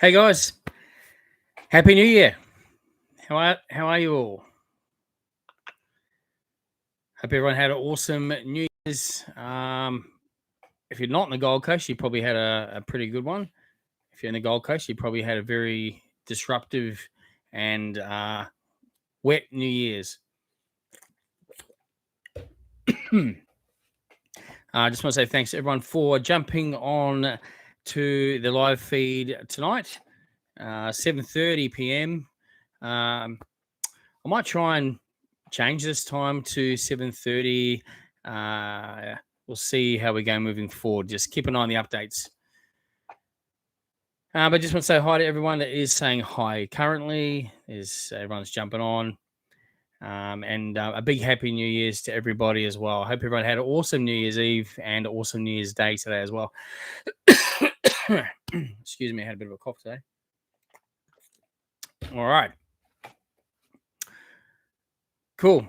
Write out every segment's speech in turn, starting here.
Hey guys, Happy New Year. How are you all? Hope everyone had an awesome New Year's. If you're not in the Gold Coast, you probably had a pretty good one. If you're in the Gold Coast, you probably had a very disruptive and wet New Year's. I just want to say thanks to everyone for jumping on to the live feed tonight, 7:30 p.m. I might try and change this time to 7:30. We'll see how we go moving forward. Just keep an eye on the updates. But just want to say hi to everyone that is saying hi currently. Everyone's jumping on. And a big Happy New Year's to everybody as well. I hope everyone had an awesome New Year's Eve and awesome New Year's Day today as well. Excuse me, I had a bit of a cough today. All right. Cool.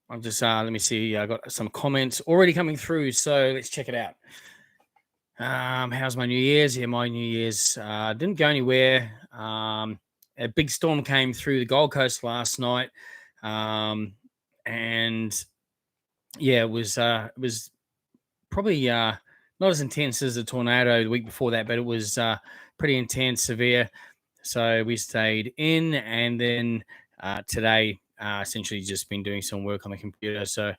I'm just, let me see. I got some comments already coming through, so let's check it out. How's my New Year's? Yeah, my New Year's didn't go anywhere. A big storm came through the Gold Coast last night. And yeah, it was probably not as intense as the tornado the week before that, but it was pretty intense, severe. So we stayed in, and then today essentially just been doing some work on the computer. So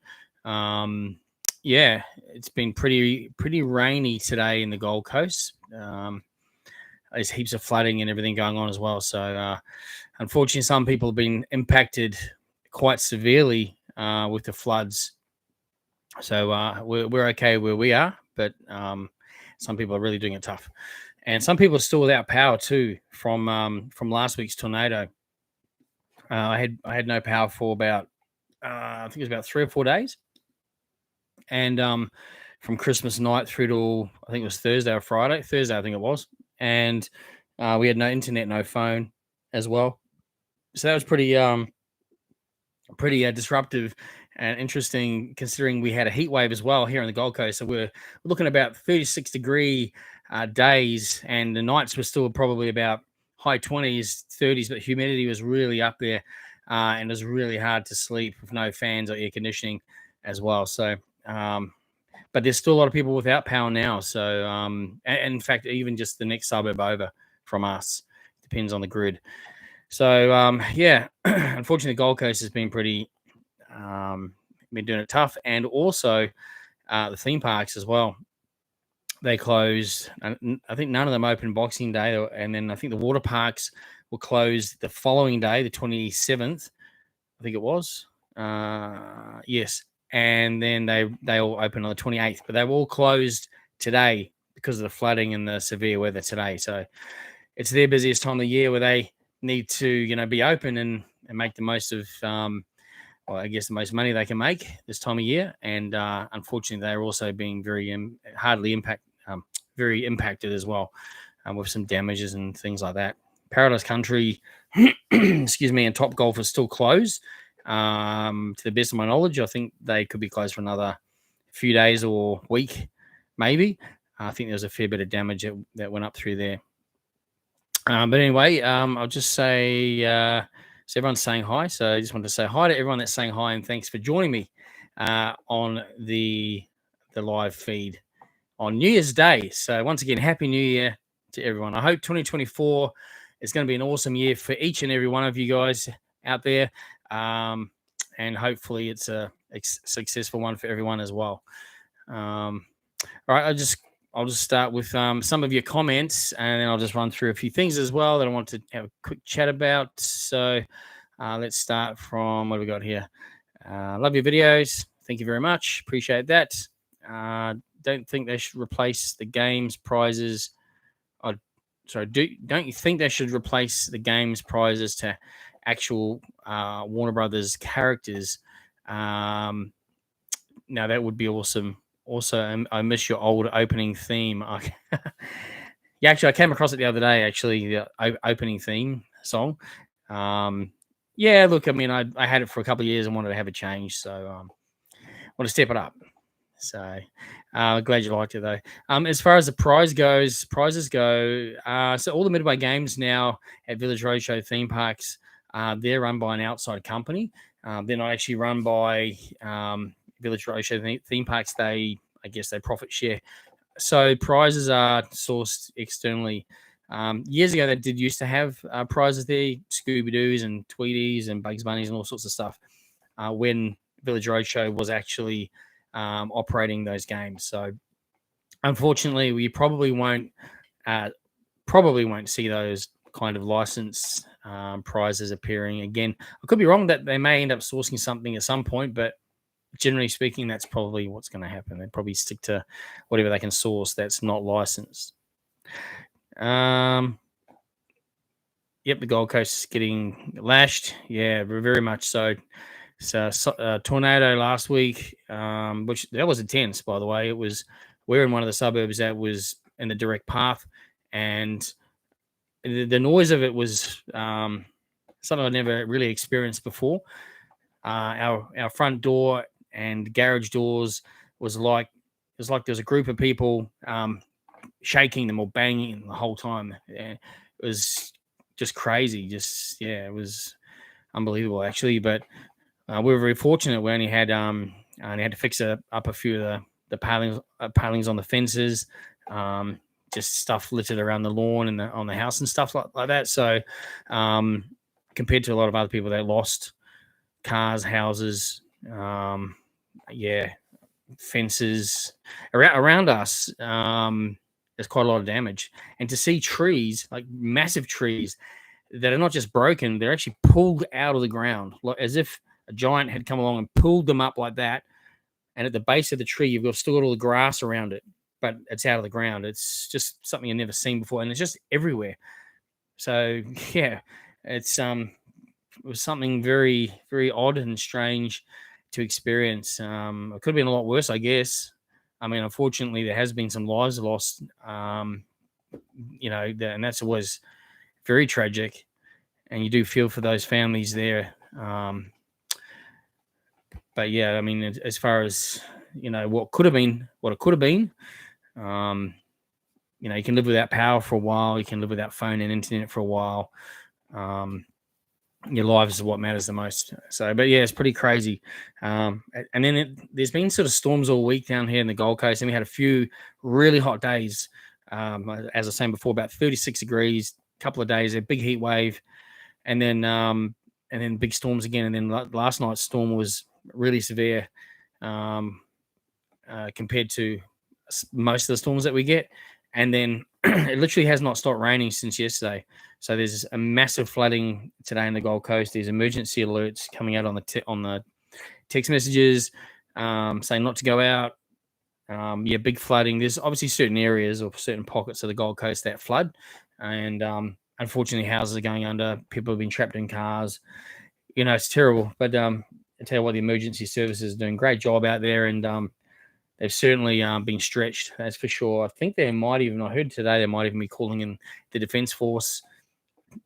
yeah, it's been pretty rainy today in the Gold Coast. There's heaps of flooding and everything going on as well. So unfortunately, some people have been impacted quite severely with the floods. So we're okay where we are, but some people are really doing it tough, and some people are still without power too from last week's tornado. I had no power for about I think it was about 3 or 4 days, and from Christmas night through to I think it was Thursday or Friday. Thursday, I think it was, and we had no internet, no phone as well. So that was pretty disruptive and interesting, considering we had a heat wave as well here on the Gold Coast. So we're looking at about 36-degree days, and the nights were still probably about high 20s, 30s, but humidity was really up there, and it was really hard to sleep with no fans or air conditioning as well. So, but there's still a lot of people without power now. So, and in fact, even just the next suburb over from us, depends on the grid. So, yeah, unfortunately, the Gold Coast has been pretty, been doing it tough. And also the theme parks as well. They closed. I think none of them opened Boxing Day. And then I think the water parks were closed the following day, the 27th, I think it was. Yes. And then they all opened on the 28th. But they were all closed today because of the flooding and the severe weather today. So it's their busiest time of the year where they need to, be open and make the most of, well, I guess the most money they can make this time of year. And unfortunately, they're also being very impacted as well, with some damages and things like that. Paradise Country, excuse me, and Top Golf are still closed. To the best of my knowledge, I think they could be closed for another few days or week, maybe. I think there's a fair bit of damage that went up through there. But anyway, I'll just say, so everyone's saying hi. So I just want to say hi to everyone that's saying hi, and thanks for joining me on the live feed on New Year's Day. So once again, Happy New Year to everyone. I hope 2024 is going to be an awesome year for each and every one of you guys out there. And hopefully it's a successful one for everyone as well. All right, I'll just start with some of your comments, and then I'll just run through a few things as well that I want to have a quick chat about. So let's start from what have we got here. Love your videos. Thank you very much. Appreciate that. Don't think they should replace the games prizes. Don't you think they should replace the games prizes to actual Warner Brothers characters? Now that would be awesome. Also, I miss your old opening theme. Yeah, actually, I came across it the other day, actually, the opening theme song. Yeah, look, I mean, I had it for a couple of years and wanted to have a change, so I want to step it up. So glad you liked it though. As far as the prizes go, so all the Midway games now at Village Roadshow theme parks, they're run by an outside company. They're not actually run by Village Roadshow theme parks. I guess they profit share. So prizes are sourced externally. Years ago, they did used to have prizes there, Scooby-Doos and Tweeties and Bugs Bunnies and all sorts of stuff. When Village Roadshow was actually operating those games. So unfortunately, we probably won't see those kind of license prizes appearing again. I could be wrong that they may end up sourcing something at some point, but generally speaking, that's probably what's going to happen. They probably stick to whatever they can source that's not licensed. Yep, the Gold Coast is getting lashed. Yeah, very much so. So tornado last week, which that was intense, by the way. We're in one of the suburbs that was in the direct path, and the noise of it was something I'd never really experienced before. Our front door and garage doors was like there was a group of people shaking them or banging the whole time. It was just crazy. It was unbelievable actually, but. We were very fortunate. We only had to fix up a few of the palings on the fences, just stuff littered around the lawn and on the house and stuff like that. So, compared to a lot of other people, they lost cars, houses, fences around us. There's quite a lot of damage, and to see trees, like massive trees, that are not just broken, they're actually pulled out of the ground, as if a giant had come along and pulled them up like that. And at the base of the tree, you've still got all the grass around it, but it's out of the ground. It's just something I've never seen before, and it's just everywhere. So yeah, it was something very, very odd and strange to experience. It could have been a lot worse, I guess. I mean, unfortunately, there has been some lives lost. And that's always very tragic, and you do feel for those families there. But yeah, I mean, as far as what it could have been, you can live without power for a while. You can live without phone and internet for a while. Your life is what matters the most. So, but yeah, it's pretty crazy. And then there's been sort of storms all week down here in the Gold Coast, and we had a few really hot days. As I was saying before, about 36 degrees, a couple of days, a big heat wave, and then big storms again. And then last night's storm was really severe compared to most of the storms that we get. And then it literally has not stopped raining since yesterday. So there's a massive flooding today in the Gold Coast. There's emergency alerts coming out on the text messages saying not to go out. Big flooding. There's obviously certain areas or certain pockets of the Gold Coast that flood. And unfortunately, houses are going under. People have been trapped in cars. It's terrible. But I tell you what, the emergency services are doing a great job out there, and they've certainly been stretched, that's for sure. I think I heard today, they might even be calling in the Defence Force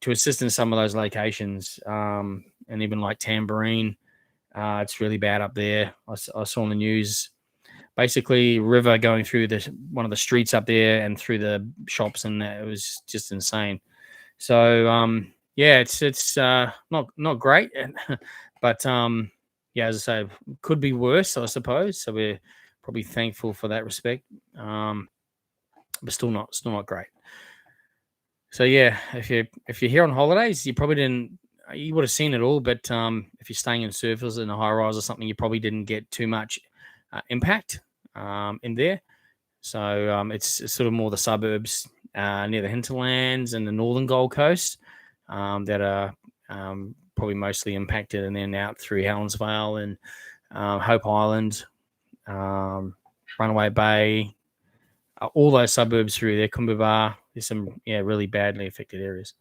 to assist in some of those locations, and even like Tamborine. It's really bad up there. I saw on the news, basically river going through one of the streets up there and through the shops, and it was just insane. So, it's not great, but as I say, could be worse, I suppose. So we're probably thankful for that respect, but still not great. So yeah, if you're here on holidays, you would have seen it all. But if you're staying in surfers in a high rise or something, you probably didn't get too much impact in there. So it's sort of more the suburbs near the hinterlands and the northern Gold Coast that are probably mostly impacted, and then out through Helensvale and Hope Island, Runaway Bay, all those suburbs through there, Kumbaba. There's some really badly affected areas.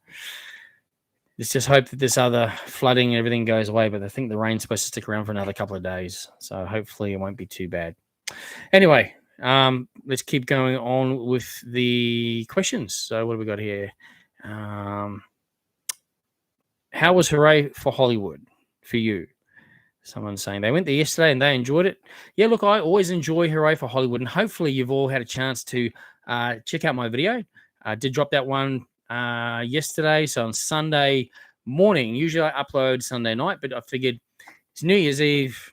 Let's just hope that this other flooding and everything goes away, but I think the rain's supposed to stick around for another couple of days, so hopefully it won't be too bad. Anyway, let's keep going on with the questions. So what have we got here? How was Hooray for Hollywood for you? Someone's saying they went there yesterday and they enjoyed it. Yeah, look, I always enjoy Hooray for Hollywood, and hopefully you've all had a chance to check out my video. I did drop that one yesterday, so on Sunday morning. Usually I upload Sunday night, but I figured it's New Year's Eve.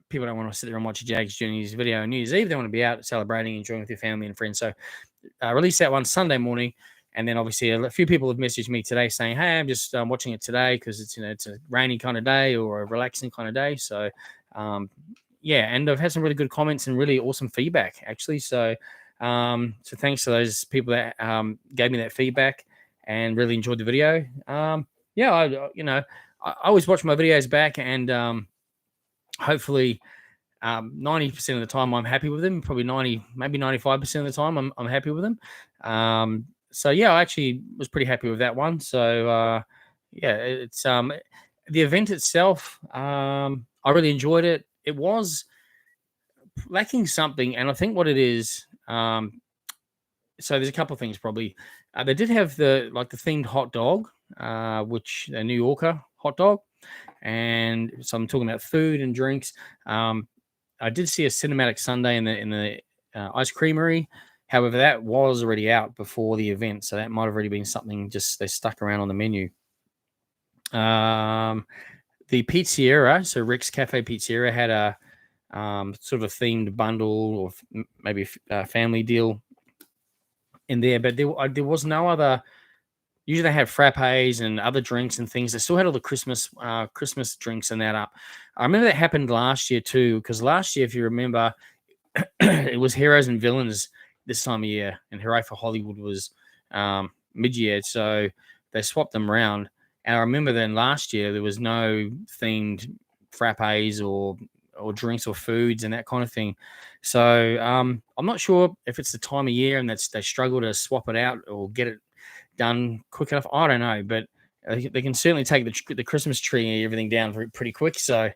People don't want to sit there and watch a Jaggs Journeys video on New Year's Eve. They want to be out celebrating, enjoying with your family and friends. So I released that one Sunday morning. And then obviously a few people have messaged me today saying, hey, I'm just watching it today because it's, it's a rainy kind of day or a relaxing kind of day. So, yeah, and I've had some really good comments and really awesome feedback, actually. So, so thanks to those people that gave me that feedback and really enjoyed the video. Yeah, I always watch my videos back, and hopefully 90% of the time I'm happy with them. Probably 90, maybe 95% of the time I'm happy with them. So yeah, I actually was pretty happy with that one. So yeah, it's the event itself. I really enjoyed it. It was lacking something, and I think what it is. So there's a couple of things probably. They did have the themed hot dog, which a New Yorker hot dog, and so I'm talking about food and drinks. I did see a cinematic sundae in the ice creamery. However, that was already out before the event, so that might have already been something just they stuck around on the menu. The pizzeria, so Rick's Cafe Pizzeria, had a sort of a themed bundle or maybe a family deal in there, but there was no other. Usually they have frappes and other drinks and things. They still had all the Christmas drinks and that up. I remember that happened last year too, because last year, if you remember, it was Heroes and Villains this time of year, and Hooray for Hollywood was mid-year, so they swapped them around. And I remember then last year there was no themed frappes or drinks or foods and that kind of thing. So I'm not sure if it's the time of year and they struggle to swap it out or get it done quick enough. I don't know, but they can certainly take the Christmas tree and everything down pretty quick. So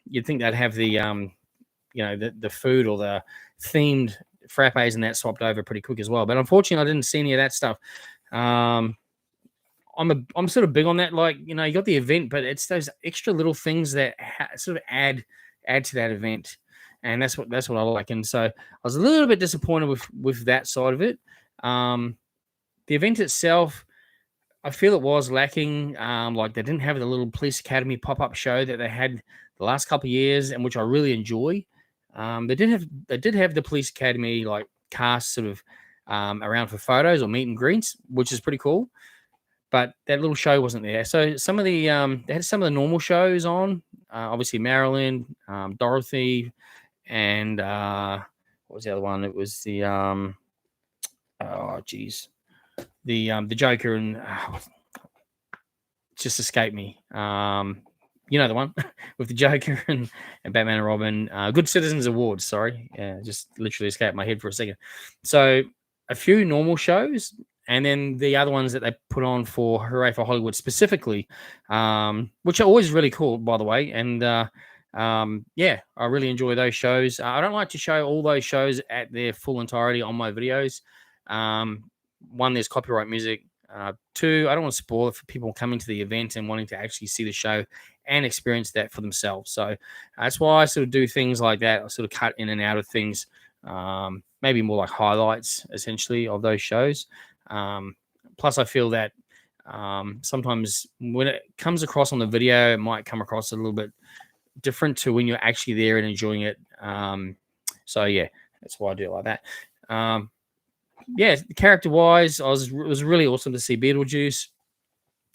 you'd think they'd have the the food or the themed frappes and that swapped over pretty quick as well. But unfortunately, I didn't see any of that stuff. I'm sort of big on that. Like, you got the event, but it's those extra little things that sort of add to that event, and that's what I like. And so I was a little bit disappointed with that side of it. The event itself, I feel it was lacking. Like they didn't have the little police academy pop-up show that they had the last couple of years, and which I really enjoy. They did have the police academy like cast sort of around for photos or meet and greets, which is pretty cool. But that little show wasn't there. So some of the they had some of the normal shows on. Obviously Marilyn, Dorothy, and what was the other one? It was the the Joker and just escaped me. The one with the Joker and Batman and Robin. Good Citizens Awards, sorry. Yeah, just literally escaped my head for a second. So a few normal shows, and then the other ones that they put on for Hooray for Hollywood specifically, which are always really cool, by the way. And yeah, I really enjoy those shows. I don't like to show all those shows at their full entirety on my videos. One, there's copyright music. Two, I don't want to spoil it for people coming to the event and wanting to actually see the show and experience that for themselves. So that's why I sort of do things like that. I sort of cut in and out of things, maybe more like highlights, essentially, of those shows. Plus, I feel that sometimes when it comes across on the video, it might come across a little bit different to when you're actually there and enjoying it. So, yeah, that's why I do it like that. Yeah, character-wise, it was really awesome to see Beetlejuice.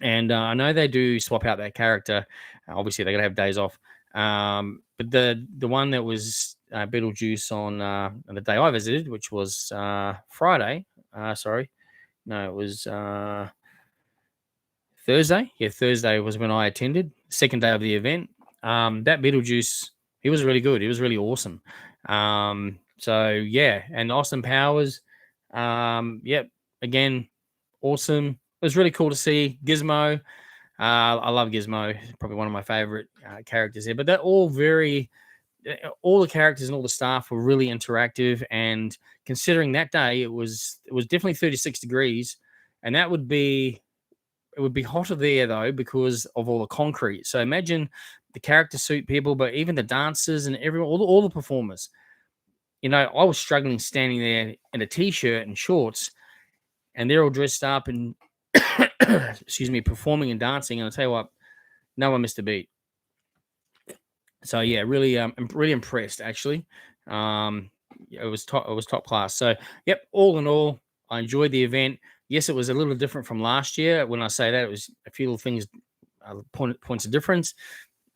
And I know they do swap out that character. Obviously, they got to have days off. But the one that was Beetlejuice on the day I visited, which was Friday. Sorry. No, it was Thursday. Yeah, Thursday was when I attended. Second day of the event. That Beetlejuice, he was really good. He was really awesome. So, yeah. And Austin Powers, yep, again, awesome. It was really cool to see Gizmo. I love Gizmo. Probably one of my favorite characters here. But they're all all the characters and all the staff were really interactive. And considering that day, it was definitely 36 degrees. And that would be it would be hotter there though because of all the concrete. So imagine the character suit people, but even the dancers and everyone, all the performers. You know, I was struggling standing there in a t-shirt and shorts, and they're all dressed up and excuse me, performing and dancing. And I'll tell you what, no one missed a beat. So yeah, really, I'm really impressed actually. It was top class. So yep, all in all, I enjoyed the event. Yes, it was a little different from last year. When I say that, it was a few little things, points of difference.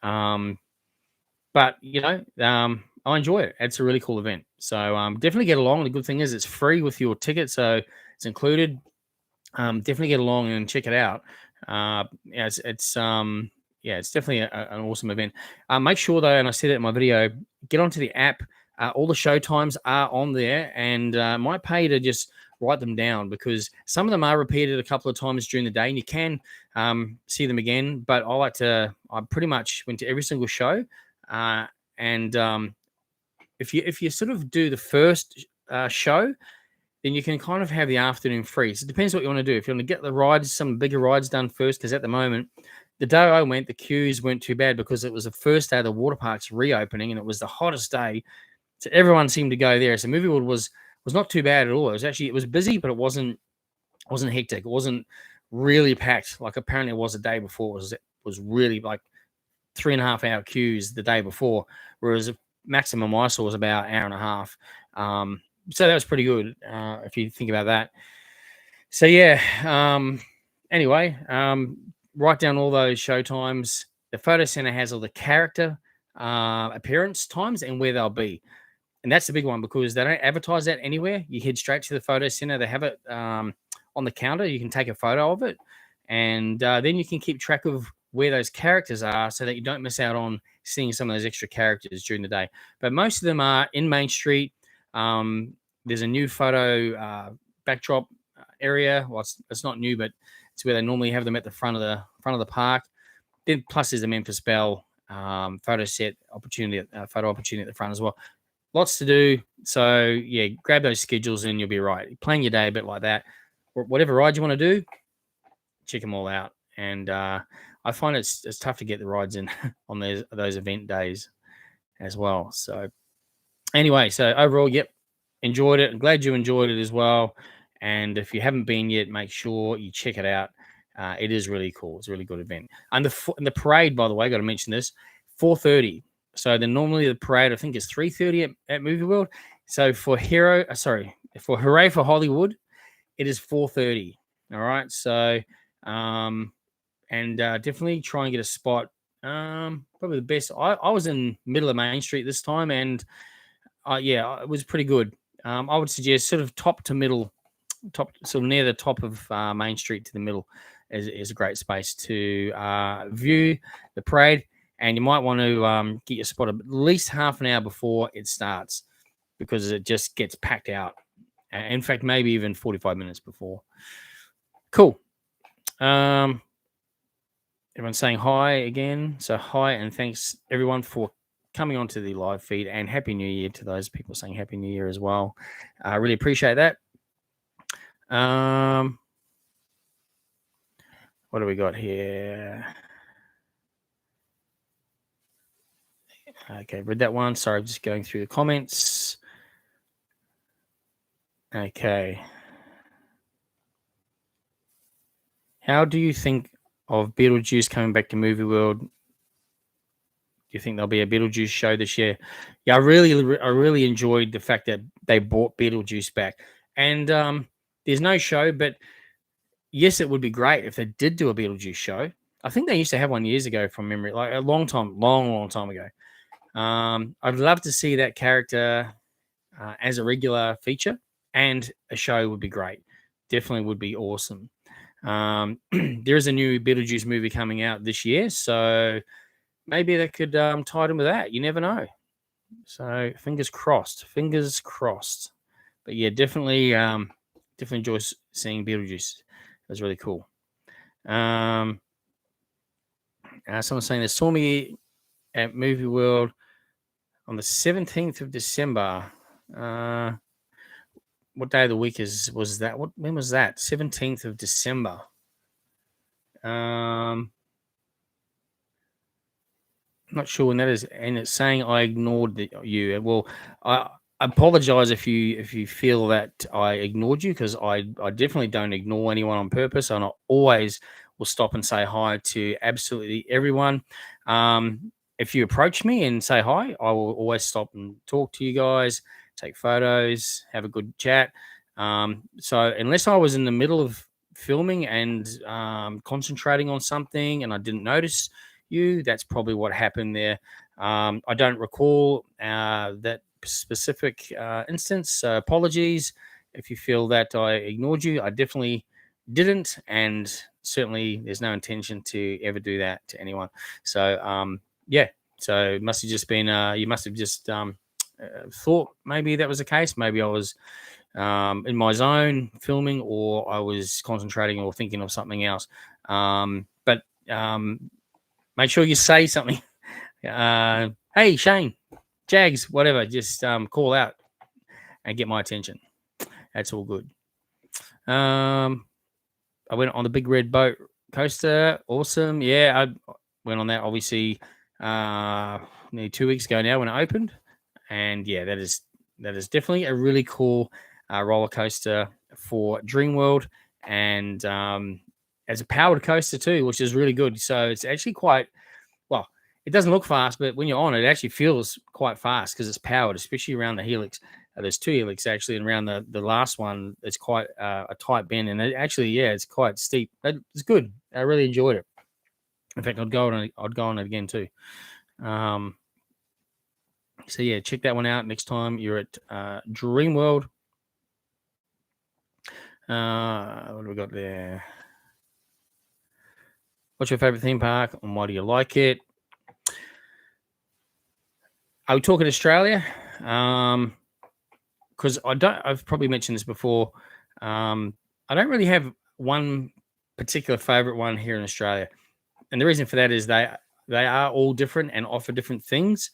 But you know, I enjoy it. It's a really cool event. So definitely get along. The good thing is it's free with your ticket, so it's included. Definitely get along and check it out. Yeah, it's definitely an awesome event. Make sure though, and I said it in my video, get onto the app. All the show times are on there, and might pay to just write them down because some of them are repeated a couple of times during the day, and you can see them again. But I pretty much went to every single show, and if you sort of do the first show, then you can kind of have the afternoon free. So it depends what you want to do. If you want to get the rides, some bigger rides done first, because at the moment, the day I went, the queues weren't too bad because it was the first day of the water parks reopening, and it was the hottest day. So everyone seemed to go there. So Movie World was not too bad at all. It was busy, but it wasn't hectic. It wasn't really packed. Like apparently it was the day before. It was really like 3.5 hour queues the day before, whereas maximum I saw was about an hour and a half. So that was pretty good if you think about that. So yeah. Anyway, write down all those show times. The photo center has all the character appearance times and where they'll be. And that's the big one because they don't advertise that anywhere. You head straight to the photo center. They have it on the counter. You can take a photo of it. And then you can keep track of where those characters are so that you don't miss out on seeing some of those extra characters during the day. But most of them are in Main Street. There's a new photo backdrop area. Well, it's not new, but it's where they normally have them at the front of the park. Then plus there's the Memphis Belle photo opportunity at the front as well. Lots to do. So yeah, grab those schedules and you'll be right. Plan your day a bit like that. Whatever ride you want to do, check them all out. And I find it's tough to get the rides in on those event days as well. So anyway, so overall, yep, enjoyed it. I'm glad you enjoyed it as well. And if you haven't been yet, make sure you check it out. It is really cool. It's a really good event. And the parade, by the way, got to mention this, 4:30. So then normally the parade, I think, is 3:30 at Movie World. So for Hooray for Hollywood, it is 4:30. All right. So definitely try and get a spot. Probably the best. I was in middle of Main Street this time, and yeah, it was pretty good. I would suggest sort of top to middle, sort of near the top of Main Street to the middle is a great space to view the parade. And you might want to get your spot at least half an hour before it starts because it just gets packed out. In fact, maybe even 45 minutes before. Cool. Everyone's saying hi again. So hi and thanks everyone for coming onto the live feed, and Happy New Year to those people saying Happy New Year as well. I really appreciate that. What do we got here? Okay, read that one. Sorry, I'm just going through the comments. Okay. How do you think of Beetlejuice coming back to Movie World? Do you think there'll be a Beetlejuice show this year? Yeah, I really enjoyed the fact that they brought Beetlejuice back. And there's no show, but yes, it would be great if they did do a Beetlejuice show. I think they used to have one years ago from memory, like a long time ago. I'd love to see that character as a regular feature, and a show would be great. Definitely would be awesome. There is a new Beetlejuice movie coming out this year, so maybe they could tie it in with that. You never know. So fingers crossed. But yeah, definitely enjoy seeing Beetlejuice. It was really cool. Someone's saying they saw me at Movie World on the 17th of December. What day of the week was that? When was that? 17th of December. Not sure when that is, and it's saying I ignored you. Well, I apologize if you feel that I ignored you, because I definitely don't ignore anyone on purpose, and I always will stop and say hi to absolutely everyone. If you approach me and say hi, I will always stop and talk to you guys, take photos, have a good chat. So unless I was in the middle of filming and concentrating on something and I didn't notice you, that's probably what happened there. I don't recall that specific instance, so apologies if you feel that I ignored you. I definitely didn't, and certainly there's no intention to ever do that to anyone. So yeah, so it must have just been you must have just thought maybe that was the case. Maybe I was in my zone filming, or I was concentrating or thinking of something else. But make sure you say something. Hey, Shane, Jaggs, whatever. Just call out and get my attention. That's all good. I went on the big red boat coaster. Awesome. Yeah, I went on that obviously nearly 2 weeks ago now when it opened. And yeah, that is definitely a really cool roller coaster for Dreamworld, and as a powered coaster too, which is really good. So it's actually quite well. It doesn't look fast, but when you're on it, it actually feels quite fast because it's powered, especially around the helix. There's 2 helix actually, and around the last one, it's quite a tight bend, and it actually, yeah, it's quite steep. It's good. I really enjoyed it. In fact, I'd go on it again too. So yeah, check that one out next time you're at Dreamworld. What do we got there? What's your favorite theme park and why do you like it? Are we talking Australia? Because I've probably mentioned this before. I don't really have one particular favorite one here in Australia, and the reason for that is they are all different and offer different things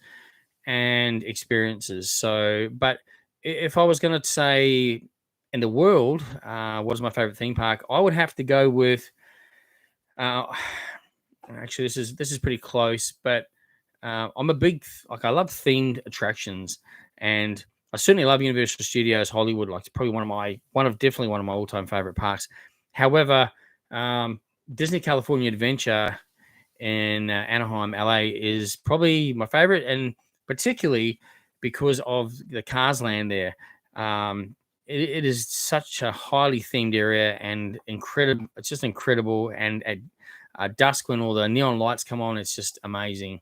and experiences. So, but if I was going to say in the world, what is my favorite theme park? I would have to go with. Actually, this is pretty close, but I'm a big I love themed attractions, and I certainly love Universal Studios Hollywood. Like, it's probably definitely one of my all time favorite parks. However, Disney California Adventure in Anaheim, LA, is probably my favorite, and particularly because of the Cars Land there. It is such a highly themed area and incredible. It's just incredible, and at dusk when all the neon lights come on, it's just amazing.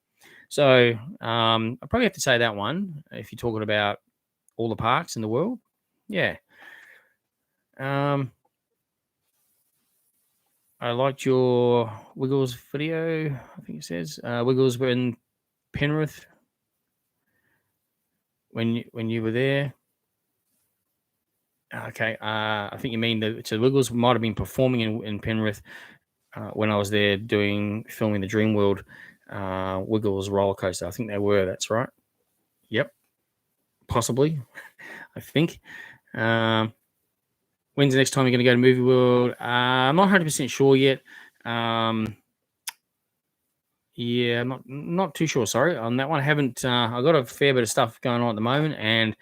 So I probably have to say that one if you're talking about all the parks in the world. Yeah. I liked your Wiggles video. I think it says Wiggles were in Penrith when you were there. Okay. I think you mean so Wiggles might have been performing in Penrith when I was there filming the Dreamworld Wiggles roller coaster. I think they were. That's right. Yep. Possibly. I think. When's the next time you're going to go to Movie World? I'm not 100% sure yet. Yeah, I'm not too sure. Sorry on that one. I haven't. I've got a fair bit of stuff going on at the moment, and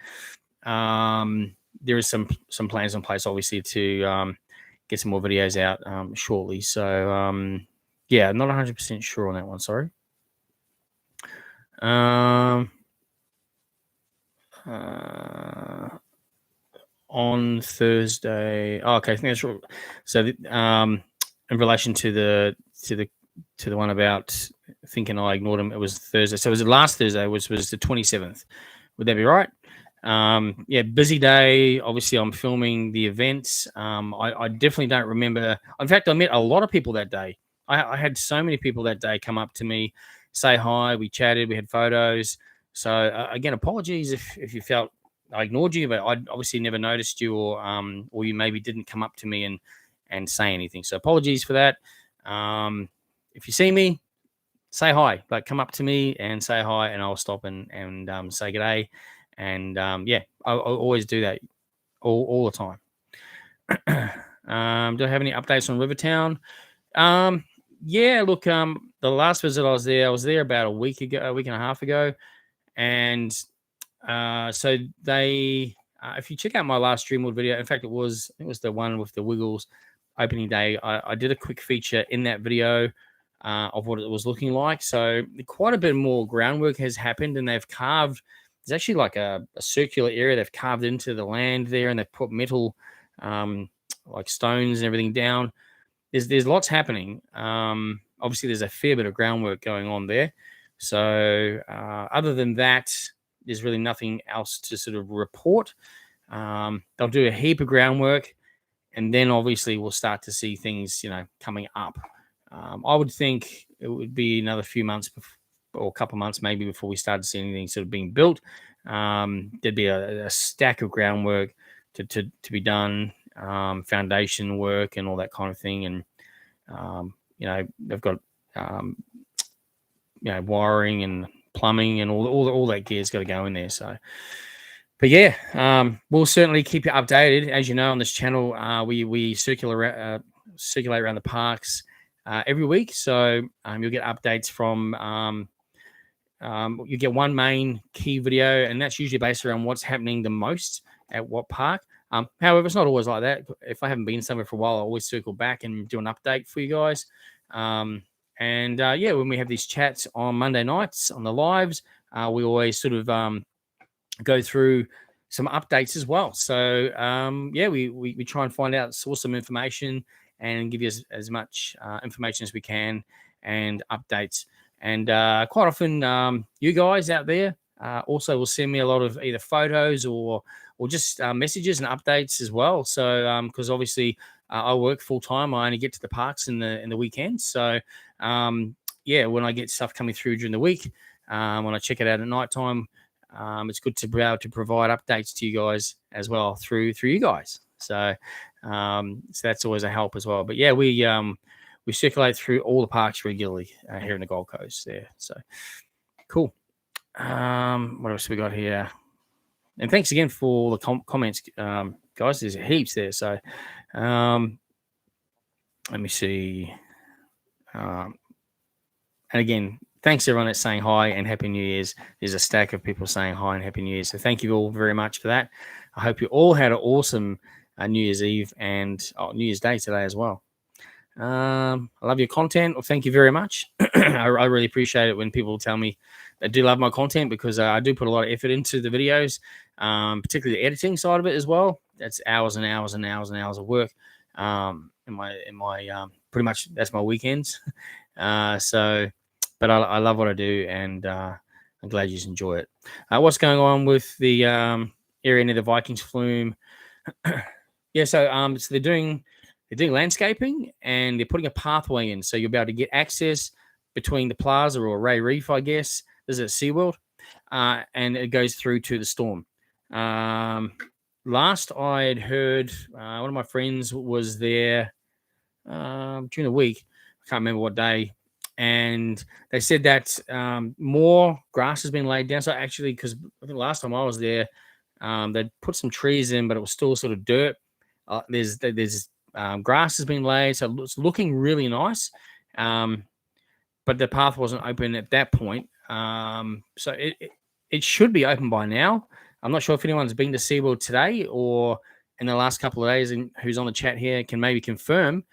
there is some plans in place, obviously, to get some more videos out shortly. So yeah, not 100% sure on that one. Sorry. On Thursday. Oh, okay, I think that's right. So, in relation to the one about thinking I ignored him, it was Thursday. So, it was last Thursday, which was the 27th. Would that be right? Yeah, busy day. Obviously, I'm filming the events. I definitely don't remember. In fact, I met a lot of people that day. I had so many people that day come up to me, say hi. We chatted. We had photos. So again, apologies if you felt I ignored you, but I obviously never noticed you, or you maybe didn't come up to me and say anything. So apologies for that. If you see me, say hi. Like, come up to me and say hi, and I'll stop and say good day. And yeah, I always do that all the time. Do I have any updates on Rivertown? Yeah, look, the last visit I was there about a week ago, a week and a half ago, and so they, if you check out my last Dreamworld video, in fact, it was the one with the Wiggles opening day. I did a quick feature in that video of what it was looking like. So quite a bit more groundwork has happened, and they've carved. There's actually like a circular area they've carved into the land there, and they've put metal, like stones and everything down. There's lots happening. Obviously, there's a fair bit of groundwork going on there. So other than that, there's really nothing else to sort of report. They'll do a heap of groundwork, and then obviously we'll start to see things, coming up. I would think it would be another few months or a couple of months maybe before we start to see anything sort of being built. There'd be a stack of groundwork to be done, foundation work and all that kind of thing. And, they've got, wiring and plumbing and all that gear's got to go in there. So, but yeah, we'll certainly keep you updated. As you know, on this channel, we circulate around the parks every week. So you'll get updates from, you get one main key video, and that's usually based around what's happening the most at what park. However, it's not always like that. If I haven't been somewhere for a while, I always circle back and do an update for you guys. And when we have these chats on Monday nights on the lives, we always sort of go through some updates as well. So we try and find out, source some information, and give you as much information as we can and updates. And quite often, you guys out there also will send me a lot of either photos or just messages and updates as well. So because obviously I work full time, I only get to the parks in the weekends. So when I get stuff coming through during the week, when I check it out at night time, it's good to be able to provide updates to you guys as well through you guys. So that's always a help as well. But yeah, we circulate through all the parks regularly here in the Gold Coast there. So cool. What else we got here? And thanks again for the comments, guys. There's heaps there. So let me see. And again, thanks everyone that's saying hi and Happy New Year's. There's a stack of people saying hi and Happy New Year's. So thank you all very much for that. I hope you all had an awesome New Year's Eve and New Year's Day today as well. I love your content. Well, thank you very much. I really appreciate it when people tell me they do love my content, because I do put a lot of effort into the videos, particularly the editing side of it as well. That's hours and hours and hours and hours of work. In my pretty much that's my weekends. But I love what I do, and I'm glad you enjoy it. What's going on with the area near the Vikings flume? So they're doing landscaping, and they're putting a pathway in, so you'll be able to get access between the plaza or Ray Reef, I guess. This is at SeaWorld, and it goes through to the Storm. Last I had heard, one of my friends was there during the week. I can't remember what day. And they said that more grass has been laid down. So actually, because I think last time I was there, they'd put some trees in, but it was still sort of dirt. There's grass has been laid, so it's looking really nice. But the path wasn't open at that point. So it should be open by now. I'm not sure if anyone's been to SeaWorld today or in the last couple of days, and who's on the chat here can maybe confirm,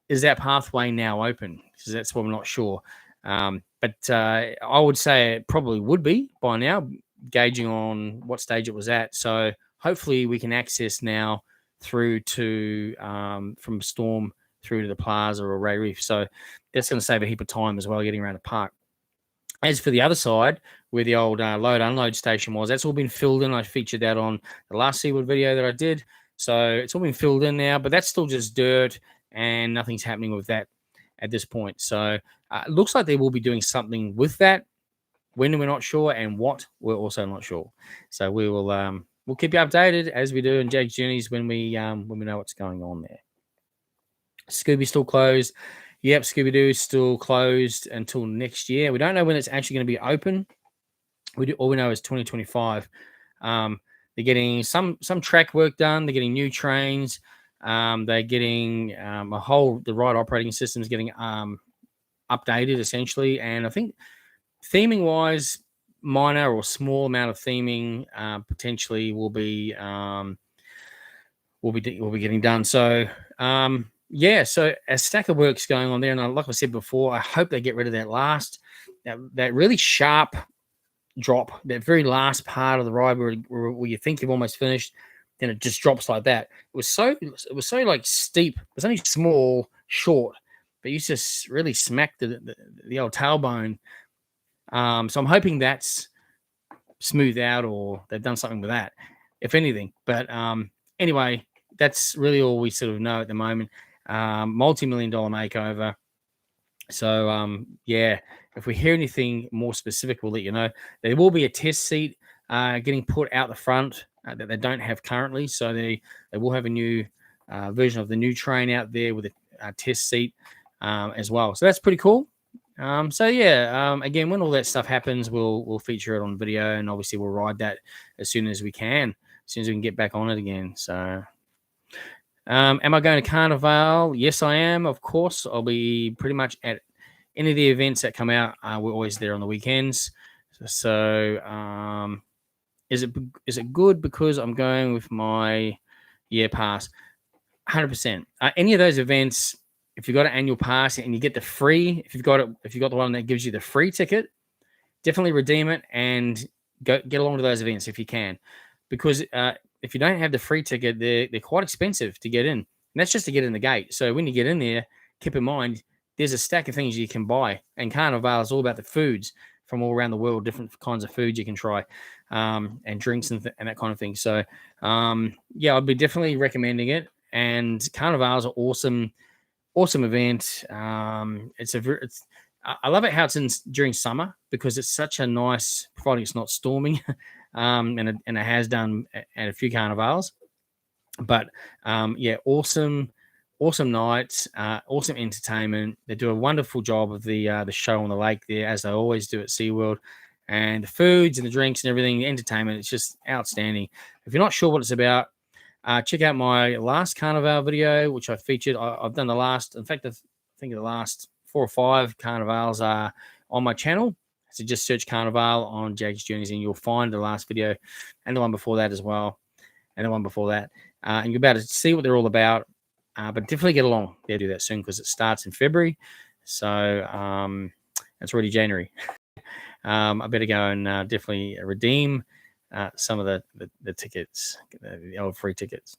is that pathway now open? Because that's what I'm not sure. But I would say it probably would be by now, gauging on what stage it was at. So hopefully we can access now through to from Storm through to the Plaza or Ray Reef. So that's going to save a heap of time as well, getting around the park. As for the other side, where the old load-unload station was, that's all been filled in. I featured that on the last SeaWorld video that I did. So it's all been filled in now, but that's still just dirt, and nothing's happening with that at this point. So it looks like they will be doing something with that. When we're not sure, and what we're also not sure. So we will we'll keep you updated as we do in Jaggs Journeys when we know what's going on there. Scooby still closed. Yep, Scooby-Doo still closed until next year. We don't know when it's actually going to be open. All we know is 2025. They're getting some track work done. They're getting new trains. They're getting the ride operating system is getting updated essentially. And I think theming wise, minor or small amount of theming potentially will be getting done. So yeah, so a stack of work's going on there, and like I said before, I hope they get rid of that really sharp drop, that very last part of the ride where you think you've almost finished, then it just drops like that. It was so like steep. It was only small, short, but you just really smacked the old tailbone. So I'm hoping that's smoothed out, or they've done something with that, if anything. But anyway, that's really all we sort of know at the moment. Multi-million-dollar makeover. So yeah, if we hear anything more specific, we'll let you know. There will be a test seat getting put out the front that they don't have currently. So they will have a new version of the new train out there with a test seat as well. So that's pretty cool. So yeah, again, when all that stuff happens, we'll feature it on video, and obviously we'll ride that as soon as we can get back on it again. So am I going to Carnival? Yes, I am. Of course, I'll be pretty much at any of the events that come out. We're always there on the weekends. So is it good because I'm going with my year pass? 100%. Any of those events, if you've got an annual pass and you get the free, if you've got the one that gives you the free ticket, definitely redeem it and get along to those events if you can, because if you don't have the free ticket, they're quite expensive to get in, and that's just to get in the gate. So when you get in there, keep in mind there's a stack of things you can buy, and Carnival is all about the foods from all around the world, different kinds of foods you can try, and drinks and that kind of thing. So yeah, I'd be definitely recommending it. And Carnival is an awesome event. I love it how it's during summer, because it's such a nice, providing it's not storming, and it has done at a few carnivals. But yeah, awesome nights, awesome entertainment. They do a wonderful job of the show on the lake there, as they always do at SeaWorld. And the foods and the drinks and everything, the entertainment, it's just outstanding. If you're not sure what it's about, check out my last Carnival video, which I featured. I've done the last, in fact, I think the last 4 or 5 carnivals are on my channel. So just search Carnival on Jaggs Journeys and you'll find the last video, and the one before that as well, and the one before that. And you're about to see what they're all about. But definitely get along. Yeah, do that soon, because it starts in February. So it's already January. I better go and definitely redeem some of the tickets, the old free tickets.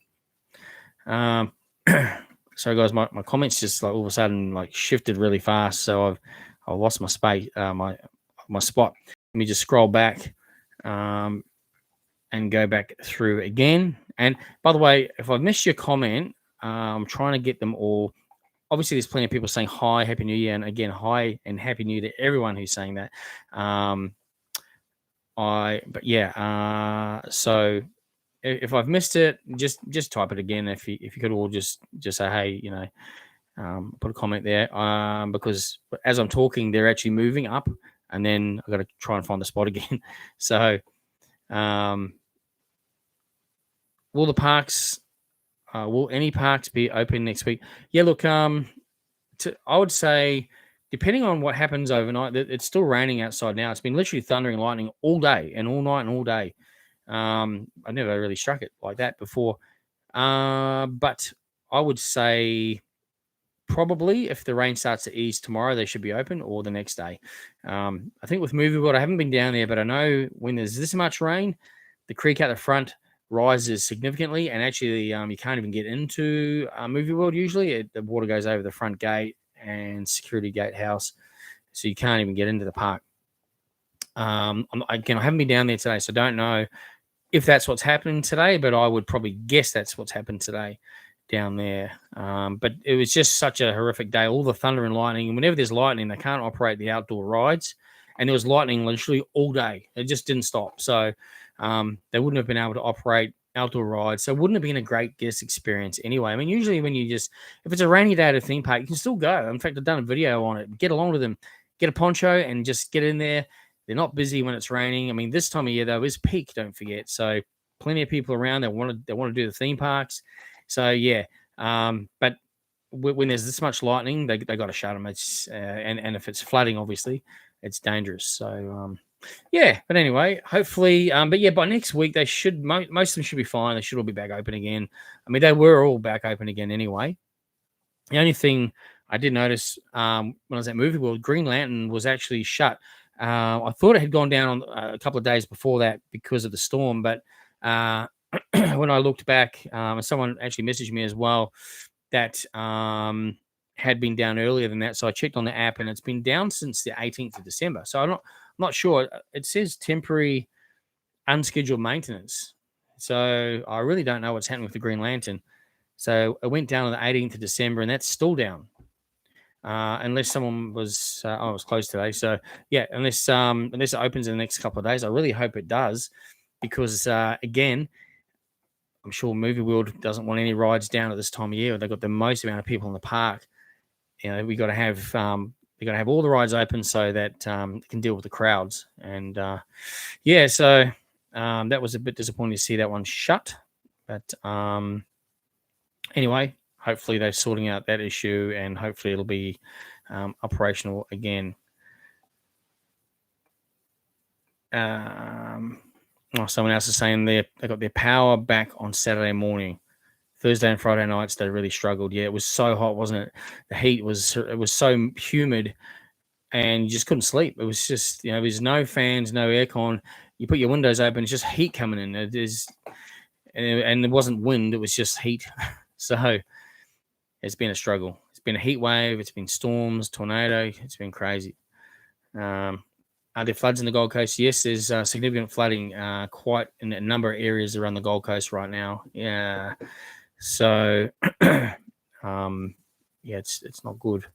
Sorry guys, my comments just like all of a sudden like shifted really fast, so I lost my space, my spot. Let me just scroll back and go back through again. And by the way, if I've missed your comment, I'm trying to get them all. Obviously, there's plenty of people saying hi, Happy New Year, and again, hi and Happy New Year to everyone who's saying that. But yeah, so if I've missed it, just type it again. If you could all just say, hey, put a comment there, because as I'm talking, they're actually moving up, and then I've got to try and find the spot again. So, will any parks be open next week? Yeah, look, I would say, depending on what happens overnight, it's still raining outside now. It's been literally thundering and lightning all day and all night and all day. I've never really struck it like that before. But I would say probably if the rain starts to ease tomorrow, they should be open, or the next day. I think with Movie World, I haven't been down there, but I know when there's this much rain, the creek out the front rises significantly, and actually you can't even get into Movie World usually. The water goes over the front gate and security gatehouse, so you can't even get into the park. Again, I haven't been down there today, so I don't know if that's what's happening today, but I would probably guess that's what's happened today down there. But it was just such a horrific day, all the thunder and lightning, and whenever there's lightning, they can't operate the outdoor rides, and there was lightning literally all day. It just didn't stop, so they wouldn't have been able to operate outdoor rides. So it wouldn't have been a great guest experience anyway. I mean, usually when if it's a rainy day at a theme park, you can still go. In fact, I've done a video on it. Get along with them, get a poncho and just get in there. They're not busy when it's raining. I mean, this time of year though is peak, don't forget. So plenty of people around that want to do the theme parks. So yeah, but when there's this much lightning, they got to shut them. It's and if it's flooding, obviously, it's dangerous. So yeah, but anyway, hopefully, but yeah, by next week they should most of them should be fine. They should all be back open again. I mean, they were all back open again anyway. The only thing I did notice when I was at Movie World, Green Lantern was actually shut. I thought it had gone down on a couple of days before that because of the storm, but when I looked back, someone actually messaged me as well that had been down earlier than that. So I checked on the app, and it's been down since the 18th of December. So I'm not sure. It says temporary unscheduled maintenance. So I really don't know what's happening with the Green Lantern. So it went down on the 18th of December, and that's still down. Unless someone was, I was closed today. So yeah, unless it opens in the next couple of days, I really hope it does, because again, I'm sure Movie World doesn't want any rides down at this time of year. They've got the most amount of people in the park. You know, we got to have all the rides open so that it can deal with the crowds. And yeah, so that was a bit disappointing to see that one shut. But anyway, hopefully they're sorting out that issue, and hopefully it'll be operational again. Someone else is saying they got their power back on Saturday morning. Thursday and Friday nights they really struggled. Yeah, it was so hot, wasn't it? The heat was so humid, and you just couldn't sleep. It was just, there's no fans, no aircon. You put your windows open, it's just heat coming in. It is, and it wasn't wind; it was just heat. So it's been a struggle. It's been a heat wave. It's been storms, tornado. It's been crazy. Are there floods in the Gold Coast? Yes, there's significant flooding quite in a number of areas around the Gold Coast right now. Yeah. So, yeah, it's not good.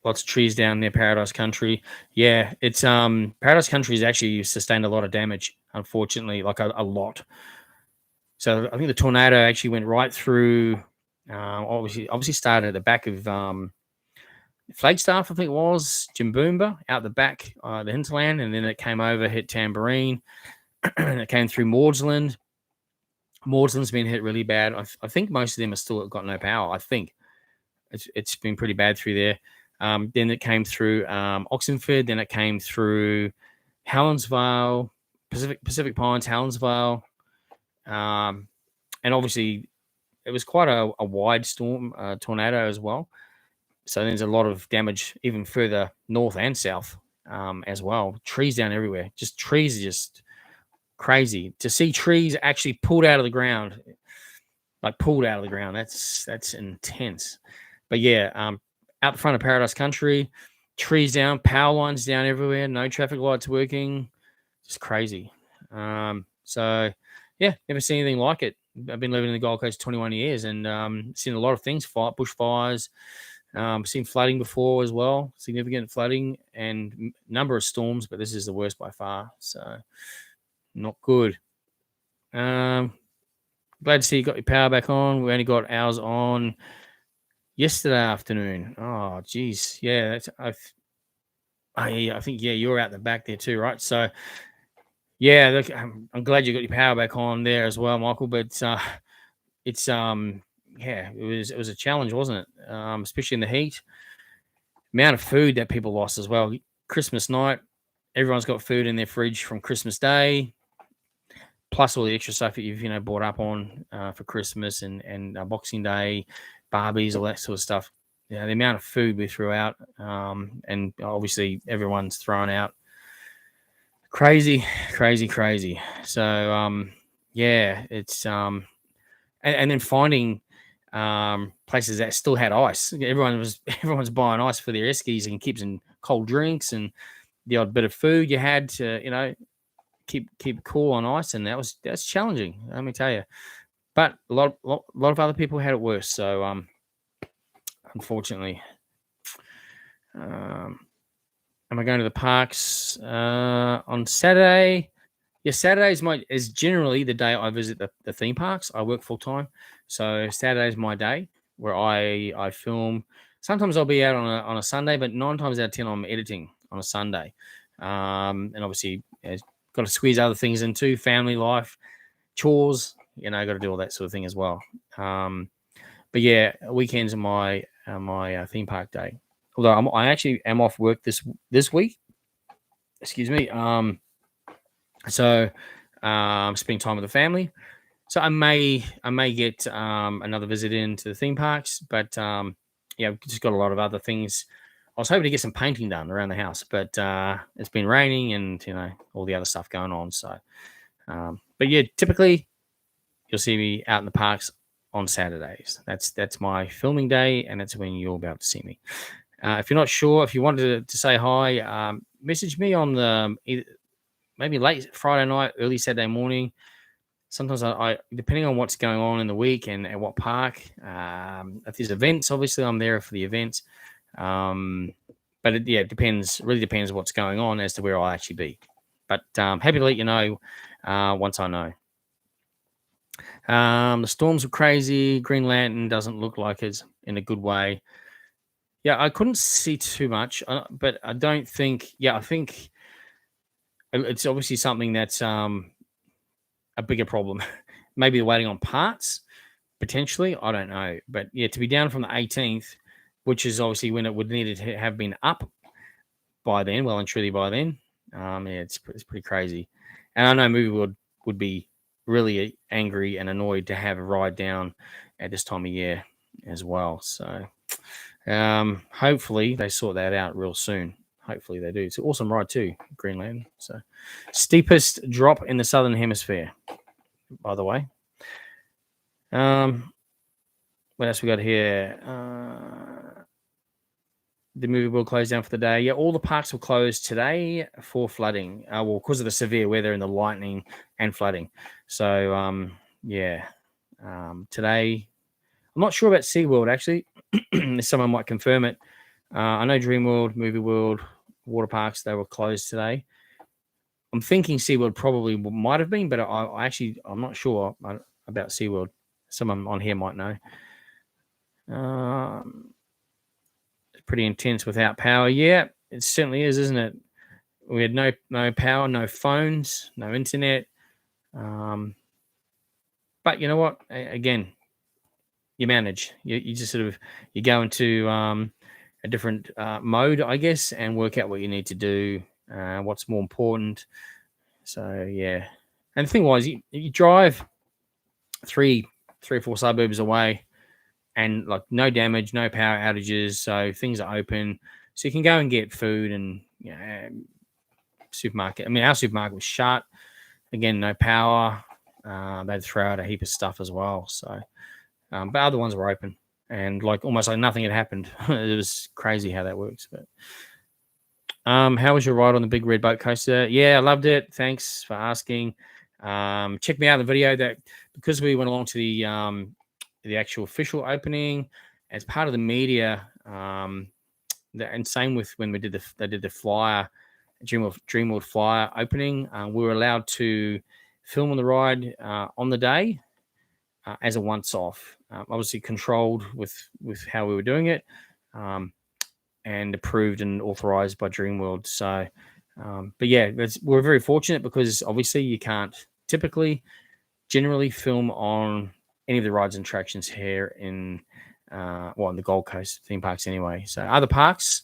Lots of trees down near Paradise Country. Yeah, it's Paradise Country has actually sustained a lot of damage, unfortunately, like a lot. So I think the tornado actually went right through. Obviously started at the back of Flagstaff, I think it was Jimboomba, out the back, the hinterland, and then it came over, hit Tamborine, and it came through Maudslin. Maudlin's been hit really bad. I think most of them are still got no power. I think it's been pretty bad through there. Then it came through Oxenford. Then it came through Helensvale, Pacific Pines, Helensvale, and obviously it was quite a wide storm, tornado as well. So there's a lot of damage even further north and south as well. Trees down everywhere. Just trees are just crazy. To see trees actually pulled out of the ground, that's intense. But yeah, out the front of Paradise Country, trees down, power lines down everywhere, no traffic lights working. Just crazy. So yeah, never seen anything like it. I've been living in the Gold Coast 21 years and seen a lot of things, bushfires. Seen flooding before as well, significant flooding and number of storms, but this is the worst by far. So not good. Glad to see you got your power back on. We only got ours on yesterday afternoon. Oh, geez. Yeah, I think, yeah, you're out the back there too, right? So, yeah, look, I'm glad you got your power back on there as well, Michael, but it's yeah, it was a challenge, wasn't it? Especially in the heat. Amount of food that people lost as well. Christmas night, everyone's got food in their fridge from Christmas Day, plus all the extra stuff that you've bought up on for Christmas and Boxing Day, Barbies, all that sort of stuff. The amount of food we threw out, and obviously everyone's thrown out. Crazy. So yeah, it's and then finding places that still had ice. Everyone's buying ice for their eskies and keeps in cold drinks and the odd bit of food you had to keep cool on ice, and that's challenging, let me tell you. But a lot of other people had it worse. So unfortunately, am I going to the parks on Saturday? Yeah, Saturday is generally the day I visit the theme parks. I work full time, so Saturday is my day where I film. Sometimes I'll be out on a Sunday, but 9 times out of 10 I'm editing on a Sunday. And obviously, got to squeeze other things in too: family life, chores, got to do all that sort of thing as well. But yeah, weekends are my theme park day. Although I actually am off work this week. Excuse me. So spending time with the family. So I may get another visit into the theme parks, but just got a lot of other things. I was hoping to get some painting done around the house, but it's been raining and all the other stuff going on. So, but yeah, typically you'll see me out in the parks on Saturdays. That's my filming day, and that's when you'll be able to see me. If you're not sure, if you wanted to say hi, message me on maybe late Friday night, early Saturday morning. Sometimes I depending on what's going on in the week and at what park. If there's events, obviously I'm there for the events. But it depends. Really depends what's going on as to where I'll actually be. But happy to let you know once I know. The storms were crazy. Green Lantern doesn't look like it's in a good way. Yeah, I couldn't see too much, but I don't think. Yeah, I think it's obviously something that's a bigger problem. Maybe they're waiting on parts, potentially. I don't know. But yeah, to be down from the 18th, which is obviously when it would need to have been up by then, well and truly by then. It's pretty crazy. And I know Movie World would be really angry and annoyed to have a ride down at this time of year as well. So hopefully they sort that out real soon. Hopefully they do. It's an awesome ride too, Greenland. So steepest drop in the Southern Hemisphere, by the way. What else we got here? The movie will close down for the day. Yeah, all the parks will close today for flooding. Because of the severe weather and the lightning and flooding. So, today, I'm not sure about SeaWorld, actually. Someone might confirm it. I know Dreamworld, Movie World, water parks, they were closed today. I'm thinking SeaWorld probably might have been, but I'm not sure about SeaWorld. Someone on here might know. Pretty intense without power. Yeah, it certainly is, isn't it? We had no power, no phones, no internet. But you know what? Again, you manage. You just sort of you go into a different mode, I guess, and work out what you need to do, what's more important. So yeah, and the thing was, you drive three or four suburbs away. And like no damage, no power outages, so things are open, so you can go and get food and supermarket. I mean, our supermarket was shut. Again, no power. They'd throw out a heap of stuff as well. So, but other ones were open, and almost like nothing had happened. It was crazy how that works. But how was your ride on the big red boat coaster? Yeah, I loved it. Thanks for asking. Check me out in the video that because we went along to the actual official opening as part of the media, and same with when they did the flyer, Dreamworld flyer opening. We were allowed to film on the ride on the day as a once-off, obviously controlled with how we were doing it, and approved and authorized by Dreamworld. So, but yeah, we're very fortunate because obviously you can't generally film on any of the rides and attractions here in the Gold Coast theme parks anyway. So other parks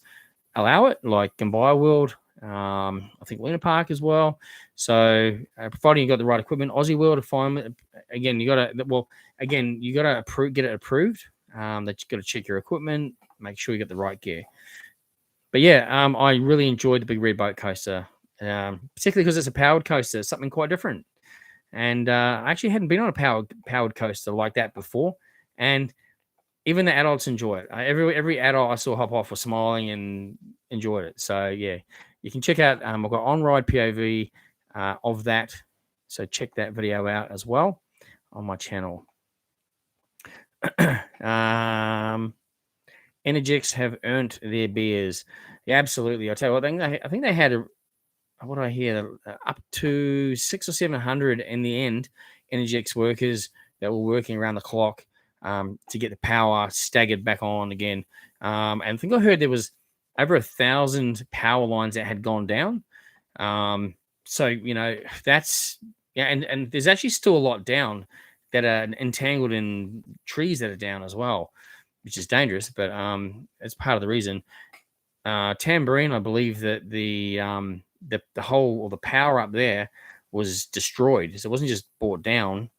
allow it, like Gambier World, I think Luna Park as well. So providing you got the right equipment, Aussie World, again, you got to get it approved. That you got to check your equipment, make sure you get the right gear. But yeah, I really enjoyed the Big Red Boat Coaster, particularly because it's a powered coaster, something quite different. And I actually hadn't been on a powered coaster like that before, and even the adults enjoy it. Every adult I saw hop off was smiling and enjoyed it. So yeah, you can check out. I've got on-ride POV of that, so check that video out as well on my channel. Energix have earned their beers. Yeah, absolutely. I tell you what, I think they had what do I hear? Up to 600 or 700 in the end, Energix workers that were working around the clock to get the power staggered back on again. And I think I heard there was over 1,000 power lines that had gone down. So that's and there's actually still a lot down. that are entangled in trees that are down as well, which is dangerous. But it's part of the reason. Tambourine, I believe that the whole or the power up there was destroyed. So it wasn't just brought down;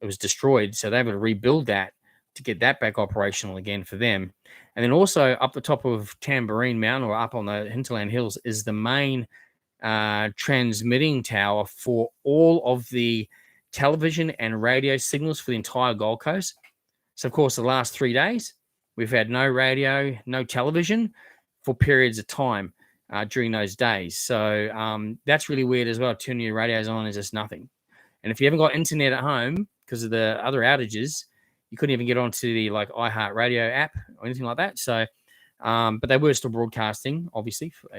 it was destroyed. So they were able to rebuild that to get that back operational again for them. And then also up the top of Tambourine Mountain or up on the hinterland hills is the main transmitting tower for all of the television and radio signals for the entire Gold Coast. So, of course, the last 3 days, we've had no radio, no television for periods of time during those days. So that's really weird as well. Turning your radios on is just nothing. And if you haven't got internet at home because of the other outages, you couldn't even get onto the like iHeartRadio app or anything like that. So, but they were still broadcasting, obviously, for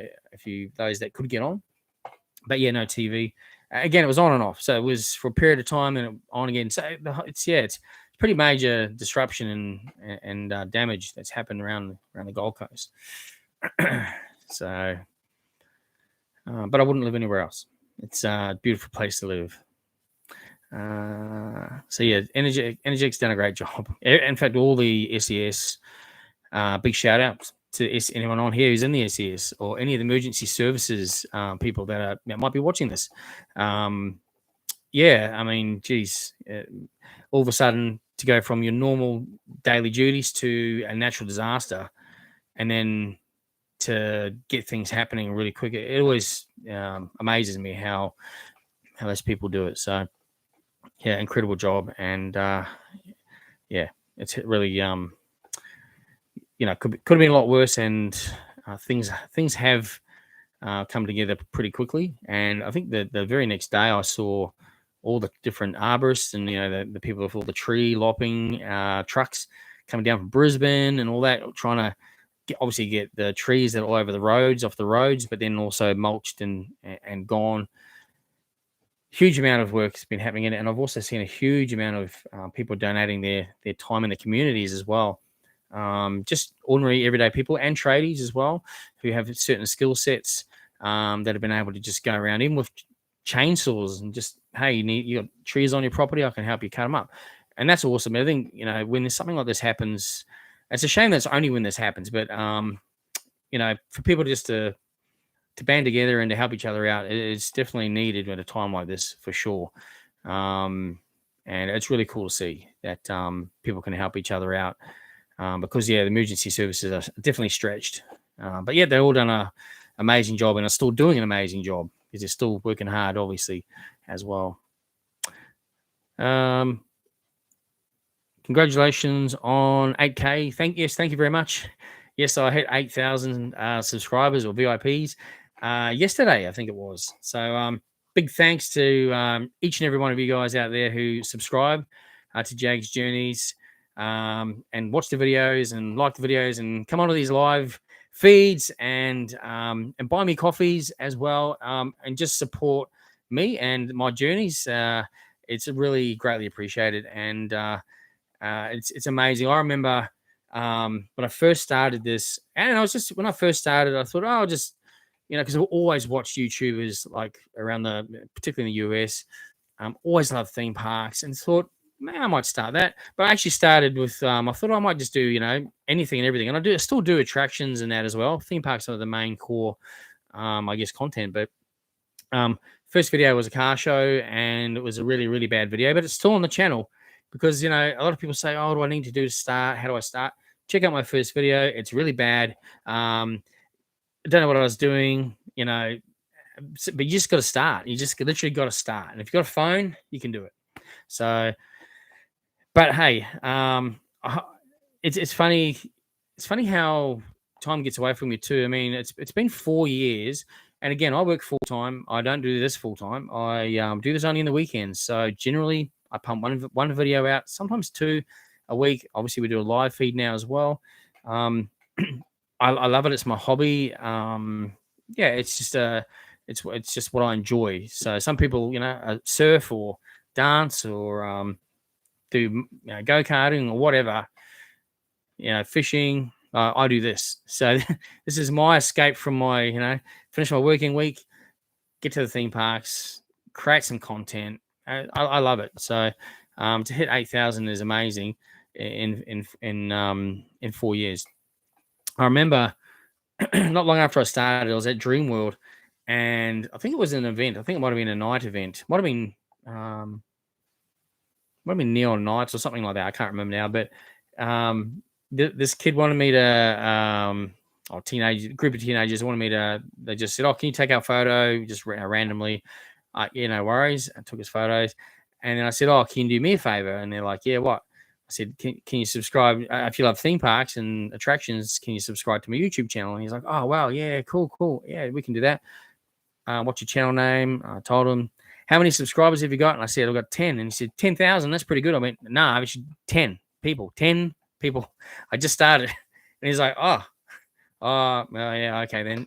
those that could get on. But yeah, no TV. Again, it was on and off. So it was for a period of time and on again. So it's pretty major disruption and damage that's happened around the Gold Coast. So, but I wouldn't live anywhere else. It's a beautiful place to live. So yeah, Energetic's done a great job. In fact, all the SES, big shout out to anyone on here who's in the SES or any of the emergency services people that might be watching this. Yeah, I mean, geez, all of a sudden to go from your normal daily duties to a natural disaster, and then to get things happening really quick, it always amazes me how those people do it. So yeah, incredible job. And yeah, it's really could have been a lot worse, and things have come together pretty quickly. And I think the very next day I saw all the different arborists and the people with all the tree lopping trucks coming down from Brisbane and all that, trying to get the trees that are all over the roads off the roads, but then also mulched and gone. Huge amount of work has been happening in it, and I've also seen a huge amount of people donating their time in the communities as well. Just ordinary everyday people and tradies as well, who have certain skill sets that have been able to just go around, even with chainsaws, and just, hey, you got trees on your property, I can help you cut them up. And that's awesome. I think when there's something like this happens, it's a shame that's only when this happens, but for people just to band together and to help each other out, it's definitely needed at a time like this for sure. And it's really cool to see that people can help each other out because the emergency services are definitely stretched. But yeah, they've all done an amazing job and are still doing an amazing job because they're still working hard, obviously, as well. Congratulations on 8K. Thank you very much. Yes, I hit 8,000 subscribers or VIPs yesterday, I think it was. So big thanks to each and every one of you guys out there who subscribe to Jaggs Journeys and watch the videos and like the videos and come onto these live feeds and buy me coffees as well and just support me and my journeys. It's really greatly appreciated, and it's amazing. I remember when I first started this, and when I first started, I thought, I'll just, because I've always watched YouTubers like particularly in the US, always loved theme parks, and thought, man, I might start that. But I actually started with, I thought I might just do, anything and everything. And I still do attractions and that as well. Theme parks are the main core, I guess, content. But first video was a car show, and it was a really, really bad video, but it's still on the channel because, a lot of people say, oh, what do I need to do to start? How do I start? Check out my first video. It's really bad. I don't know what I was doing, but you just got to start. You just literally got to start. And if you've got a phone, you can do it. So, but hey, it's funny. It's funny how time gets away from you too. I mean, it's been 4 years, and again, I work full time. I don't do this full time. I do this only in the weekends. So generally, I pump one video out, sometimes two a week. Obviously, we do a live feed now as well. I love it. It's my hobby. It's just it's just what I enjoy. So some people, surf or dance or do go-karting or whatever, fishing. I do this. So this is my escape from my, finish my working week, get to the theme parks, create some content. I love it. So To hit 8,000 is amazing in 4 years. I remember not long after I started, I was at Dreamworld, and I think it was an event. I think it might have been a night event. Um, might have been Neon Nights or something like that. I can't remember now. But this kid wanted me to, or group of teenagers wanted me to. They just said, "Oh, can you take our photo?" Just randomly. Yeah, no worries. I took his photos, and then I said, "Oh, can you do me a favor?" And they're like, "Yeah, what?" I said, can you subscribe? If you love theme parks and attractions, can you subscribe to my YouTube channel? And he's like, "Oh, wow, yeah, cool. Yeah, we can do that." What's your channel name? I told him, "How many subscribers have you got?" And I said, "I've got 10." And he said, 10,000, that's pretty good. I went, "Nah, I should 10 people, 10 people. I just started." And he's like, "Oh, well, yeah, okay then."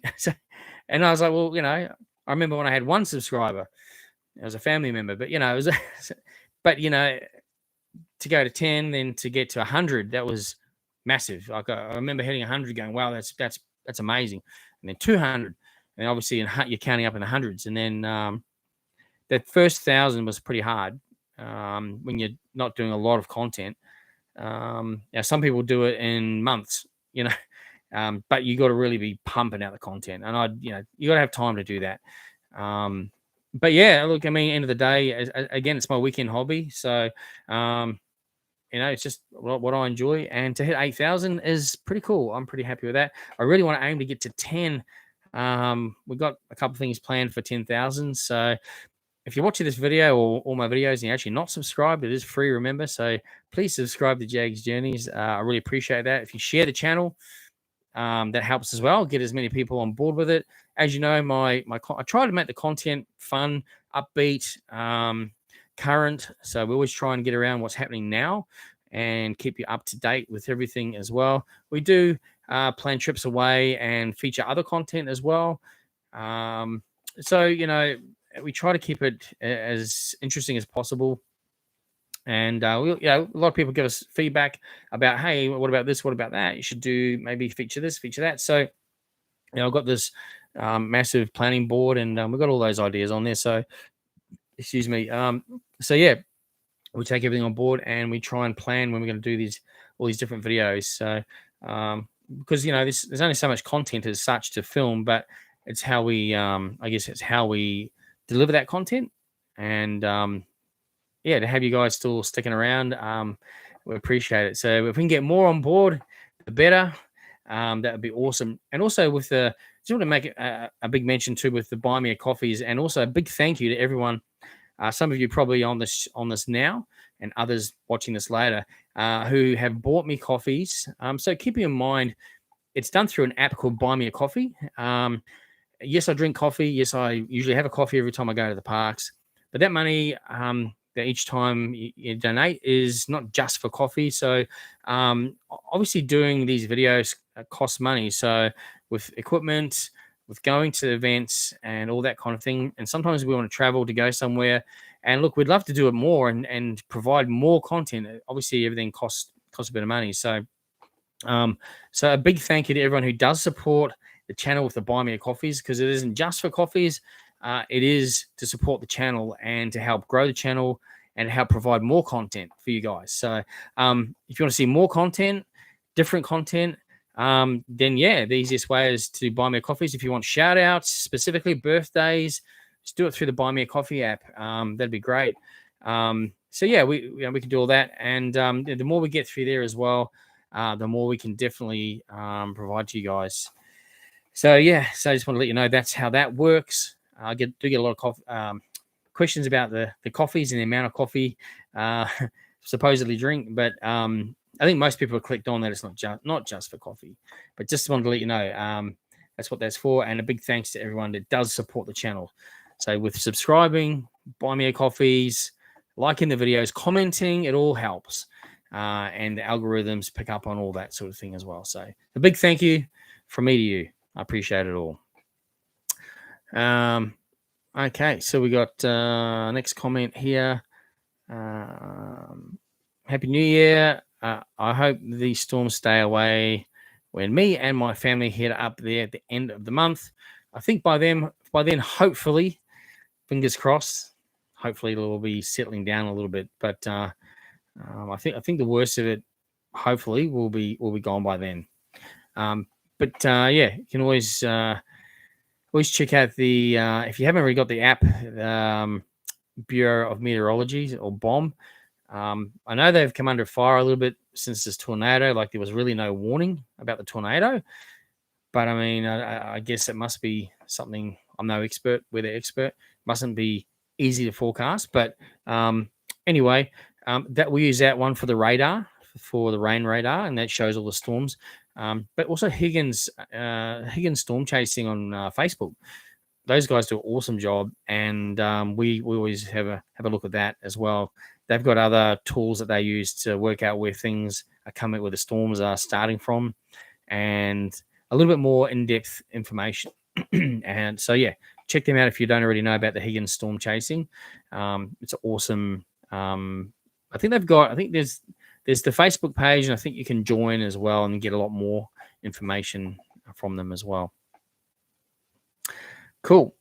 And I was like, "Well, I remember when I had one subscriber, it was a family member, but, it was, but, to go to 10, then to get to 100, that was massive. Like I remember hitting 100 going, wow, that's amazing. And then 200, and obviously you're counting up in the hundreds. And then that first 1,000 was pretty hard when you're not doing a lot of content. Some people do it in months, but you got to really be pumping out the content, and you got to have time to do that. But yeah, look, I mean, end of the day, again, it's my weekend hobby, so it's just what I enjoy, and to hit 8,000 is pretty cool. I'm pretty happy with that. I really want to aim to get to 10. We've got a couple of things planned for 10,000. So if you're watching this video or all my videos and you're actually not subscribed, it is free, remember. So please subscribe to Jaggs Journeys. I really appreciate that. If you share the channel, that helps as well. Get as many people on board with it. As you know, I try to make the content fun, upbeat, current. So we always try and get around what's happening now and keep you up to date with everything as well. We do plan trips away and feature other content as well. So we try to keep it as interesting as possible. And a lot of people give us feedback about, hey, what about this? What about that? You should do maybe feature this, feature that. So I've got this massive planning board, and we've got all those ideas on there. So excuse me. So yeah, we take everything on board and we try and plan when we're going to do all these different videos. So because there's only so much content as such to film, but it's how we it's how we deliver that content. And to have you guys still sticking around, we appreciate it. So if we can get more on board, the better. That would be awesome. And also with just want to make a big mention too with the Buy Me a Coffees, and also a big thank you to everyone. Some of you probably on this now, and others watching this later, who have bought me coffees. So keep in mind, it's done through an app called Buy Me a Coffee. Yes, I drink coffee. Yes, I usually have a coffee every time I go to the parks. But that money that each time you donate is not just for coffee. So obviously doing these videos costs money. So with equipment, with going to events and all that kind of thing. And sometimes we want to travel to go somewhere. And look, we'd love to do it more and provide more content. Obviously, everything costs a bit of money. So so a big thank you to everyone who does support the channel with the Buy Me a Coffees, because it isn't just for coffees. It is to support the channel and to help grow the channel and help provide more content for you guys. So if you want to see more content, different content, then yeah, the easiest way is to Buy Me a Coffees. If you want shout outs, specifically birthdays, just do it through the Buy Me a Coffee app. That'd be great. So yeah, we can do all that. And the more we get through there as well, the more we can definitely provide to you guys. So yeah, so I just want to let you know that's how that works. I do get a lot of questions about the coffees and the amount of coffee supposedly drink, but I think most people have clicked on that it's not just for coffee, but just wanted to let you know that's what that's for. And a big thanks to everyone that does support the channel. So with subscribing, Buy Me a Coffees, liking the videos, commenting, it all helps. And the algorithms pick up on all that sort of thing as well. So a big thank you from me to you. I appreciate it all. Okay, so we got next comment here. Happy New Year. I hope these storms stay away when me and my family head up there at the end of the month. I think by then, hopefully, fingers crossed, hopefully it'll be settling down a little bit. But I think the worst of it, hopefully, will be gone by then. But yeah, you can always check out the if you haven't already got the app, Bureau of Meteorology, or BOM. I know they've come under fire a little bit since this tornado. Like, there was really no warning about the tornado, but I mean, I guess it must be something. I'm no expert. Weather expert. Mustn't be easy to forecast. But anyway, that we use that one for the radar, for the rain radar, and that shows all the storms. But also Higgins storm chasing on Facebook. Those guys do an awesome job, and we always have a look at that as well. They've got other tools that they use to work out where things are coming, where the storms are starting from, and a little bit more in-depth information. And so, yeah, check them out if you don't already know about the Higgins storm chasing. It's awesome. I think there's the Facebook page, and I think you can join as well and get a lot more information from them as well. Cool.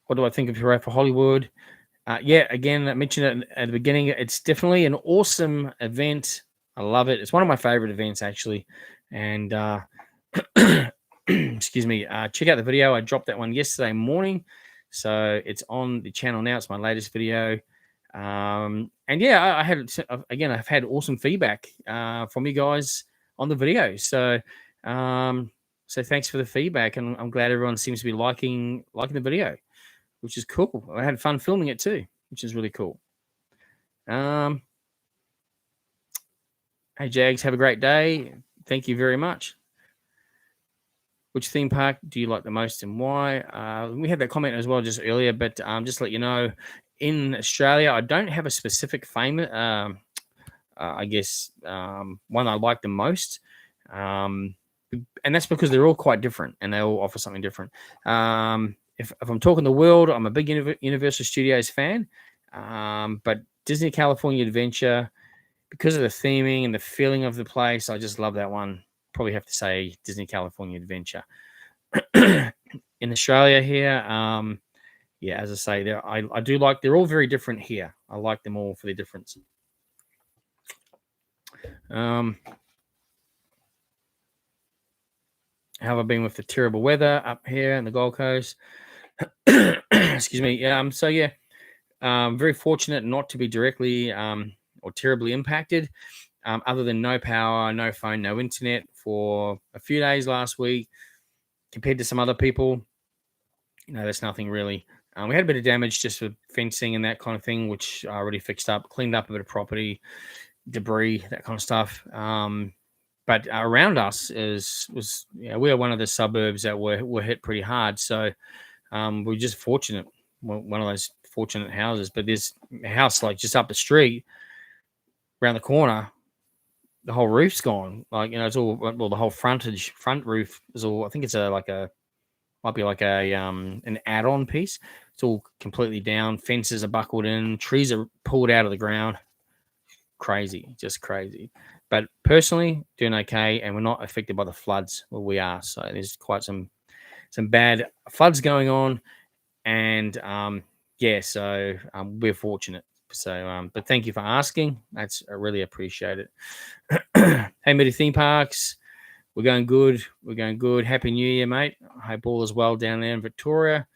What do I think of Hooray for Hollywood? Yeah, again, I mentioned it at the beginning. It's definitely an awesome event. I love it. It's one of my favorite events, actually. And excuse me, check out the video. I dropped that one yesterday morning, so it's on the channel now. It's my latest video. And yeah, I've had awesome feedback from you guys on the video. So thanks for the feedback, and I'm glad everyone seems to be liking the video, which is cool. I had fun filming it too, which is really cool. Hey, Jaggs, have a great day. Thank you very much. Which theme park do you like the most and why? We had that comment as well just earlier, but just to let you know, in Australia, I don't have a specific favorite. I guess one I like the most, and that's because they're all quite different and they all offer something different. If I'm talking the world, I'm a big Universal Studios fan, but Disney California Adventure, because of the theming and the feeling of the place, I just love that one. Probably have to say Disney California Adventure. In Australia here, yeah, as I say, I do like, they're all very different here. I like them all for their difference. How have I been with the terrible weather up here in the Gold Coast? Excuse me. So yeah, very fortunate not to be directly or terribly impacted, other than no power, no phone, no internet for a few days last week. Compared to some other people, that's nothing really. We had a bit of damage just for fencing and that kind of thing, which I already fixed up, cleaned up a bit of property, debris, that kind of stuff. But around us we are one of the suburbs that were hit pretty hard. So we're just fortunate, one of those fortunate houses. But there's a house like just up the street, around the corner, the whole roof's gone. Like, it's all, well, the whole front roof is all, I think it's might be like an add-on piece. It's all completely down. Fences are buckled in. Trees are pulled out of the ground. Crazy, just crazy. But personally, doing okay, and we're not affected by the floods where we are. So there's quite some bad floods going on, and so we're fortunate. So, but thank you for asking. I really appreciate it. Hey, Midi Theme Parks, we're going good. Happy New Year, mate. I hope all is well down there in Victoria.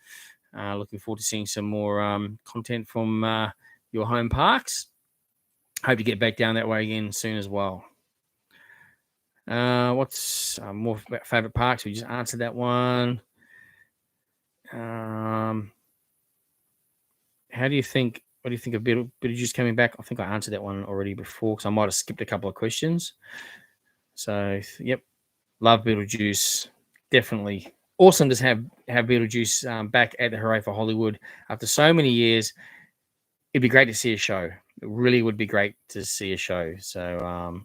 Looking forward to seeing some more content from your home parks. Hope to get back down that way again soon as well. What's more about favorite parks? We just answered that one. What do you think of Beetlejuice coming back? I think I answered that one already before, because I might have skipped a couple of questions. So, yep, love Beetlejuice. Definitely awesome to have Beetlejuice back at the Hooray for Hollywood after so many years. It'd be great to see a show. It really would be great to see a show. So,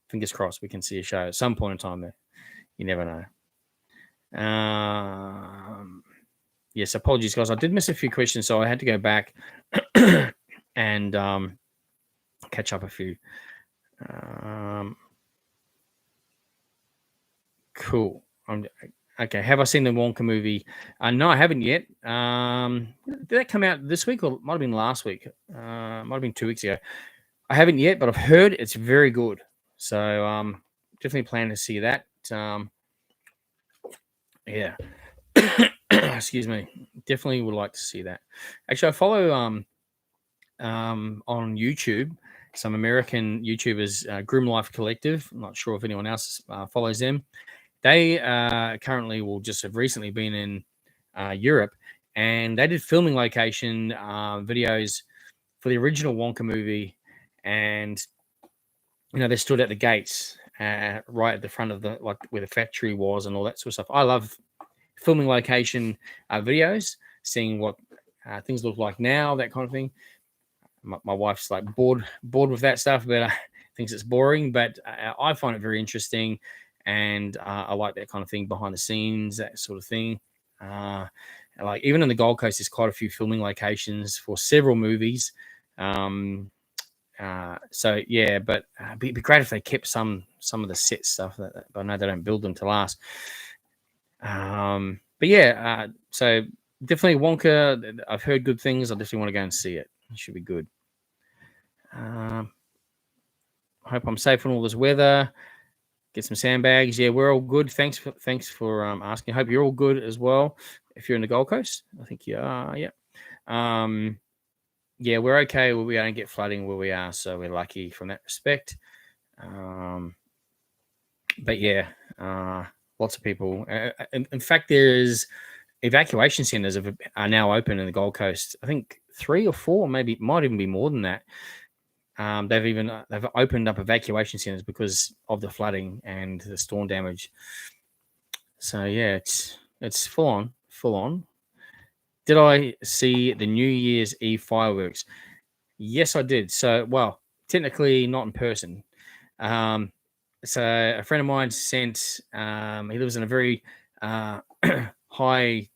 fingers crossed we can see a show at some point in time there. You never know. Yes, apologies, guys. I did miss a few questions, so I had to go back and catch up a few. Cool. Okay, have I seen the Wonka movie? No, I haven't yet. Did that come out this week, or it might have been last week? Might have been 2 weeks ago. I haven't yet, but I've heard it's very good. So definitely plan to see that. Yeah. Excuse me. Definitely would like to see that. Actually, I follow on YouTube some American YouTubers, Grim Life Collective. I'm not sure if anyone else follows them. They currently, will just have recently been in Europe, and they did filming location videos for the original Wonka movie, and they stood at the gates right at the front of the where the factory was and all that sort of stuff. I love filming location videos, seeing what things look like now, that kind of thing. My wife's like bored with that stuff, but thinks it's boring. But I find it very interesting, and I like that kind of thing, behind the scenes, that sort of thing. Like even in the Gold Coast, there's quite a few filming locations for several movies. So yeah, but it'd be great if they kept some of the set stuff. But I know they don't build them to last. But yeah, so definitely Wonka. I've heard good things. I definitely want to go and see it. It should be good. I hope I'm safe in all this weather. Get some sandbags. Yeah, we're all good. Thanks for asking. I hope you're all good as well. If you're in the Gold Coast, I think you are. Yeah. Yeah, we're okay. We don't get flooding where we are, so we're lucky from that respect. But yeah, lots of people. In fact, there's evacuation centres are now open in the Gold Coast. I think 3 or 4, maybe it might even be more than that. They've opened up evacuation centres because of the flooding and the storm damage. So yeah, it's full on. Did I see the New Year's Eve fireworks? Yes, I did. So, well, technically not in person. So a friend of mine sent. He lives in a very tall high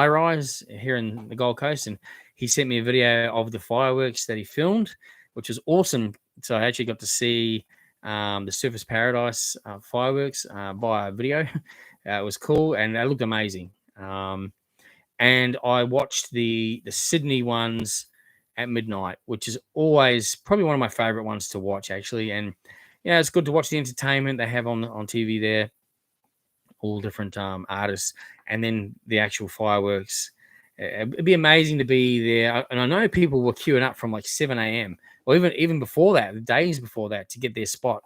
rise here in the Gold Coast, and he sent me a video of the fireworks that he filmed, which was awesome. So I actually got to see the Surfers Paradise fireworks by video. It was cool, and they looked amazing. And I watched the Sydney ones at midnight, which is always probably one of my favorite ones to watch, actually. And yeah, it's good to watch the entertainment they have on TV there, all different artists, and then the actual fireworks. It'd be amazing to be there. And I know people were queuing up from like 7 a.m. or even before that, the days before that, to get their spot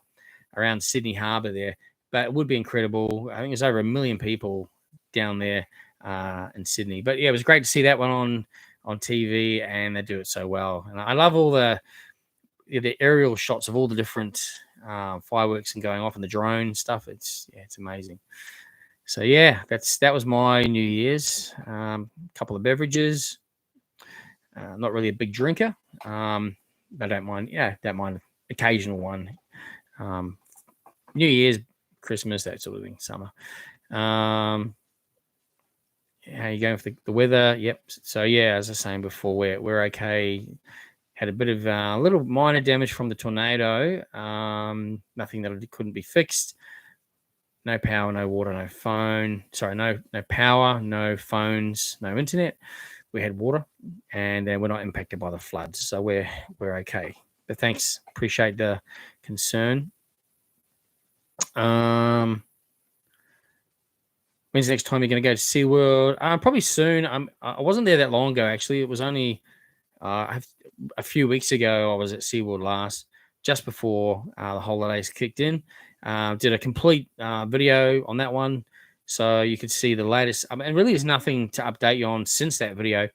around Sydney Harbour there. But it would be incredible. I think there's over 1 million people down there in Sydney. But yeah, it was great to see that one on TV, and they do it so well. And I love all the aerial shots of all the different fireworks and going off, and the drone stuff. It's amazing. So yeah, that was my New Year's. Couple of beverages. Not really a big drinker. I don't mind. Yeah, don't mind occasional one. New Year's, Christmas, that sort of thing. Summer. How you going with the weather? Yep. So yeah, as I was saying before, we're okay. Had a bit of little minor damage from the tornado. Nothing that couldn't be fixed. No power, no water, no phone. Sorry, no power, no phones, no internet. We had water, and then we're not impacted by the floods, so we're okay. But thanks, appreciate the concern. When's the next time you're going to go to SeaWorld? Probably soon. I wasn't there that long ago, actually. It was only a few weeks ago. I was at SeaWorld last, just before the holidays kicked in. Did a complete video on that one, so you could see the latest. And really, there's nothing to update you on since that video,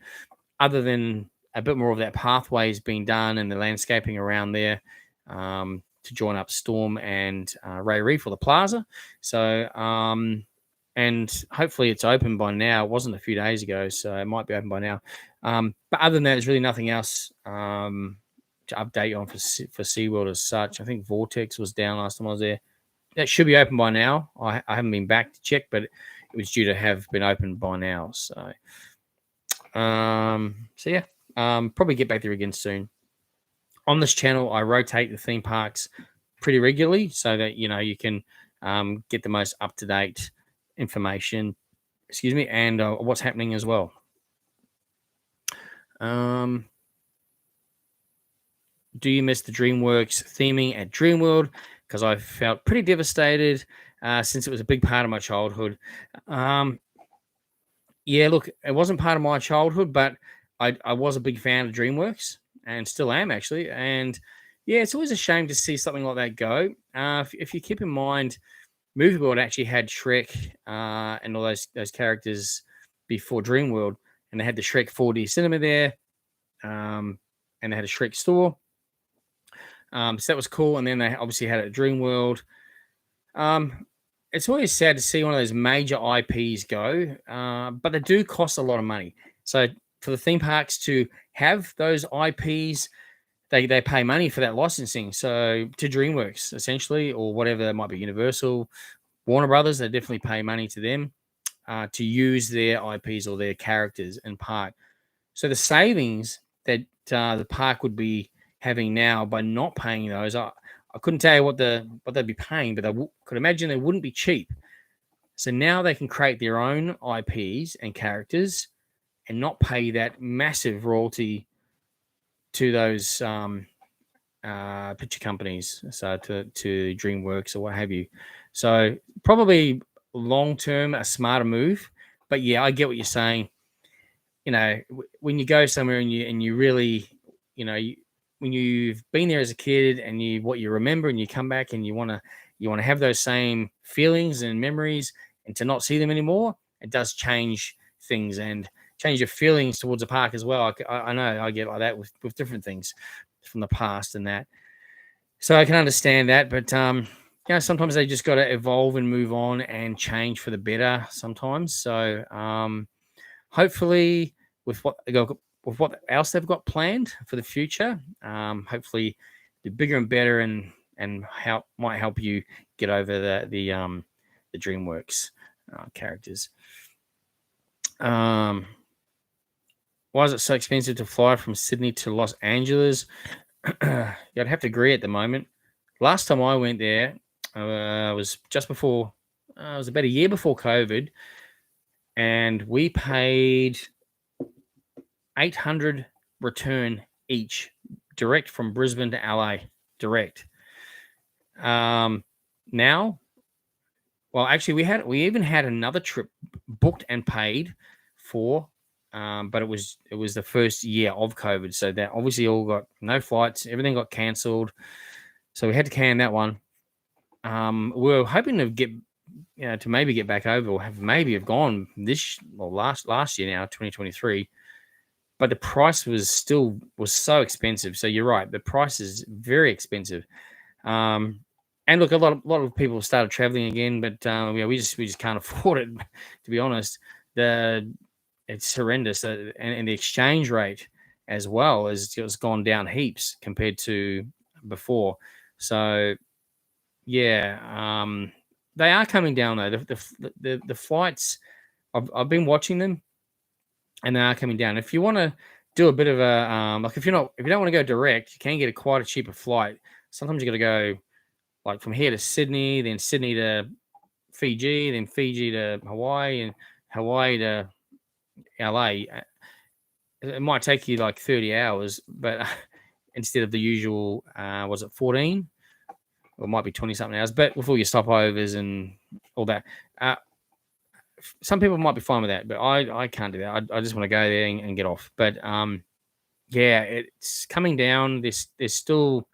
other than a bit more of that pathway has been done and the landscaping around there to join up Storm and Ray Reef for the plaza. So, and hopefully it's open by now. It wasn't a few days ago, so it might be open by now. But other than that, there's really nothing else to update you on for SeaWorld as such. I think Vortex was down last time I was there. That should be open by now. I haven't been back to check, but it was due to have been open by now. So yeah, probably get back there again soon. On this channel, I rotate the theme parks pretty regularly so that you can get the most up to date information, excuse me, and what's happening as well. Do you miss the DreamWorks theming at Dreamworld? Because I felt pretty devastated since it was a big part of my childhood. Yeah, look, it wasn't part of my childhood, but I was a big fan of DreamWorks and still am actually. And yeah, it's always a shame to see something like that go. If you keep in mind, Movie World actually had Shrek and all those characters before Dreamworld, and they had the Shrek 4D cinema there, and they had a Shrek store. So that was cool. And then they obviously had it at Dreamworld. It's always sad to see one of those major IPs go, but they do cost a lot of money. So for the theme parks to have those IPs, they pay money for that licensing. So to DreamWorks, essentially, or whatever that might be, Universal, Warner Brothers, they definitely pay money to them to use their IPs or their characters in park. So the savings that the park would be having now by not paying those, I couldn't tell you what they'd be paying, but I could imagine they wouldn't be cheap. So now they can create their own IPs and characters and not pay that massive royalty to those picture companies, so to DreamWorks or what have you. So probably long term a smarter move. But yeah, I get what you're saying. When you go somewhere and you really, when you've been there as a kid and what you remember and you come back and you want to have those same feelings and memories, and to not see them anymore, it does change things and change your feelings towards a park as well. I know I get like that with different things from the past and that. So I can understand that, but sometimes they just got to evolve and move on and change for the better sometimes. So hopefully with what else they've got planned for the future, hopefully the bigger and better and might help you get over the DreamWorks characters. Why is it so expensive to fly from Sydney to Los Angeles? Yeah, I'd have to agree at the moment. Last time I went there was just before, it was about a year before COVID, and we paid $800 return each, direct from Brisbane to LA, direct. Now, well, actually, we even had another trip booked and paid for, but it was the first year of COVID, so that obviously all got no flights, everything got cancelled, so we had to can that one. We were hoping to get, to maybe get back over, or have gone last year now, 2023, but the price was so expensive. So you're right, the price is very expensive. And look, a lot of people started traveling again, but we just can't afford it. To be honest, it's horrendous, and the exchange rate as well has just gone down heaps compared to before. So yeah, they are coming down though. The flights, I've been watching them, and they are coming down. If you want to do a bit of a if you don't want to go direct, you can get quite a cheaper flight. Sometimes you got to go like from here to Sydney, then Sydney to Fiji, then Fiji to Hawaii, and Hawaii to LA. It might take you like 30 hours, but instead of the usual, was it 14? Or it might be 20 something hours, but with all your stopovers and all that. Some people might be fine with that, but I can't do that. I just want to go there and get off. But yeah, it's coming down. There's still,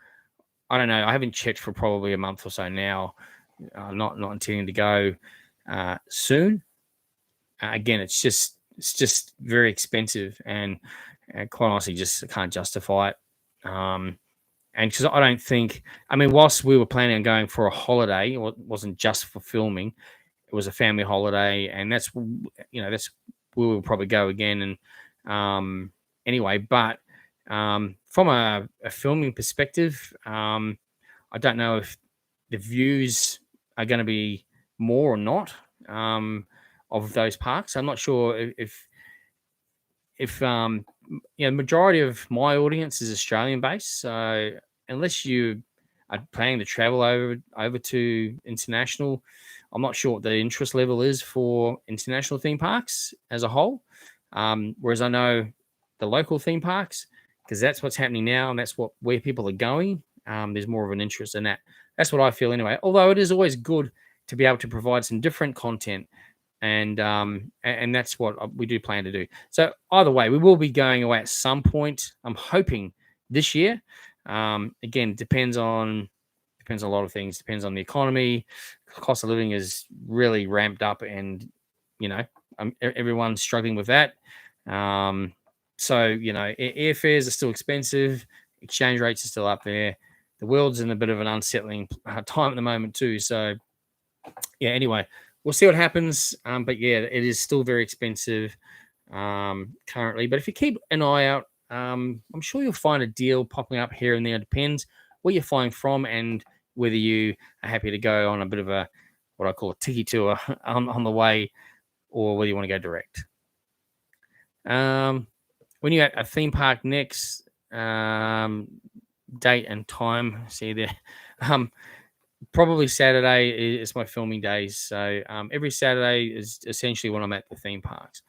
I don't know. I haven't checked for probably a month or so now. Not intending to go soon. Again, it's just very expensive, and quite honestly, just can't justify it. And because I don't think, I mean, whilst we were planning on going for a holiday, it wasn't just for filming. It was a family holiday, and that's where we'll probably go again. And anyway, but from a filming perspective, I don't know if the views are going to be more or not of those parks. I'm not sure if majority of my audience is Australian based. So unless you are planning to travel over to international I'm not sure what the interest level is for international theme parks as a whole. Whereas I know the local theme parks, because that's what's happening now, and that's where people are going. There's more of an interest in that. That's what I feel anyway. Although it is always good to be able to provide some different content, and that's what we do plan to do. So either way, we will be going away at some point. I'm hoping this year. Again, depends on a lot of things. Depends on the economy. Cost of living is really ramped up, and everyone's struggling with that. So airfares are still expensive. Exchange rates are still up there. The world's in a bit of an unsettling time at the moment too. So yeah. Anyway, we'll see what happens. But yeah, it is still very expensive currently. But if you keep an eye out, I'm sure you'll find a deal popping up here and there. It depends where you're flying from and whether you are happy to go on a bit of a what I call a tiki tour on the way, or whether you want to go direct. When you're at a theme park next, date and time, see there. Probably Saturday is my filming days. So every Saturday is essentially when I'm at the theme parks.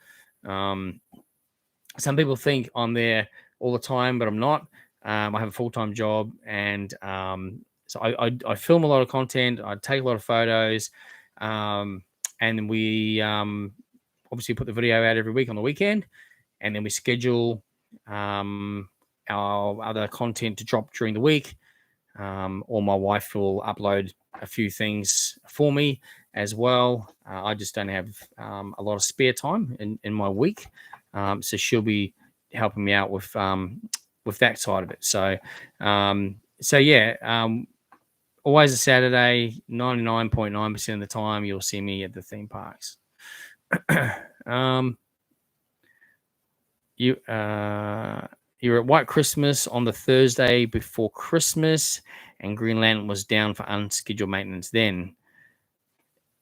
Some people think I'm there all the time, but I'm not. I have a full-time job, and so I film a lot of content. I take a lot of photos, and then we obviously put the video out every week on the weekend, and then we schedule our other content to drop during the week. Or my wife will upload a few things for me as well. I just don't have a lot of spare time in my week, so she'll be helping me out with that side of it. So yeah, always a Saturday. 99.9% of the time, you'll see me at the theme parks. You're at White Christmas on the Thursday before Christmas, and Greenland was down for unscheduled maintenance then.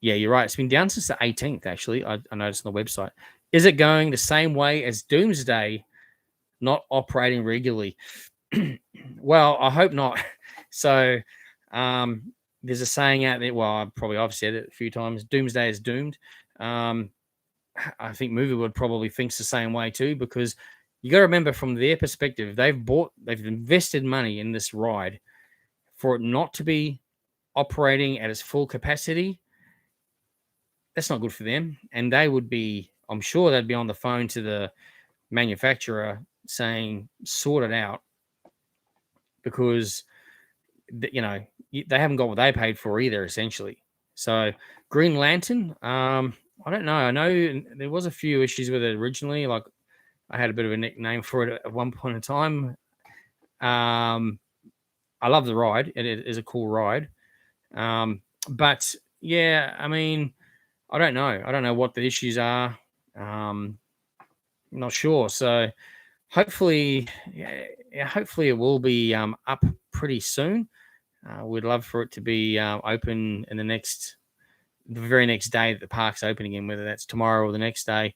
Yeah, you're right. It's been down since the 18th, actually. I noticed on the website. Is it going the same way as Doomsday, not operating regularly? Well, I hope not. So there's a saying out there. Well, I've said it a few times. Doomsday is doomed. I think Moviewood probably thinks the same way too, because you got to remember, from their perspective, they've invested money in this ride. For it not to be operating at its full capacity, that's not good for them. And they would be, I'm sure they'd be on the phone to the manufacturer saying, sort it out, because they haven't got what they paid for either, essentially. So Green Lantern, I don't know. I know there was a few issues with it originally. Like, I had a bit of a nickname for it at one point in time. I love the ride. It is a cool ride. But yeah, I mean, I don't know. I don't know what the issues are. I'm not sure. So hopefully it will be up pretty soon. We'd love for it to be open in the very next day that the park's open again, whether that's tomorrow or the next day.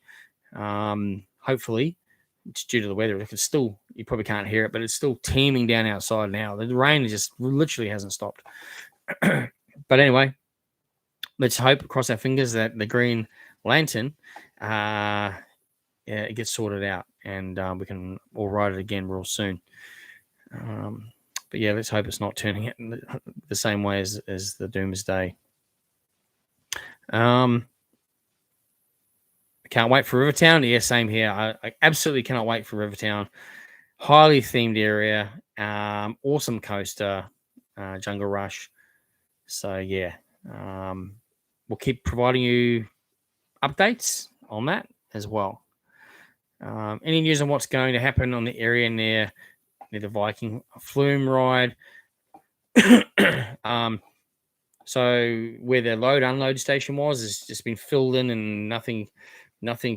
Hopefully. It's due to the weather. You probably can't hear it, but it's still teeming down outside now. The rain just literally hasn't stopped. But anyway, let's cross our fingers that the Green Lantern it gets sorted out, and we can all ride it again real soon. But yeah, let's hope it's not turning out the same way as the Doomsday. Can't wait for Rivertown. Yeah, same here. I absolutely cannot wait for Rivertown. Highly themed area. Awesome coaster. Jungle Rush. So yeah, we'll keep providing you updates on that as well. Any news on what's going to happen on the area near the Viking Flume ride? So where the load-unload station has just been filled in, and nothing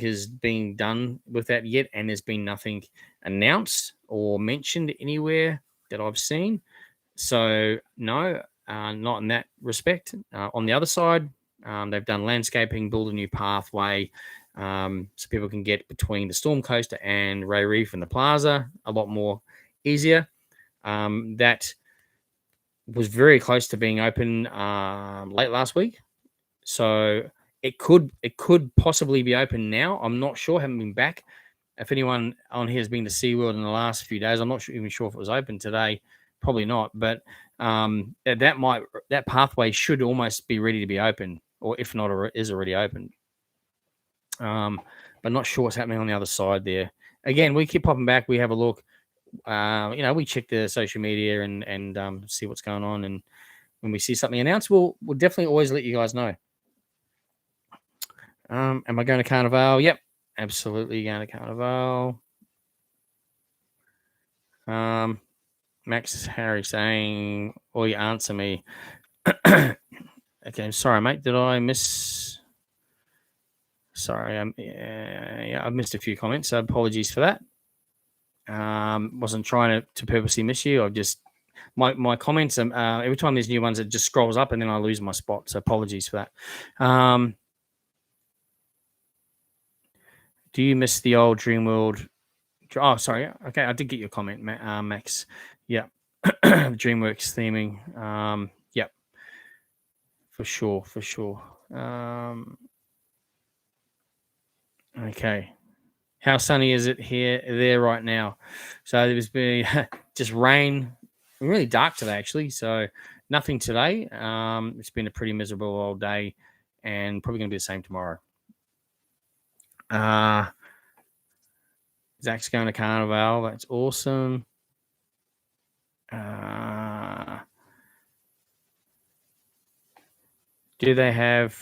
has been done with that yet, and there's been nothing announced or mentioned anywhere that I've seen. So no, not in that respect. On the other side, they've done landscaping, build a new pathway, so people can get between the Storm Coaster and Ray Reef and the Plaza a lot more easier. That was very close to being open late last week. So it could possibly be open now. I'm not sure. Haven't been back. If anyone on here has been to SeaWorld in the last few days, I'm not even sure if it was open today. Probably not. But that pathway should almost be ready to be open, or if not, is already open. But not sure what's happening on the other side there. Again, we keep popping back. We have a look. We check the social media and see what's going on. And when we see something announced, we'll definitely always let you guys know. Am I going to Carnival? Yep, absolutely going to Carnival. Max Harry saying, "Or you answer me." Okay, sorry, mate. Did I miss? Sorry, I've missed a few comments. So apologies for that. Wasn't trying to purposely miss you. I've just my comments. Every time there's new ones, it just scrolls up and then I lose my spot. So apologies for that. Do you miss the old Dreamworld? Oh, sorry. Okay, I did get your comment, Max. Yeah, DreamWorks theming. Yep, for sure. Okay. How sunny is it there right now? So there's been just rain, really dark today actually. So nothing today. It's been a pretty miserable old day, and probably going to be the same tomorrow. Zach's going to Carnival. That's awesome. Do they have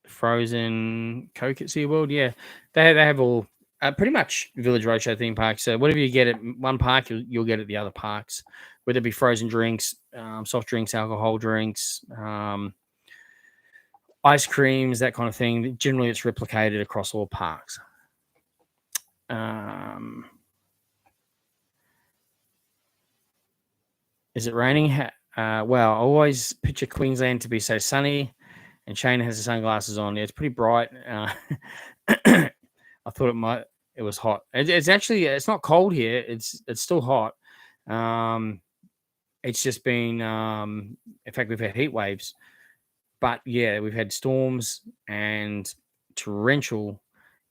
frozen Coke at SeaWorld? Yeah, they have all pretty much Village Roadshow theme parks. So whatever you get at one park, you'll get at the other parks, whether it be frozen drinks, soft drinks, alcohol drinks, ice creams, that kind of thing. Generally, it's replicated across all parks. Is it raining? Well, I always picture Queensland to be so sunny, and Shane has the sunglasses on. Yeah, it's pretty bright. I thought it was hot. It's not cold here. It's still hot. It's just been, in fact, we've had heat waves, but yeah, we've had storms and torrential,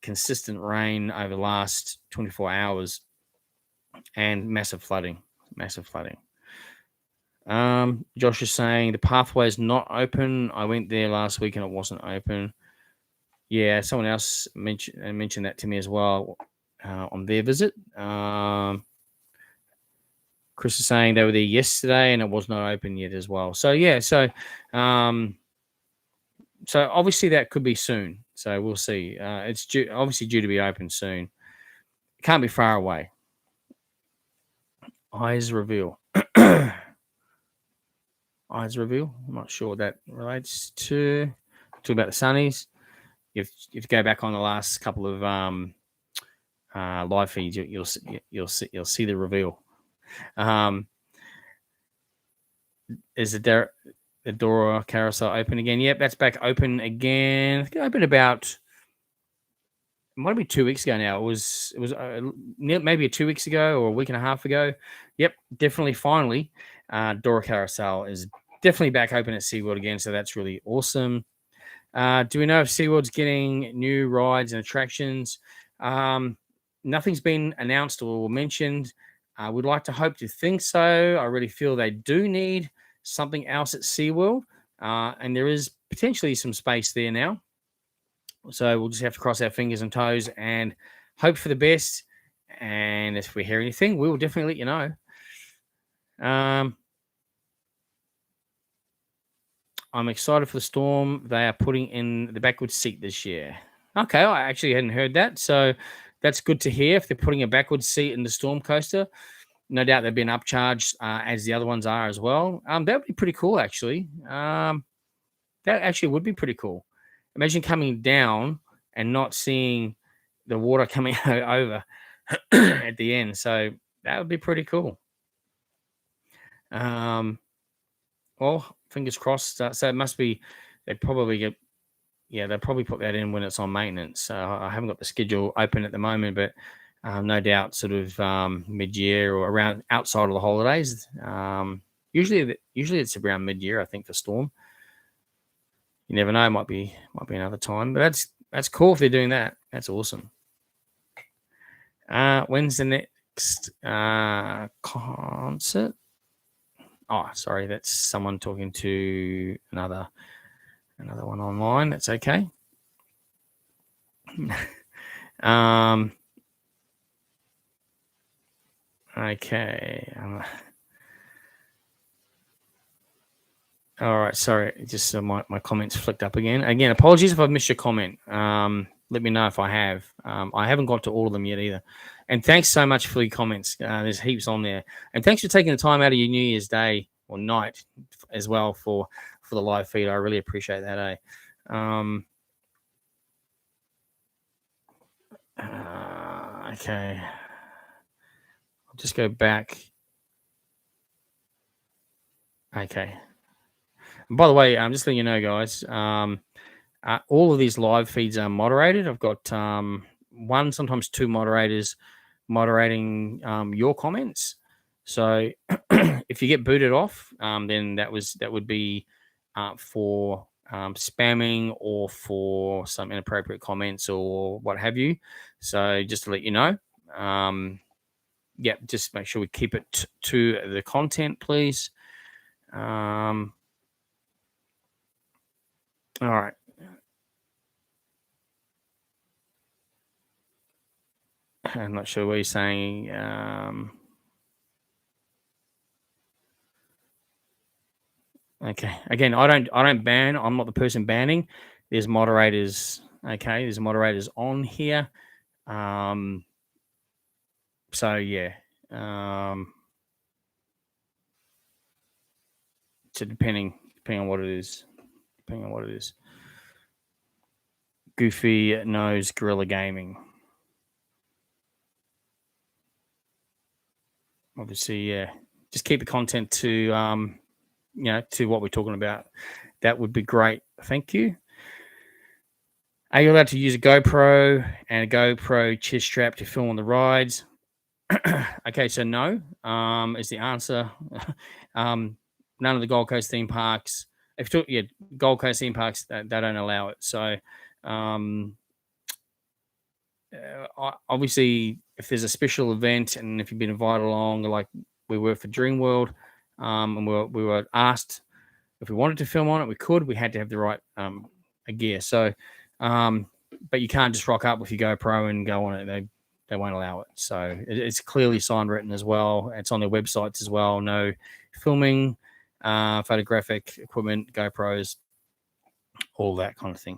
consistent rain over the last 24 hours, and massive flooding. Josh is saying the pathway is not open. I went there last week and it wasn't open. Yeah, someone else mentioned that to me as well on their visit. Chris is saying they were there yesterday and it was not open yet as well. So yeah, so obviously that could be soon. So we'll see. It's obviously due to be open soon. It can't be far away. Eyes reveal. Eyes reveal. I'm not sure what that relates to. Talk about the sunnies. If you go back on the last couple of live feeds, you'll see the reveal. Is the Dora carousel open again? Yep, that's back open again. I think it opened about, it might be 2 weeks ago now. It was maybe 2 weeks ago or a week and a half ago. Yep, definitely. Finally, Dora carousel is definitely back open at SeaWorld again. So that's really awesome. Do we know if SeaWorld's getting new rides and attractions? Nothing's been announced or mentioned. We'd like to hope to think so. I really feel they do need something else at SeaWorld. And there is potentially some space there now. So we'll just have to cross our fingers and toes and hope for the best. And if we hear anything, we will definitely let you know. I'm excited for the storm. They are putting in the backwards seat this year. Okay, I actually hadn't heard that. So that's good to hear. If they're putting a backwards seat in the storm coaster, no doubt they've been upcharged as the other ones are as well. That would be pretty cool, actually. That actually would be pretty cool. Imagine coming down and not seeing the water coming over at the end. So that would be pretty cool. Well, fingers crossed. So it must be, they'll probably put that in when it's on maintenance. I haven't got the schedule open at the moment, but no doubt sort of mid-year or around outside of the holidays. Usually it's around mid-year, I think, for storm. you never know. Might be another time. But that's cool if they're doing that. That's awesome. When's the next concert? Oh, sorry, that's someone talking to another one online. That's okay. Okay. All right. Sorry, just my comments flicked up again. Again, apologies if I've missed your comment. Let me know if I have. I haven't got to all of them yet either. And thanks so much for your comments. There's heaps on there. And thanks for taking the time out of your New Year's Day or night as well for the live feed. I really appreciate that. Okay. I'll just go back. Okay. And by the way, I'm just letting you know, guys. All of these live feeds are moderated. I've got one, sometimes two moderators moderating your comments. So if you get booted off, then that would be for spamming or for some inappropriate comments or what have you. So just to let you know, just make sure we keep it to the content, please. All right. I'm not sure what you're saying. Okay. Again, I don't ban. I'm not the person banning. There's moderators. Okay. There's moderators on here. So yeah. So depending on what it is. Goofy knows Guerrilla Gaming. Obviously, yeah. Just keep the content to to what we're talking about. That would be great. Thank you. Are you allowed to use a GoPro and a GoPro chest strap to film on the rides? Okay, so no is the answer. None of the Gold Coast theme parks, Gold Coast theme parks, they don't allow it. So obviously, if there's a special event and if you've been invited along, like we were for Dreamworld, and we were asked if we wanted to film on it, we could. We had to have the right gear. So, but you can't just rock up with your GoPro and go on it. They won't allow it. So it's clearly signed written as well. It's on their websites as well. No filming, photographic equipment, GoPros, all that kind of thing.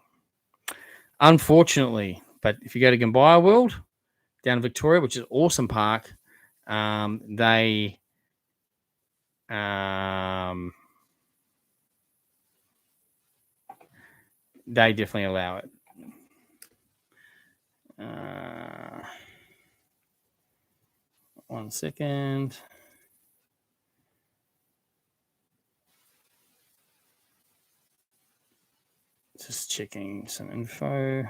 Unfortunately, but if you go to Gambier World down in Victoria, which is an awesome park, they definitely allow it. One second. Just checking some info.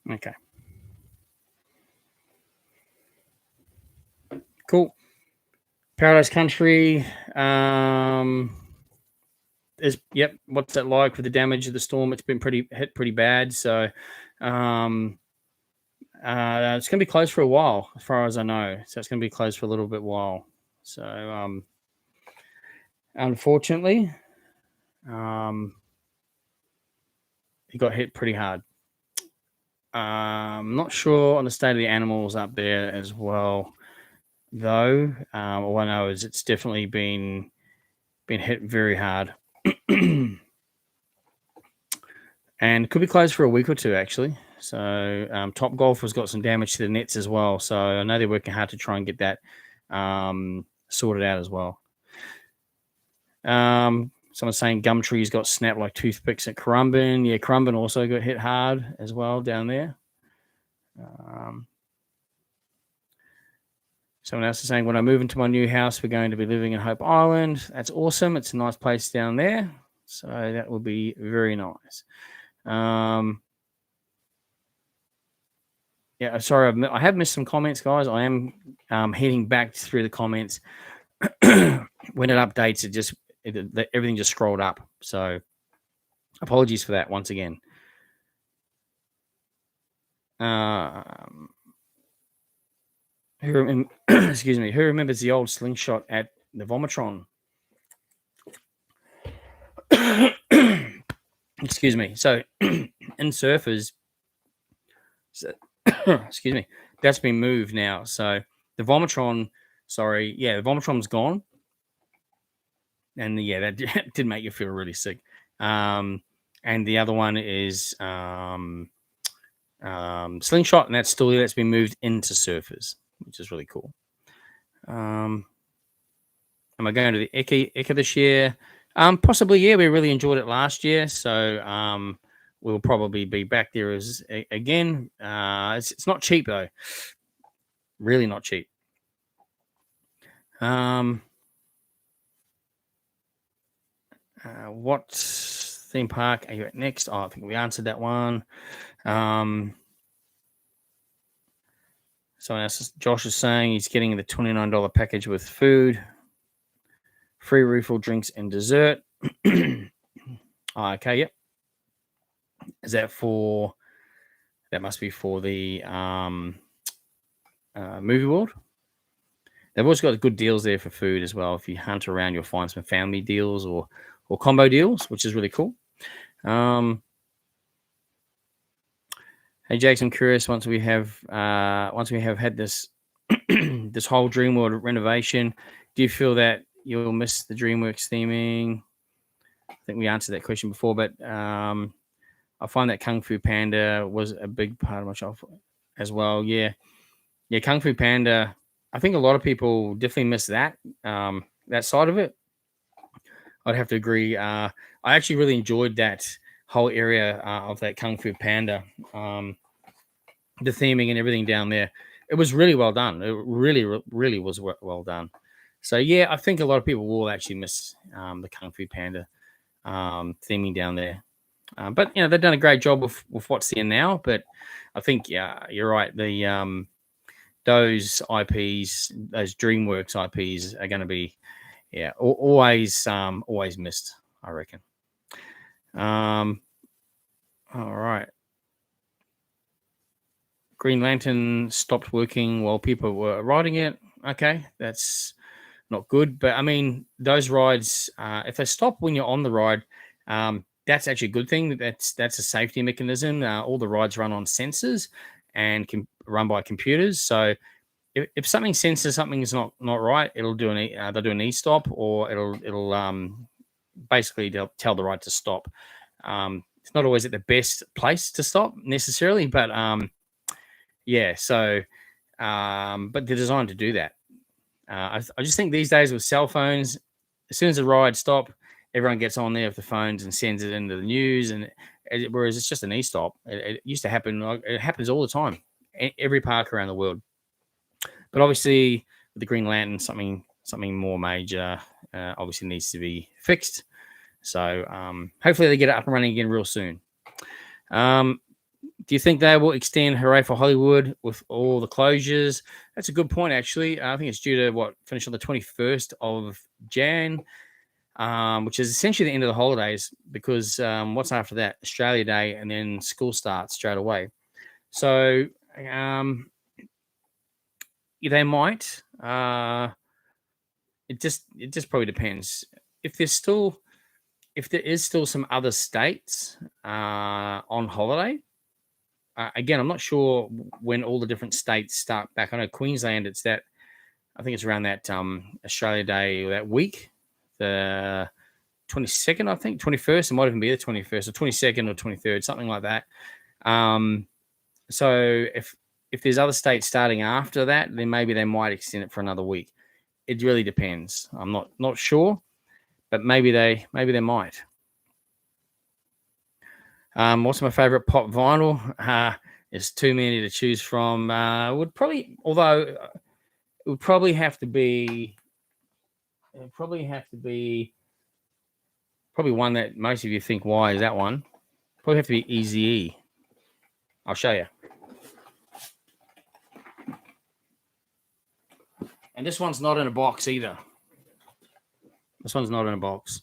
Okay. Cool. Paradise Country. What's that like with the damage of the storm? It's been hit pretty bad. So it's going to be closed for a while, as far as I know. So it's going to be closed for a little bit while. So unfortunately, it got hit pretty hard. I'm not sure on the state of the animals up there as well, though. All I know is it's definitely been hit very hard. And could be closed for a week or two, actually. So Top Golf has got some damage to the nets as well. So I know they're working hard to try and get that sorted out as well. Someone's saying Gumtree's got snapped like toothpicks at Currumbin. Yeah, Currumbin also got hit hard as well down there. Someone else is saying, when I move into my new house, we're going to be living in Hope Island. That's awesome. It's a nice place down there. So that will be very nice. Yeah, sorry, I have missed some comments, guys. I am heading back through the comments. When it updates, everything just scrolled up. So apologies for that once again. Excuse me. Who remembers the old slingshot at the Vomitron? Excuse me. So in Surfers, excuse me, that's been moved now. So the Vomitron, the Vomitron's gone. And yeah, that did make you feel really sick. And the other one is Slingshot, and that's been moved into Surfers, which is really cool. Am I going to the Eka this year? Possibly, yeah. We really enjoyed it last year, so we'll probably be back there again. It's not cheap though, really not cheap. What theme park are you at next? Oh, I think we answered that one. Someone else, Josh is saying he's getting the $29 package with food, free refill drinks and dessert. Okay, yep. Is that for? That must be for the movie world. They've always got good deals there for food as well. If you hunt around, you'll find some family deals or combo deals, which is really cool. Hey, Jaggs, I'm curious. Once we have had this this whole Dreamworld renovation, do you feel that you'll miss the DreamWorks theming? I think we answered that question before, but I find that Kung Fu Panda was a big part of my childhood as well. Yeah, Kung Fu Panda. I think a lot of people definitely miss that side of it. I'd have to agree. I actually really enjoyed that whole area of that Kung Fu Panda, the theming and everything down there. It was really well done. It really was well done. So yeah, I think a lot of people will actually miss the Kung Fu Panda theming down there. But they've done a great job with what's there now. But I think you're right. The those IPs, those DreamWorks IPs, are going to be always missed, I reckon. All right. Green Lantern stopped working while people were riding it. Okay, that's not good. But I mean, those rides, if they stop when you're on the ride, that's actually a good thing. That's a safety mechanism. All the rides run on sensors and can run by computers. So if something senses something is not right, it'll do they'll do an e-stop, or it'll basically tell the ride to stop. It's not always at the best place to stop necessarily, but so but they're designed to do that. I just think these days with cell phones, as soon as the ride stop, everyone gets on there with the phones and sends it into the news, and whereas it's just an e-stop. It used to happen. It happens all the time, every park around the world. But obviously, with the Green Lantern, something more major obviously needs to be fixed. So hopefully they get it up and running again real soon. Do you think they will extend Hooray for Hollywood with all the closures? That's a good point, actually. I think it's due to finish on the 21st of Jan, which is essentially the end of the holidays, because what's after that? Australia Day, and then school starts straight away. So they might. It just probably depends. If there is still some other states on holiday. Again, I'm not sure when all the different states start back. I know Queensland, I think it's around that Australia Day or that week, the 22nd, I think, 21st. It might even be the 21st or 22nd or 23rd, something like that. So if there's other states starting after that, then maybe they might extend it for another week. It really depends. I'm not sure, but maybe they might. What's my favorite pop vinyl? There's too many to choose from. Would probably, although it would probably have to be. Probably one that most of you think, why is that one? Probably have to be Easy. I'll show you. And this one's not in a box either. This one's not in a box.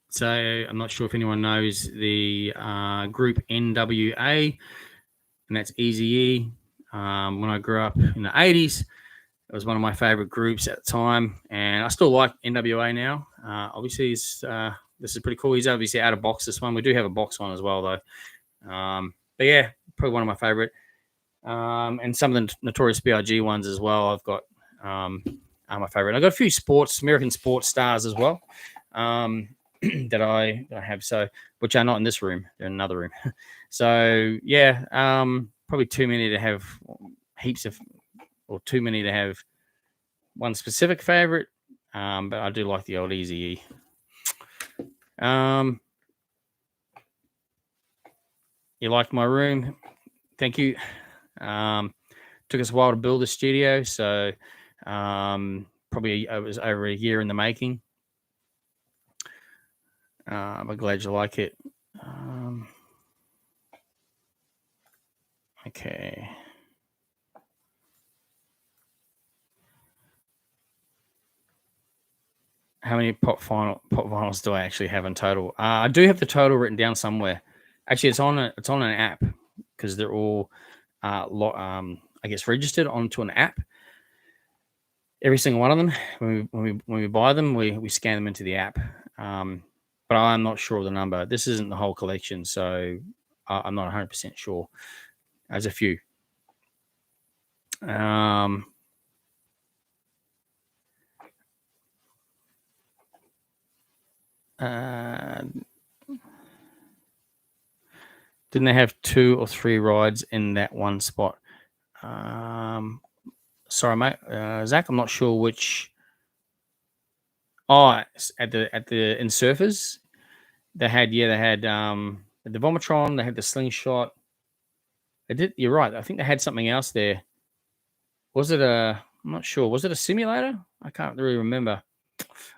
So I'm not sure if anyone knows the group NWA, and that's Eazy-E. When I grew up in the 80s, it was one of my favorite groups at the time, and I still like NWA now. Obviously, this is pretty cool. He's obviously out of box, this one. We do have a box one as well, though. But yeah, probably one of my favorite. And some of the Notorious B.I.G. ones as well, I've got are my favorite. I've got a few American sports stars as well. That I have, so which are not in this room, they're in another room. So yeah, probably too many to have heaps of, or too many to have one specific favorite. But I do like the old Eazy-E. You liked my room? Thank you. Took us a while to build the studio, so probably it was over a year in the making. I'm glad you like it. Okay. How many pop vinyls do I actually have in total? I do have the total written down somewhere. Actually, it's on an app, because they're all I guess registered onto an app. Every single one of them. When we buy them, we scan them into the app. But I'm not sure of the number. This isn't the whole collection, so I'm not 100% sure. There's a few. Didn't they have 2 or 3 rides in that one spot? Sorry, mate. Zach, I'm not sure which. Oh, at the in Surfers, they had the Vomitron, they had the Slingshot. They did. You're right. I think they had something else there. Was it I'm not sure. Was it a simulator? I can't really remember.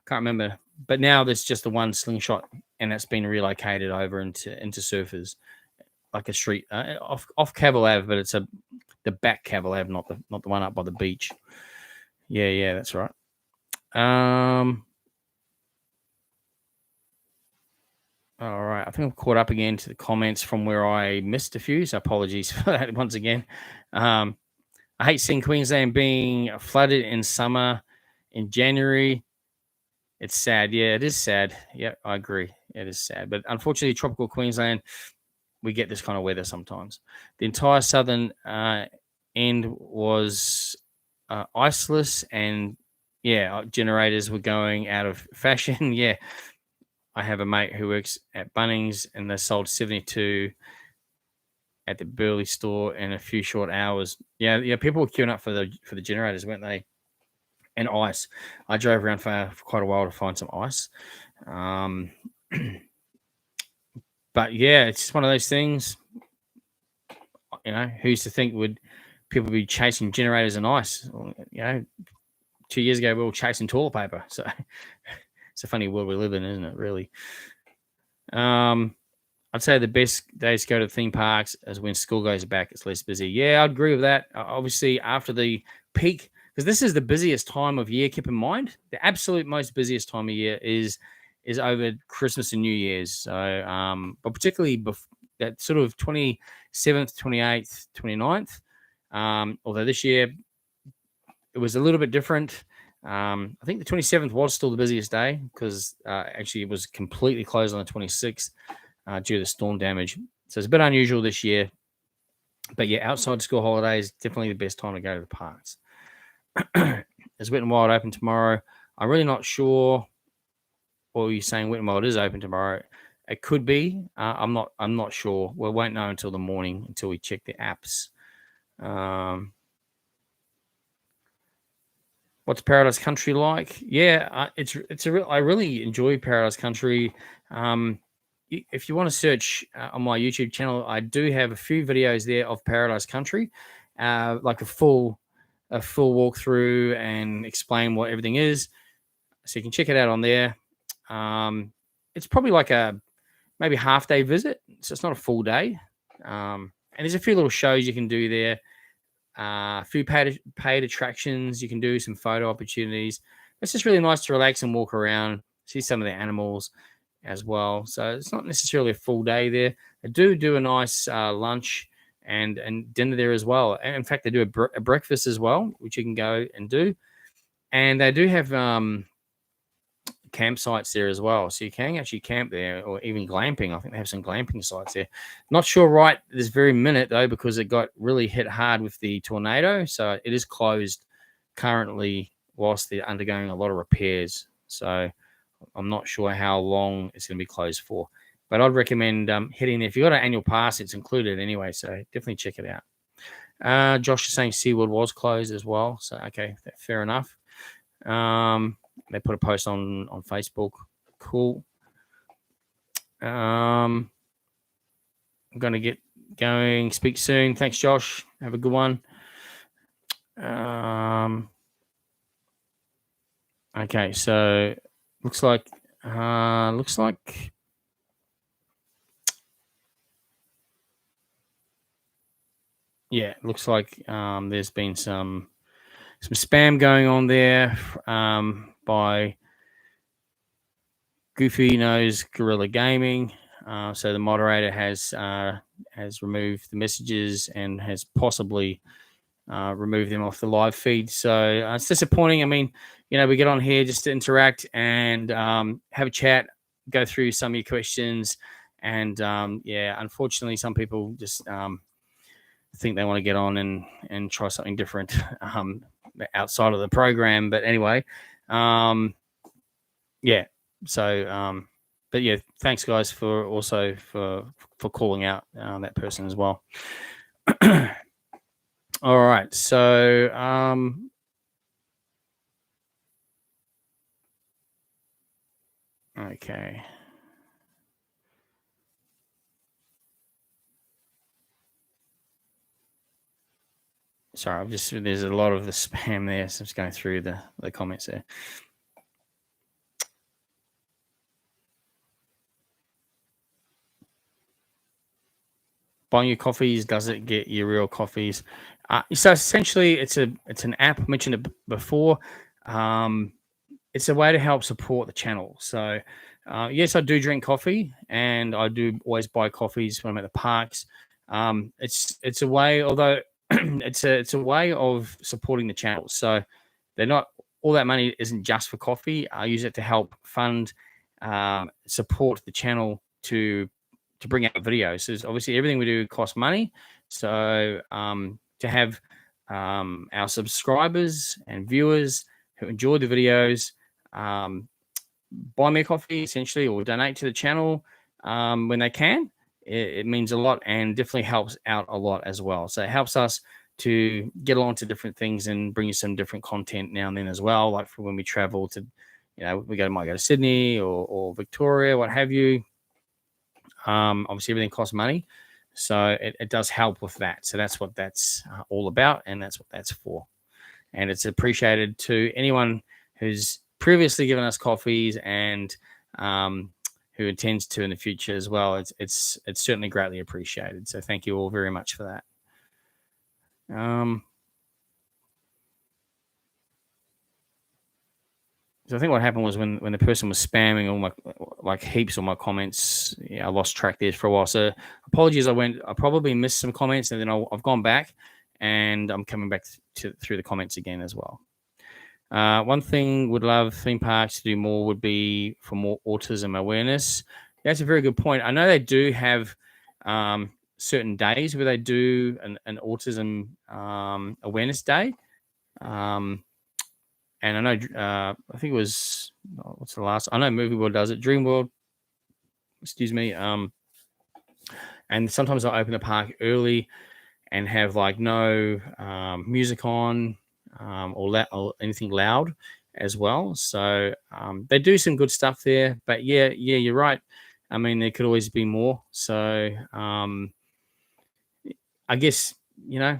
But now there's just the one Slingshot, and it's been relocated over into Surfers, like a street off Cavill Ave, but it's the back Cavill Ave, not the one up by the beach. Yeah, that's right. All right, I think I've caught up again to the comments from where I missed a few, so apologies for that once again. I hate seeing Queensland being flooded in summer in January. It's sad. Yeah, it is sad. Yeah, I agree. It is sad. But unfortunately, tropical Queensland, we get this kind of weather sometimes. The entire southern end was iceless, and yeah, generators were going out of fashion. Yeah. I have a mate who works at Bunnings, and they sold 72 at the Burley store in a few short hours. Yeah, people were queuing up for the generators, weren't they? And ice. I drove around for quite a while to find some ice. But yeah, it's just one of those things. Who's to think would people be chasing generators and ice? 2 years ago we were chasing toilet paper. So it's a funny world we live in, isn't it, really? I'd say the best days to go to theme parks is when school goes back. It's less busy. Yeah, I'd agree with that. Obviously, after the peak, because this is the busiest time of year, keep in mind, the absolute most busiest time of year is over Christmas and New Year's. So, but particularly that sort of 27th, 28th, 29th, although this year it was a little bit different. I think the 27th was still the busiest day, because actually it was completely closed on the 26th due to the storm damage. So it's a bit unusual this year. But yeah, outside school holidays, definitely the best time to go to the parks. Is Wet n Wild open tomorrow? I'm really not sure. Or you're saying Wet n Wild is open tomorrow? It could be. I'm not sure. We won't know until the morning, until we check the apps. What's Paradise Country like? Yeah, I really enjoy Paradise Country. If you want to search on my YouTube channel, I do have a few videos there of Paradise Country, like a full walkthrough and explain what everything is. So you can check it out on there. It's probably like a maybe half day visit, so it's not a full day. And there's a few little shows you can do there. A few paid attractions you can do, some photo opportunities. It's just really nice to relax and walk around, see some of the animals as well. So it's not necessarily a full day there. They do a nice lunch and dinner there as well. And in fact, they do a breakfast as well, which you can go and do. And they do have campsites there as well, so you can actually camp there, or even glamping. I think they have some glamping sites there. Not sure right this very minute though, because it got really hit hard with the tornado, so it is closed currently whilst they're undergoing a lot of repairs. So I'm not sure how long it's going to be closed for, but I'd recommend heading there. If you've got an annual pass, it's included anyway, so definitely check it out. Josh is saying SeaWorld was closed as well, so okay, fair enough. They put a post on Facebook. Cool. I'm going to get going. Speak soon. Thanks, Josh. Have a good one. Okay, so looks like yeah, looks like there's been some spam going on there by Goofy Knows Gorilla Gaming. So the moderator has removed the messages and has possibly removed them off the live feed. So it's disappointing. I mean, we get on here just to interact and have a chat, go through some of your questions. And unfortunately, some people just think they want to get on and try something different outside of the program. But anyway, so but yeah, thanks guys for calling out that person as well. All right, so okay. Sorry, there's a lot of the spam there, so I'm just going through the comments there. Buying your coffees, does it get you real coffees? So essentially, it's an app. I mentioned it before. It's a way to help support the channel. So yes, I do drink coffee, and I do always buy coffees when I'm at the parks. It's a way, although it's a way of supporting the channel. So they're not all that money isn't just for coffee. I use it to help fund support the channel to bring out videos. So obviously everything we do costs money. So to have our subscribers and viewers who enjoy the videos buy me a coffee essentially, or donate to the channel when they can, it means a lot and definitely helps out a lot as well. So it helps us to get along to different things and bring you some different content now and then as well, like for when we travel to, we might go to Sydney or Victoria, what have you. Obviously everything costs money, so it does help with that. So that's what that's all about, and that's what that's for. And it's appreciated to anyone who's previously given us coffees and who intends to in the future as well. It's certainly greatly appreciated. So thank you all very much for that. So I think what happened was when the person was spamming all my heaps of my comments, I lost track there for a while. So apologies, I probably missed some comments, and then I've gone back and I'm coming back through the comments again as well. One thing would love theme parks to do more would be for more autism awareness. That's a very good point. I know they do have certain days where they do an autism awareness day. And I know, I think it was, what's the last? I know Movie World does it. Dreamworld, excuse me. And sometimes I open the park early and have no music on or anything loud as well. So they do some good stuff there. But yeah, you're right. I mean, there could always be more. So I guess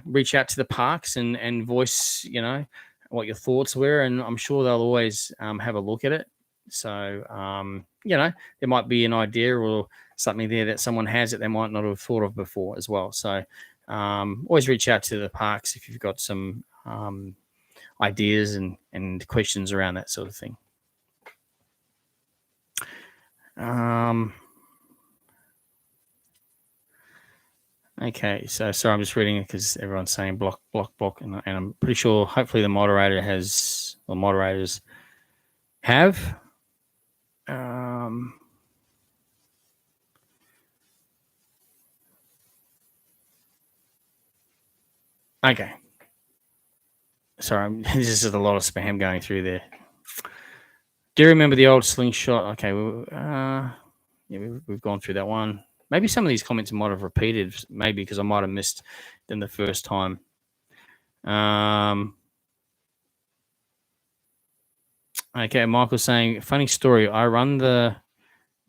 reach out to the parks and voice, what your thoughts were, and I'm sure they'll always have a look at it. So, there might be an idea or something there that someone has that they might not have thought of before as well. So, always reach out to the parks if you've got some ideas and questions around that sort of thing. Okay, so sorry, I'm just reading it because everyone's saying block, and I'm pretty sure hopefully the moderators have. Okay. Sorry, this is a lot of spam going through there. Do you remember the old slingshot? Okay, we've gone through that one. Maybe some of these comments might have repeated, maybe because I might have missed them the first time. Okay, Michael's saying, funny story. I run the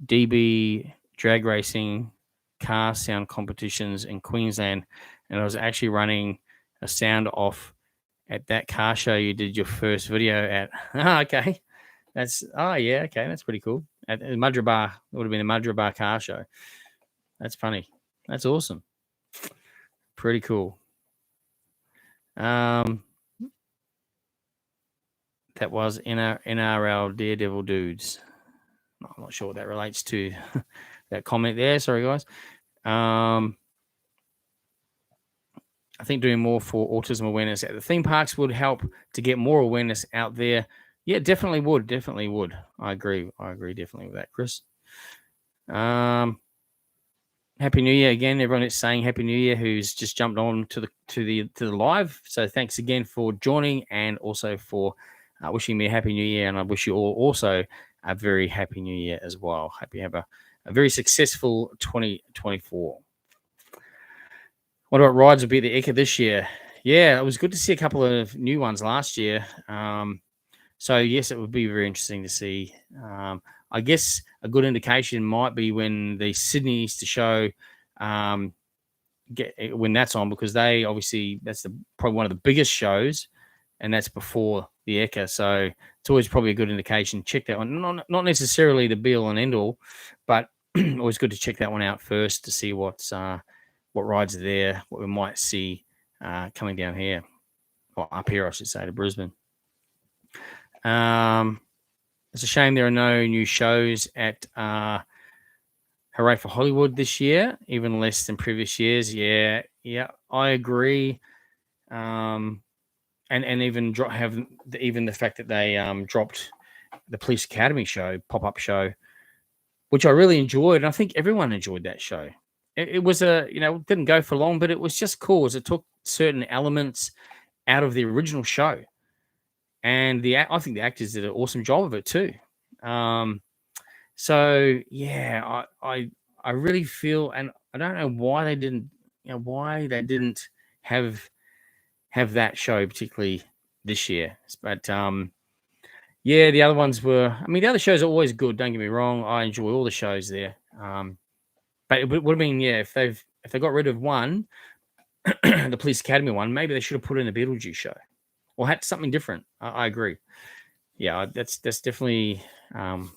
DB drag racing car sound competitions in Queensland, and I was actually running a sound off at that car show you did your first video at. Okay. That's pretty cool. At the Mudra it would have been a Mudra car show. That's funny. That's awesome. Pretty cool. That was NRL Daredevil Dudes. I'm not sure what that relates to. That comment there. Sorry, guys. I think doing more for autism awareness at the theme parks would help to get more awareness out there. Yeah, definitely would. I agree definitely with that, Chris. Happy New Year again. Everyone is saying Happy New Year who's just jumped on to the live. So thanks again for joining and also for wishing me a Happy New Year. And I wish you all also a very Happy New Year as well. Hope you have a very successful 2024. What about rides will be at the Eka this year? Yeah, it was good to see a couple of new ones last year. So yes, it would be very interesting to see. I guess a good indication might be when the Sydney Easter show when that's on, because that's probably one of the biggest shows, and that's before the Eka. So it's always probably a good indication. Check that one. Not necessarily the be all and end all, but always good to check that one out first to see what rides are there, what we might see coming down here, or up here, I should say, to Brisbane. It's a shame there are no new shows at Hooray for Hollywood this year, even less than previous years. Yeah, I agree. And even even the fact that they dropped the Police Academy show, pop-up show, which I really enjoyed, and I think everyone enjoyed that show. It was didn't go for long, but it was just cool as it took certain elements out of the original show. And I think the actors did an awesome job of it too. So yeah, I really feel, and I don't know why they didn't have that show particularly this year. But yeah, the other ones were. I mean, the other shows are always good. Don't get me wrong. I enjoy all the shows there. But it would have been, if they got rid of one, the Police Academy one, maybe they should have put in a Beetlejuice show. Or had something different. I agree. Yeah, that's definitely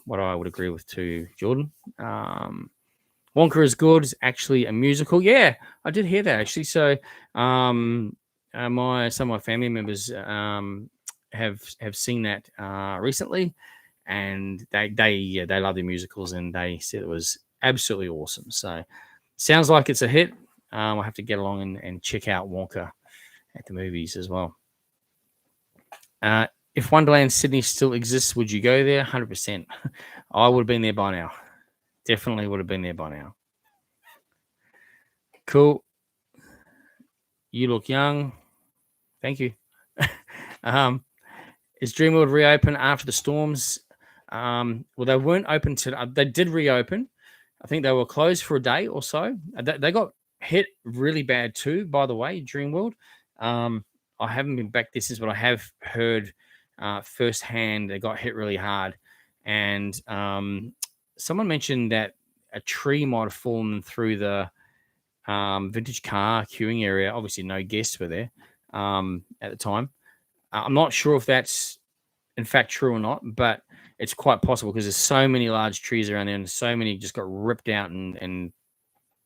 what I would agree with too, Jordan. Wonka is good. It's actually a musical. Yeah, I did hear that actually. So some of my family members have seen that recently, and they love the musicals, and they said it was absolutely awesome. So sounds like it's a hit. I'll have to get along and check out Wonka at the movies as well. If Wonderland Sydney still exists, would you go there? 100%. I would have been there by now. Definitely would have been there by now. Cool. You look young. Thank you. Is Dreamworld reopen after the storms? Well, they weren't open today. They did reopen. I think they were closed for a day or so. They got hit really bad too, by the way, Dreamworld. I haven't been back there since, but I have heard firsthand they got hit really hard. And someone mentioned that a tree might have fallen through the vintage car queuing area. Obviously, no guests were there at the time. I'm not sure if that's in fact true or not, but it's quite possible because there's so many large trees around there and so many just got ripped out and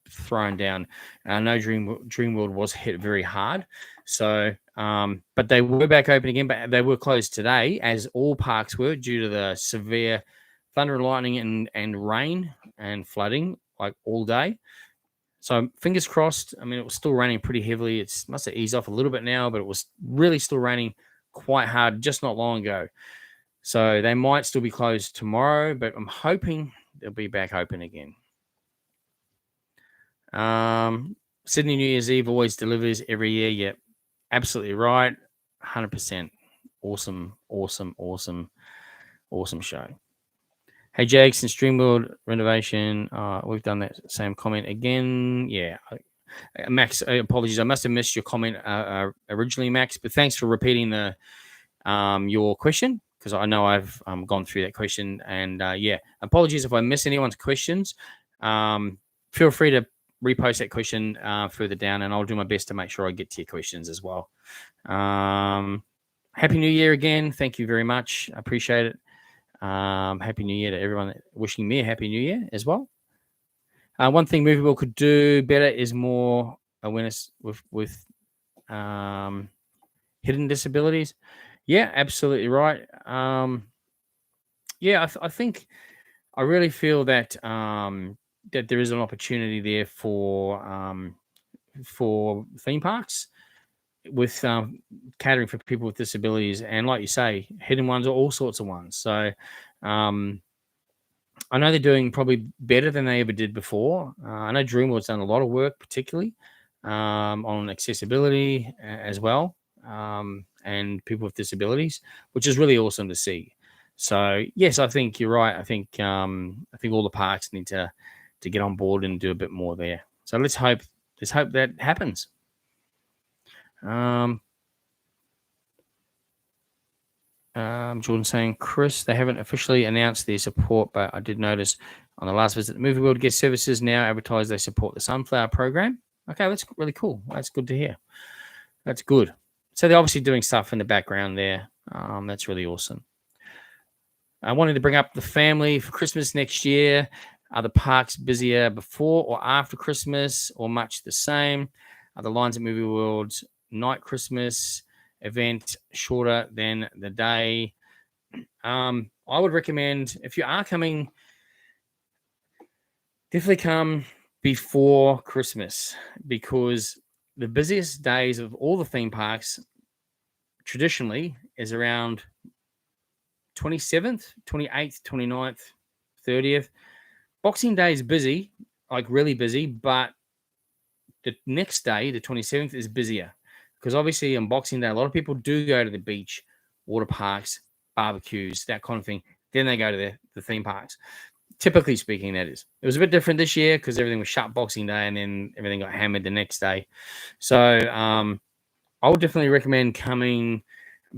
thrown down. I know Dreamworld was hit very hard. So, but they were back open again, but they were closed today, as all parks were, due to the severe thunder and lightning and rain and flooding, like all day. So fingers crossed. I mean, it was still raining pretty heavily. It must have eased off a little bit now, but it was really still raining quite hard just not long ago. So they might still be closed tomorrow, but I'm hoping they'll be back open again. Sydney New Year's Eve always delivers every year. Yep, absolutely right. 100%. Awesome show. Hey, Jaggs, since Dreamworld renovation, we've done that same comment again. Yeah. Max, apologies. I must have missed your comment originally, Max, but thanks for repeating your question, because I know I've gone through that question. And yeah, apologies if I miss anyone's questions. Feel free to repost that question further down, and I'll do my best to make sure I get to your questions as well. Happy New Year again. Thank you very much. I appreciate it. Happy New Year to everyone wishing me a Happy New Year as well. One thing Movie World could do better is more awareness with hidden disabilities. Yeah, absolutely right. Yeah, I think I really feel that that there is an opportunity there for theme parks with catering for people with disabilities, and like you say, hidden ones are all sorts of ones. So I know they're doing probably better than they ever did before. I know Dreamworld's done a lot of work, particularly on accessibility as well, and people with disabilities, which is really awesome to see. So yes, I think you're right. I think all the parks need to get on board and do a bit more there. So let's hope that happens. Jordan saying, Chris, they haven't officially announced their support, but I did notice on the last visit, the Movie World Guest Services now advertise they support the Sunflower program. Okay, that's really cool. That's good to hear. That's good. So they're obviously doing stuff in the background there. That's really awesome. I wanted to bring up the family for Christmas next year. Are the parks busier before or after Christmas, or much the same? Are the lines at Movie World's night Christmas event shorter than the day? I would recommend, if you are coming, definitely come before Christmas, because the busiest days of all the theme parks traditionally is around 27th, 28th, 29th, 30th. Boxing Day is busy, like really busy, but the next day, the 27th, is busier, because obviously on Boxing Day, a lot of people do go to the beach, water parks, barbecues, that kind of thing. Then they go to the theme parks. Typically speaking, that is. It was a bit different this year because everything was shut Boxing Day, and then everything got hammered the next day. So I would definitely recommend coming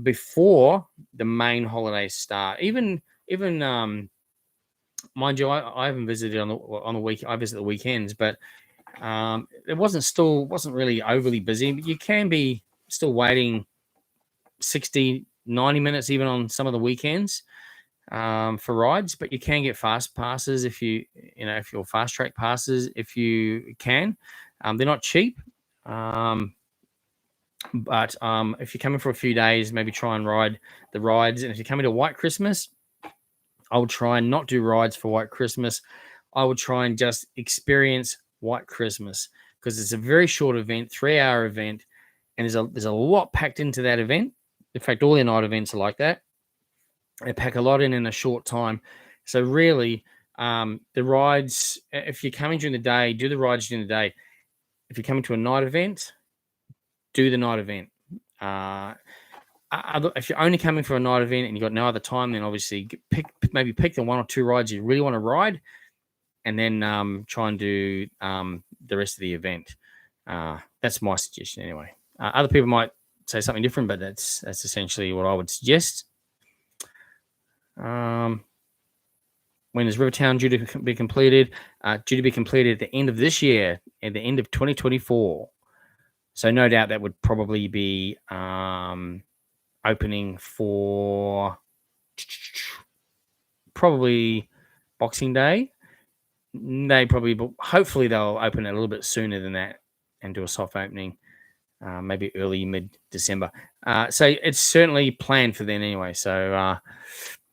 before the main holidays start. Even mind you, I haven't visited on the week. I visit the weekends, but it wasn't really overly busy. But you can be still waiting 60, 90 minutes even on some of the weekends for rides. But you can get fast passes if you're fast track passes if you can. They're not cheap. But if you're coming for a few days, maybe try and ride the rides. And if you're coming to White Christmas, I would try and not do rides for White Christmas. I would try and just experience White Christmas, because it's a very short event, 3-hour event, and there's a lot packed into that event. In fact, all their night events are like that. They pack a lot in a short time. So really, the rides, if you're coming during the day, do the rides during the day. If you're coming to a night event, do the night event. If you're only coming for a night event and you've got no other time, then obviously pick the 1 or 2 rides you really want to ride, and then try and do the rest of the event. That's my suggestion anyway. Other people might say something different, but that's essentially what I would suggest. One when is Rivertown due to be completed? Due to be completed at the end of this year, at the end of 2024. So no doubt that would probably be opening for probably Boxing Day. Hopefully they'll open it a little bit sooner than that and do a soft opening, maybe early mid-December. So it's certainly planned for then anyway. So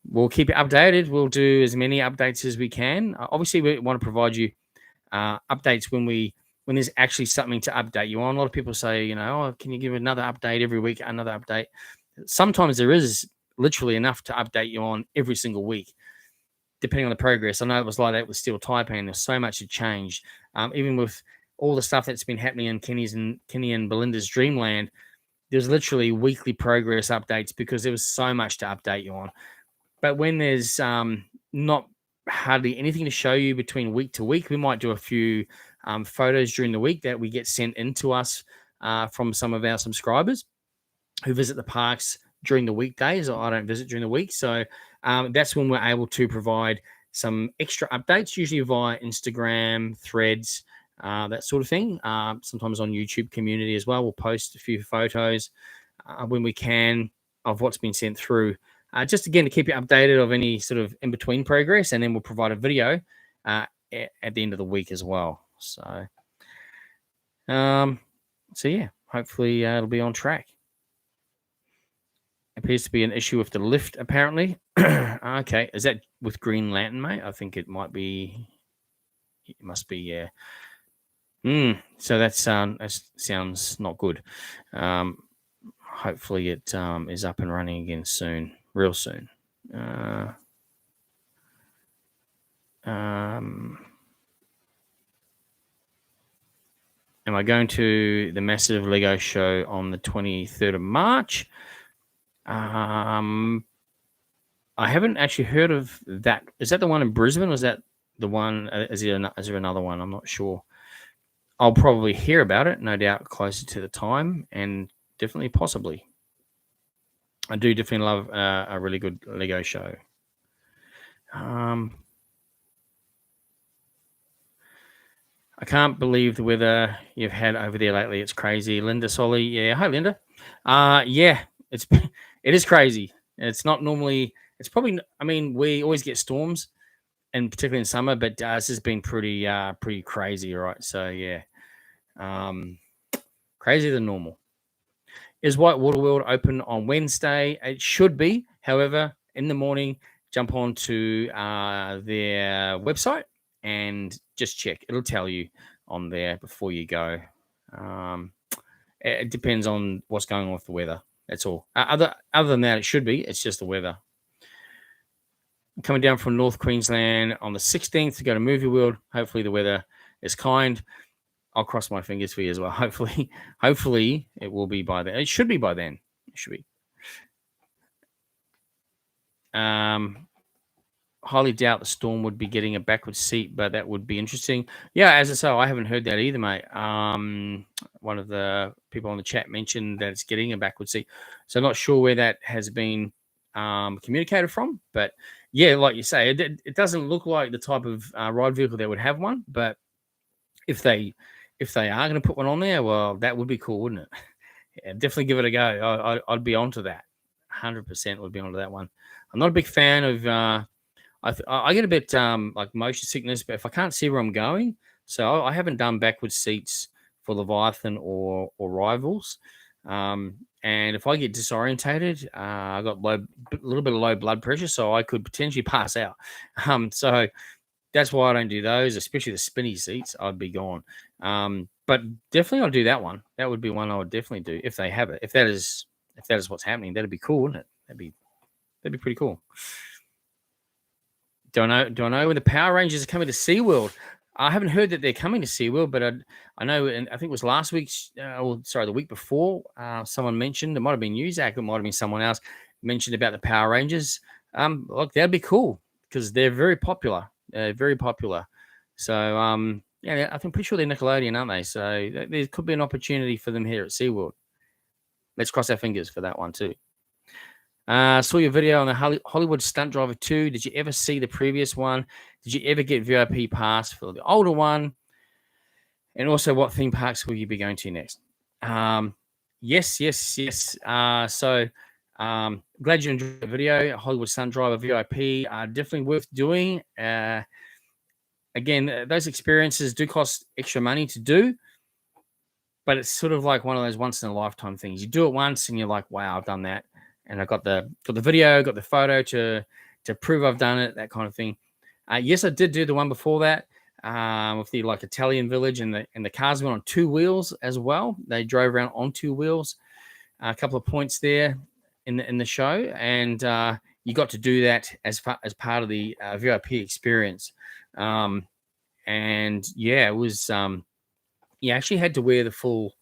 we'll keep it updated. We'll do as many updates as we can. Obviously, we want to provide you updates when there's actually something to update you on. A lot of people say, oh, can you give another update every week? Another update. Sometimes there is literally enough to update you on every single week, depending on the progress. I know it was like that with Steel Taipan. There's so much to change. Even with all the stuff that's been happening in Kenny and Belinda's Dreamland, there's literally weekly progress updates because there was so much to update you on. But when there's not hardly anything to show you between week to week, we might do a few photos during the week that we get sent into us from some of our subscribers who visit the parks during the weekdays. I don't visit during the week. So that's when we're able to provide some extra updates, usually via Instagram, Threads, that sort of thing. Sometimes on YouTube community as well. We'll post a few photos when we can of what's been sent through. Just again to keep you updated of any sort of in-between progress, and then we'll provide a video at the end of the week as well. So yeah, hopefully it'll be on track. Appears to be an issue with the lift, apparently. Okay, is that with Green Lantern, mate? I think it might be. It must be, yeah. So that sounds not good. Hopefully it is up and running again soon, real soon. Am I going to the massive Lego show on the 23rd of March? I haven't actually heard of that. Is that the one in Brisbane, or is that the one? Is there another one? I'm not sure. I'll probably hear about it, no doubt, closer to the time, and definitely, possibly. I do definitely love a really good Lego show. I can't believe the weather you've had over there lately. It's crazy. Linda Solly. Yeah. Hi, Linda. Yeah, it is crazy. It's not normally, it's probably, I mean, we always get storms, and particularly in summer, but this has been pretty crazy. Right. So yeah, crazier than normal. Is Whitewater World open on Wednesday? It should be. However, in the morning, jump on to their website and just check. It'll tell you on there before you go. It depends on what's going on with the weather. That's all. Other than that, it should be. It's just the weather. Coming down from North Queensland on the 16th to go to Movie World. Hopefully the weather is kind. I'll cross my fingers for you as well. Hopefully it will be by then. It should be by then. It should be. Highly doubt the Storm would be getting a backward seat, but that would be interesting. Yeah, as I say, I haven't heard that either, mate. One of the people on the chat mentioned that it's getting a backward seat. So I'm not sure where that has been communicated from. But yeah, like you say, it doesn't look like the type of ride vehicle that would have one. But if they are going to put one on there, well, that would be cool, wouldn't it? Yeah, definitely give it a go. I'd be onto that. 100% would be onto that one. I'm not a big fan of. I get a bit like motion sickness, but if I can't see where I'm going, so I haven't done backwards seats for Leviathan or Rivals. And if I get disorientated, I got a little bit of low blood pressure, so I could potentially pass out. So that's why I don't do those, especially the spinny seats. I'd be gone. But definitely I'll do that one. That would be one I would definitely do if they have it. If that is what's happening, that'd be cool, wouldn't it? That'd be pretty cool. Do I know when the Power Rangers are coming to SeaWorld? I haven't heard that they're coming to SeaWorld, but I know, and I think it was last week's, the week before, someone mentioned, it might have been you, Zach, it might have been someone else, mentioned about the Power Rangers. Look, that'd be cool because they're very popular. Very popular. So, yeah, I think pretty sure they're Nickelodeon, aren't they? So there could be an opportunity for them here at SeaWorld. Let's cross our fingers for that one too. Saw your video on the Hollywood Stunt Driver 2. Did you ever see the previous one? Did you ever get VIP pass for the older one? And also, what theme parks will you be going to next? Yes. Glad you enjoyed the video. Hollywood Stunt Driver VIP, definitely worth doing. Again, those experiences do cost extra money to do, but it's sort of like one of those once in a lifetime things. You do it once and you're like, wow, I've done that. And I got the video, got the photo to prove I've done it, that kind of thing. Yes, I did do the one before that with the like Italian village, and the cars went on 2 wheels as well. They drove around on 2 wheels. A couple of points there in the show, and you got to do that as part of the VIP experience. And yeah, it was you actually had to wear the full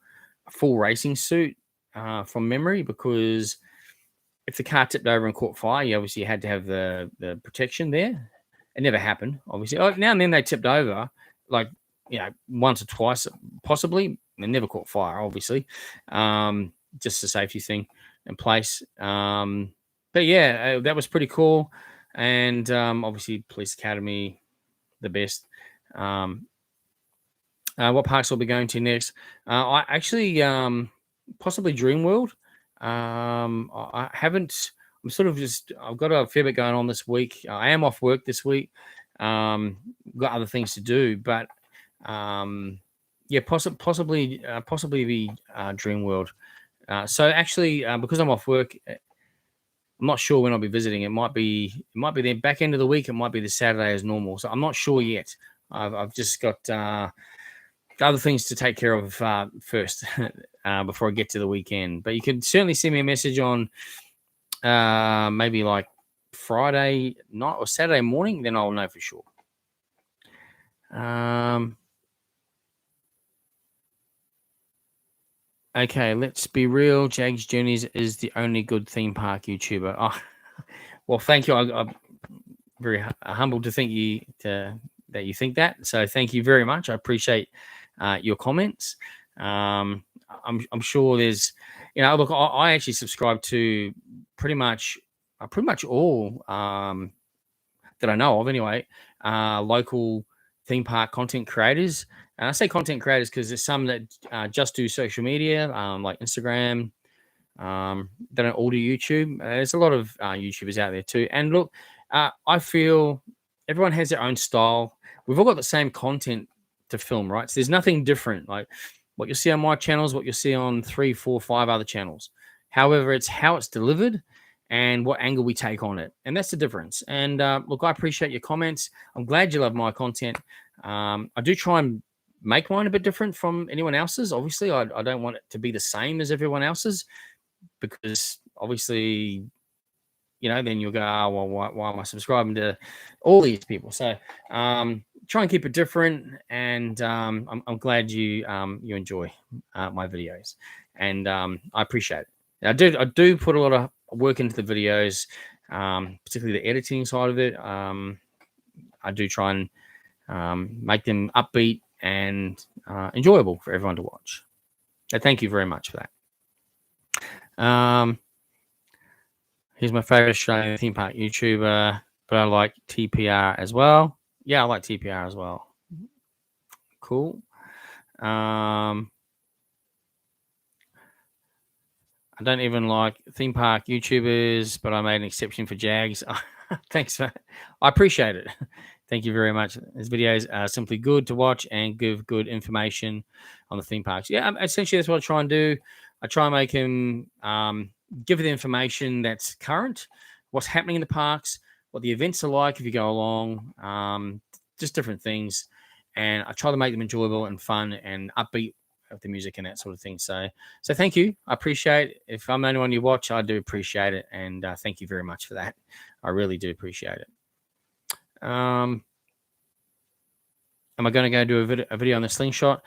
racing suit from memory, because if the car tipped over and caught fire, you obviously had to have the protection there. It never happened, obviously. Now and then they tipped over, like, once or twice, possibly. They never caught fire, obviously. Just a safety thing in place. But yeah, that was pretty cool. And obviously, Police Academy, the best. What parks will be going to next? I actually possibly Dreamworld. I haven't. I'm sort of just. I've got a fair bit going on this week. I am off work this week. Got other things to do, but yeah, possibly the Dreamworld. So actually, because I'm off work, I'm not sure when I'll be visiting. It might be the back end of the week. It might be the Saturday as normal. So I'm not sure yet. I've just got other things to take care of first before I get to the weekend. But you can certainly send me a message on maybe like Friday night or Saturday morning. Then I'll know for sure. Okay, let's be real. Jaggs Journeys is the only good theme park YouTuber. Oh, well, thank you. I'm very humbled to think that you think that. So thank you very much. I appreciate your comments. I'm sure there's, look, I actually subscribe to pretty much all that I know of anyway, local theme park content creators. And I say content creators because there's some that just do social media, like Instagram. They don't all do YouTube. There's a lot of YouTubers out there too. And look, I feel everyone has their own style. We've all got the same content to film, right? So there's nothing different. Like what you'll see on my channels, what you'll see on 3, 4, 5 other channels. However, it's how it's delivered and what angle we take on it. And that's the difference. And look, I appreciate your comments. I'm glad you love my content. I do try and make mine a bit different from anyone else's. Obviously, I don't want it to be the same as everyone else's, because obviously, then you'll go, oh, well, why am I subscribing to all these people? So try and keep it different. And I'm glad you enjoy my videos, and I appreciate it. I do put a lot of work into the videos, particularly the editing side of it. I do try and make them upbeat and enjoyable for everyone to watch. So thank you very much for that. Here's my favorite Australian theme park YouTuber, but I like TPR as well. Yeah, I like TPR as well. Cool. I don't even like theme park YouTubers, but I made an exception for Jaggs. Thanks. I appreciate it. Thank you very much. These videos are simply good to watch and give good information on the theme parks. Yeah, essentially that's what I try and do. I try and make him give the information that's current, what's happening in the parks, what the events are like if you go along, just different things. And I try to make them enjoyable and fun and upbeat with the music and that sort of thing. So thank you. I appreciate it. If I'm the only one you watch, I do appreciate it. And thank you very much for that. I really do appreciate it. Am I going to go do a video on the slingshot?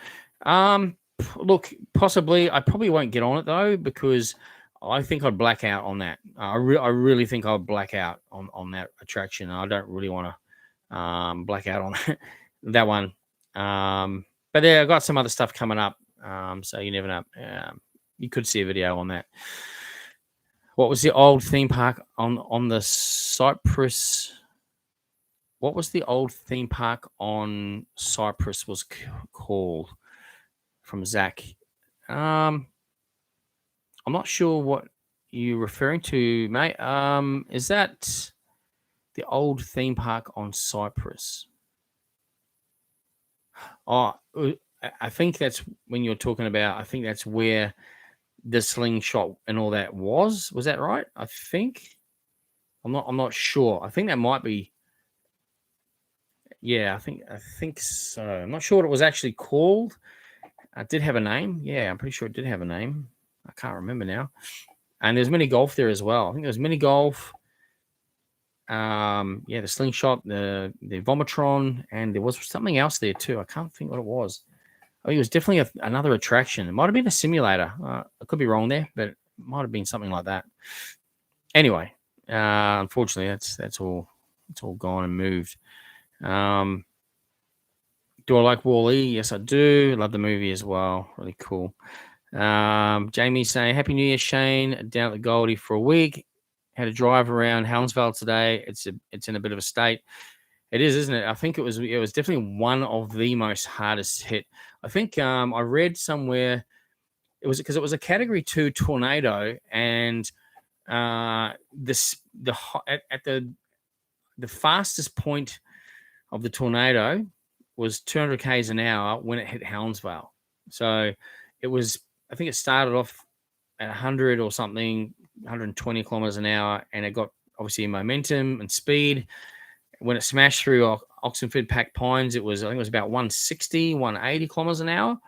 Look, possibly. I probably won't get on it though, because I think I'd black out on that. I really think I'll black out on that attraction. I don't really want to black out on that one. But yeah, I've got some other stuff coming up. So you never know. You could see a video on that. What was the old theme park on the Cyprus? What was the old theme park on Cyprus was called? From Zach. I'm not sure what you're referring to, mate. Is that the old theme park on Cyprus? Oh, I think that's when you're talking about. I think that's where the slingshot and all that was. Was that right? I think. I'm not sure. I think that might be. Yeah, I think so. I'm not sure what it was actually called. It did have a name. Yeah, I'm pretty sure it did have a name. I can't remember now. And there's mini golf there as well. I think there's mini golf. Yeah, the slingshot, the vomitron, and there was something else there too. I can't think what it was. I think it was definitely another attraction. It might have been a simulator. I could be wrong there, but it might have been something like that. Anyway, unfortunately, that's all. It's all gone and moved. Do I like Wall-E? Yes, I do. Love the movie as well. Really cool. Jamie saying, Happy New Year, Shane. Down at the Goldie for a week. Had to drive around Helensvale today. It's in a bit of a state. It is, isn't it? I think it was definitely one of the most hardest hit. I think I read somewhere it was because it was a Category 2 tornado, and at the fastest point of the tornado was 200 k's an hour when it hit Helensvale. So it was, I think it started off at 100 or something, 120 kilometers an hour, and it got obviously momentum and speed. When it smashed through Oxenford Pack Pines, I think it was about 160, 180 kilometers an hour.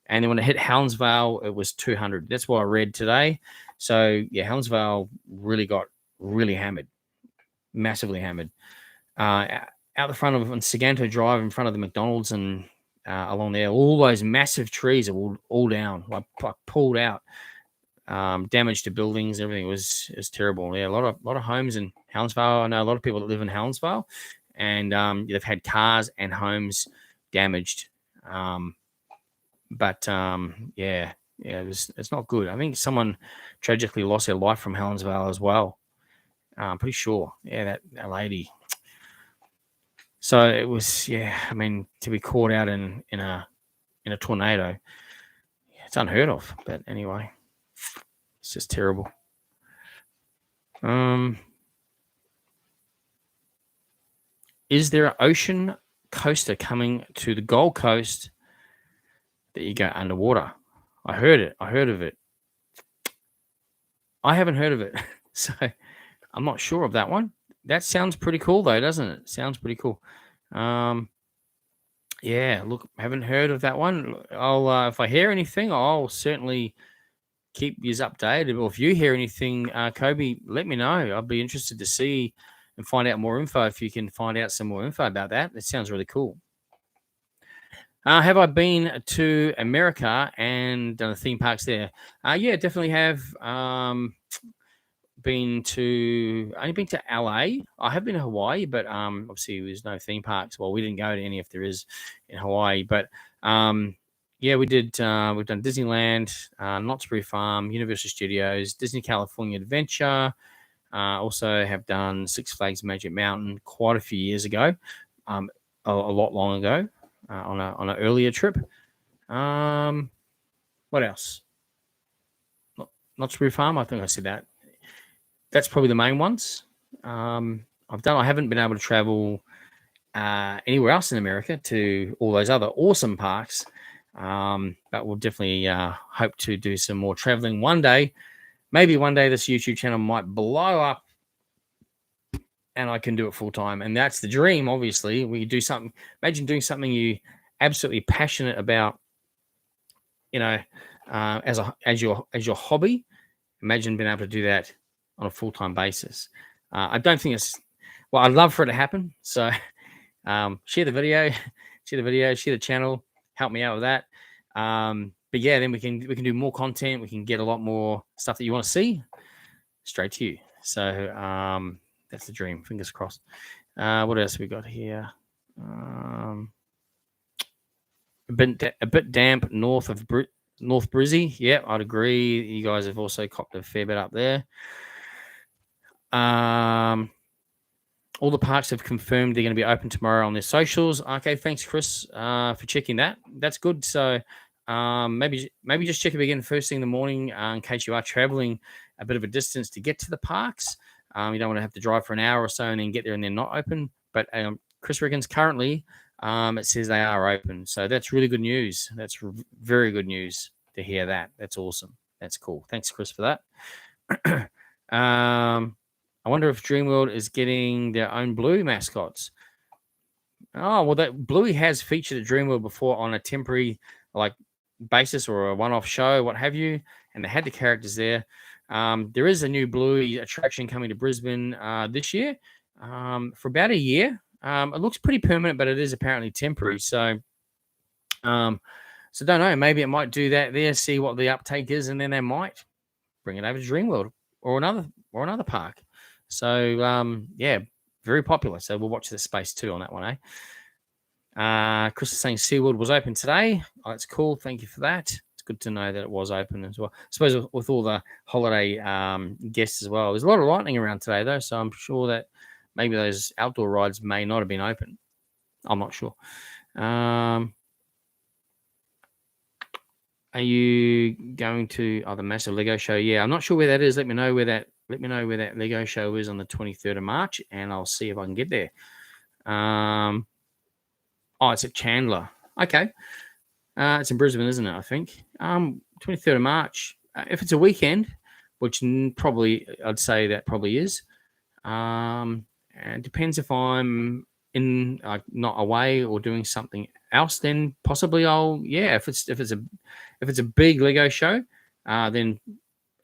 And then when it hit Helensvale, it was 200. That's what I read today. So yeah, Helensvale got really hammered, massively hammered. Out the front of on Saganto Drive, in front of the McDonald's and along there, all those massive trees are all down, like pulled out. Damage to buildings, everything was terrible. Yeah, a lot of homes in Helensvale. I know a lot of people that live in Helensvale, and they've had cars and homes damaged. Yeah, it's not good. I think someone tragically lost their life from Helensvale as well. I'm pretty sure. Yeah, that lady. So it was, yeah. I mean, to be caught out in a tornado, it's unheard of. But anyway, it's just terrible. Is there an ocean coaster coming to the Gold Coast that you go underwater? I heard of it. I haven't heard of it, so I'm not sure of that one. That sounds pretty cool, though, doesn't it? Sounds pretty cool. Yeah, look, haven't heard of that one. I'll if I hear anything, I'll certainly keep you updated. Or if you hear anything, Kobe, let me know. I'd be interested to see and find out more info. If you can find out some more info about that, it sounds really cool. Have I been to America and done the theme parks there? Yeah, definitely have. Only been to LA. I have been to Hawaii, but obviously there's no theme parks. Well, we didn't go to any if there is in Hawaii, but yeah, we did. We've done Disneyland, Knott's Berry Farm, Universal Studios, Disney California Adventure. Also have done Six Flags Magic Mountain quite a few years ago, a lot long ago, on an earlier trip. What else? Knott's Berry Farm. I think I said that. That's probably the main ones. I haven't been able to travel anywhere else in America to all those other awesome parks. But we'll definitely hope to do some more traveling one day. Maybe one day this YouTube channel might blow up and I can do it full time. And that's the dream, obviously. We do something. Imagine doing something you absolutely passionate about, as your hobby. Imagine being able to do that on a full-time basis. I don't think I'd love for it to happen. So share the video, share the channel, help me out with that. But yeah, then we can do more content. We can get a lot more stuff that you want to see straight to you. So that's the dream. Fingers crossed. What else we got here? A bit damp north Brizzy. Yeah, I'd agree. You guys have also copped a fair bit up there. All the parks have confirmed they're going to be open tomorrow on their socials. Okay, thanks, Chris, for checking that. That's good. So maybe just check it again first thing in the morning in case you are traveling a bit of a distance to get to the parks. You don't want to have to drive for an hour or so and then get there and they're not open. But Chris reckons currently it says they are open. So that's really good news. That's very good news to hear that. That's awesome. That's cool. Thanks, Chris, for that. I wonder if Dreamworld is getting their own Bluey mascots. Oh, well, that Bluey has featured at Dreamworld before on a temporary basis or a one-off show, what have you, and they had the characters there. There is a new Bluey attraction coming to Brisbane this year for about a year. It looks pretty permanent, but it is apparently temporary. So don't know. Maybe it might do that there, see what the uptake is, and then they might bring it over to Dreamworld or another park. So yeah, very popular. So we'll watch the space too on that one, eh? Chris is saying SeaWorld was open today. Oh, that's cool. Thank you for that. It's good to know that it was open as well. I suppose with all the holiday guests as well. There's a lot of lightning around today though, so I'm sure that maybe those outdoor rides may not have been open. I'm not sure. Are you going to the massive Lego show? Yeah, I'm not sure where that is. Let me know where that Lego show is on the 23rd of March, and I'll see if I can get there. It's at Chandler. Okay. It's in Brisbane, isn't it? I think. 23rd of March. If it's a weekend, which probably I'd say that probably is. And it depends if I'm in not away or doing something else, then possibly I'll if it's a big Lego show, then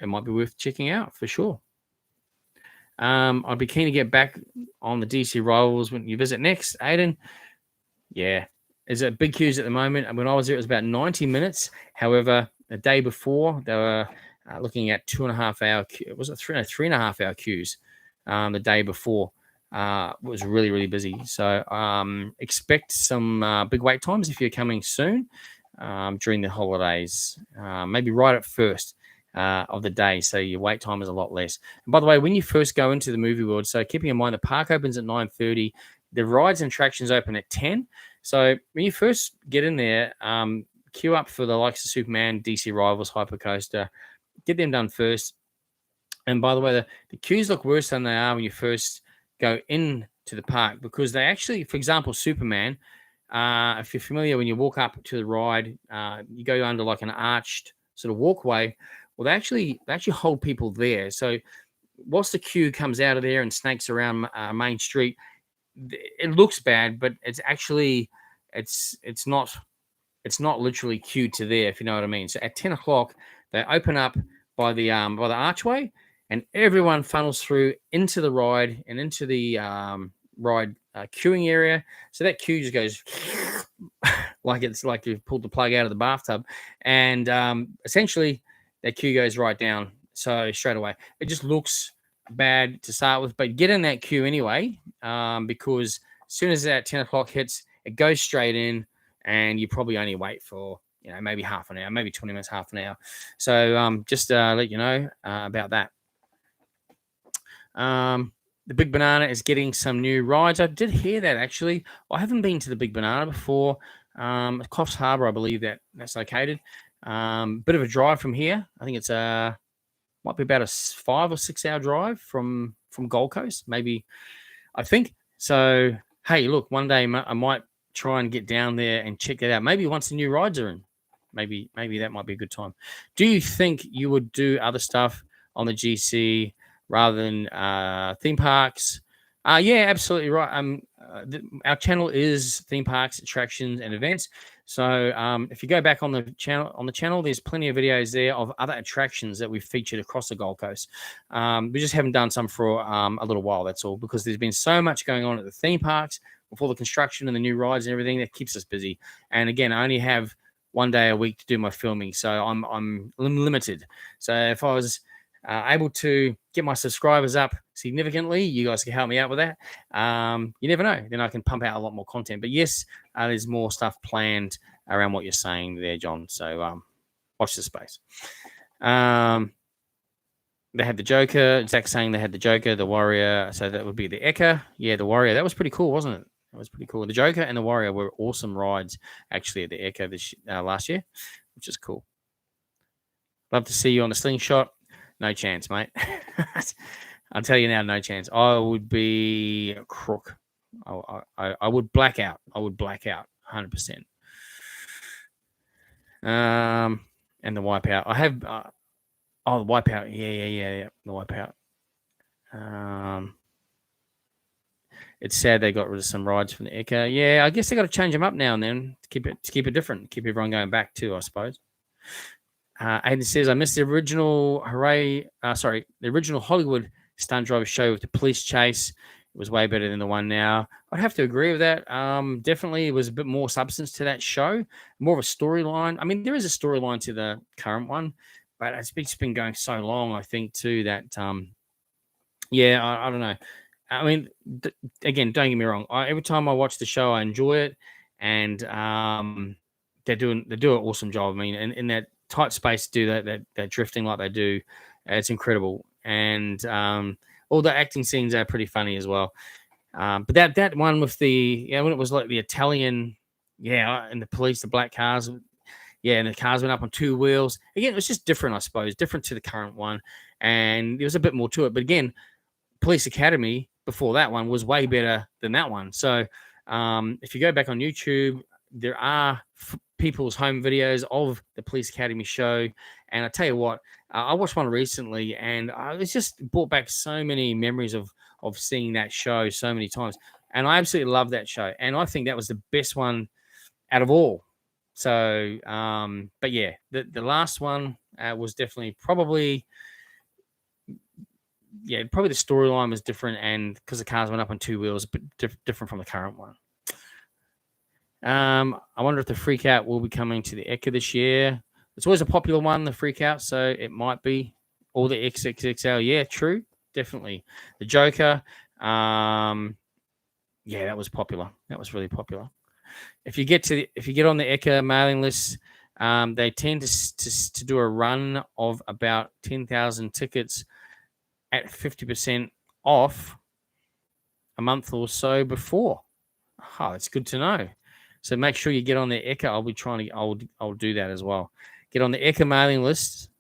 it might be worth checking out for sure. I'd be keen to get back on the DC rivals when you visit next, Aiden. Yeah, there's a big queues at the moment. When I was there, it was about 90 minutes. However, the day before they were looking at 2.5 hour. Was it 3.5 hour queues? The day before. Was really, really busy. So expect some big wait times if you're coming soon during the holidays. Maybe right at first of the day, so your wait time is a lot less. And by the way, when you first go into the movie world, so keeping in mind the park opens at 9:30, the rides and attractions open at 10. So when you first get in there, queue up for the likes of Superman, DC Rivals, Hypercoaster, get them done first. And by the way, the queues look worse than they are when you first go into the park, because they actually, for example, Superman, if you're familiar, when you walk up to the ride, you go under like an arched sort of walkway. Well, they actually hold people there. So whilst the queue comes out of there and snakes around Main Street, it looks bad, but it's actually it's not literally queued to there, if you know what I mean. So at 10 o'clock, they open up by the archway, and everyone funnels through into the ride and into the ride queuing area. So that queue just goes like it's like you've pulled the plug out of the bathtub, and essentially that queue goes right down. So straight away, it just looks bad to start with, but get in that queue anyway, because as soon as that 10 o'clock hits, it goes straight in, and you probably only wait for maybe half an hour, maybe 20 minutes, half an hour. So just let you know about that. The Big Banana is getting some new rides. I did hear that actually. I haven't been to the Big Banana before. Coffs Harbour, I believe that's located. Bit of a drive from here. I think it's might be about a 5 or 6 hour drive from Gold Coast, maybe. I think so. Hey, look, one day I might try and get down there and check that out. Maybe once the new rides are in, maybe that might be a good time. Do you think you would do other stuff on the GC rather than theme parks? Yeah, absolutely right. Our channel is theme parks, attractions, and events. So if you go back on the channel, there's plenty of videos there of other attractions that we've featured across the Gold Coast. We just haven't done some for a little while, that's all, because there's been so much going on at the theme parks with all the construction and the new rides and everything that keeps us busy. And again, I only have one day a week to do my filming, so I'm limited. So if I was able to get my subscribers up significantly, you guys can help me out with that. You never know, then I can pump out a lot more content. But yes, there's more stuff planned around what you're saying there, John. So watch the space. They had the Joker. Zach saying they had the Joker, the Warrior. So that would be the Eka. Yeah, the Warrior. That was pretty cool, wasn't it? That was pretty cool. The Joker and the Warrior were awesome rides actually at the Eka this last year, which is cool. Love to see you on the slingshot. No chance, mate. I'll tell you now, no chance. I would be a crook. I would black out. I would black out 100%. And the Wipeout. I have. The Wipeout. Yeah. The Wipeout. It's sad they got rid of some rides from the Eka. Yeah, I guess they got to change them up now and then to keep it different, keep everyone going back too, I suppose. Aiden says, I missed the original the original Hollywood stunt driver show with the police chase. It was way better than the one now. I'd have to agree with that. Definitely, it was a bit more substance to that show, more of a storyline. I mean, there is a storyline to the current one, but it's been going so long, I think, too, that, I don't know. I mean, again, don't get me wrong. Every time I watch the show, I enjoy it, and they do an awesome job. I mean, in that tight space, to do that drifting like they do, it's incredible. And all the acting scenes are pretty funny as well. But that one with when it was like the Italian, and the police, the black cars, and the cars went up on two wheels. Again, it was just different, I suppose, different to the current one, and there was a bit more to it. But again, Police Academy before that one was way better than that one. So if you go back on YouTube, there are people's home videos of the Police Academy show. And I tell you what, I watched one recently, and it's just brought back so many memories of seeing that show so many times. And I absolutely love that show. And I think that was the best one out of all. So, but yeah, the last one was definitely probably the storyline was different, and because the cars went up on two wheels, but different from the current one. I wonder if the Freak Out will be coming to the Eka this year. It's always a popular one, the Freak Out, so it might be. All the XXXL, yeah, true, definitely. The Joker, that was popular. That was really popular. If you get on the Eka mailing list, they tend to do a run of about 10,000 tickets at 50% off a month or so before. Oh, that's good to know. So make sure you get on the Eka. I'll do that as well. Get on the Eka mailing list,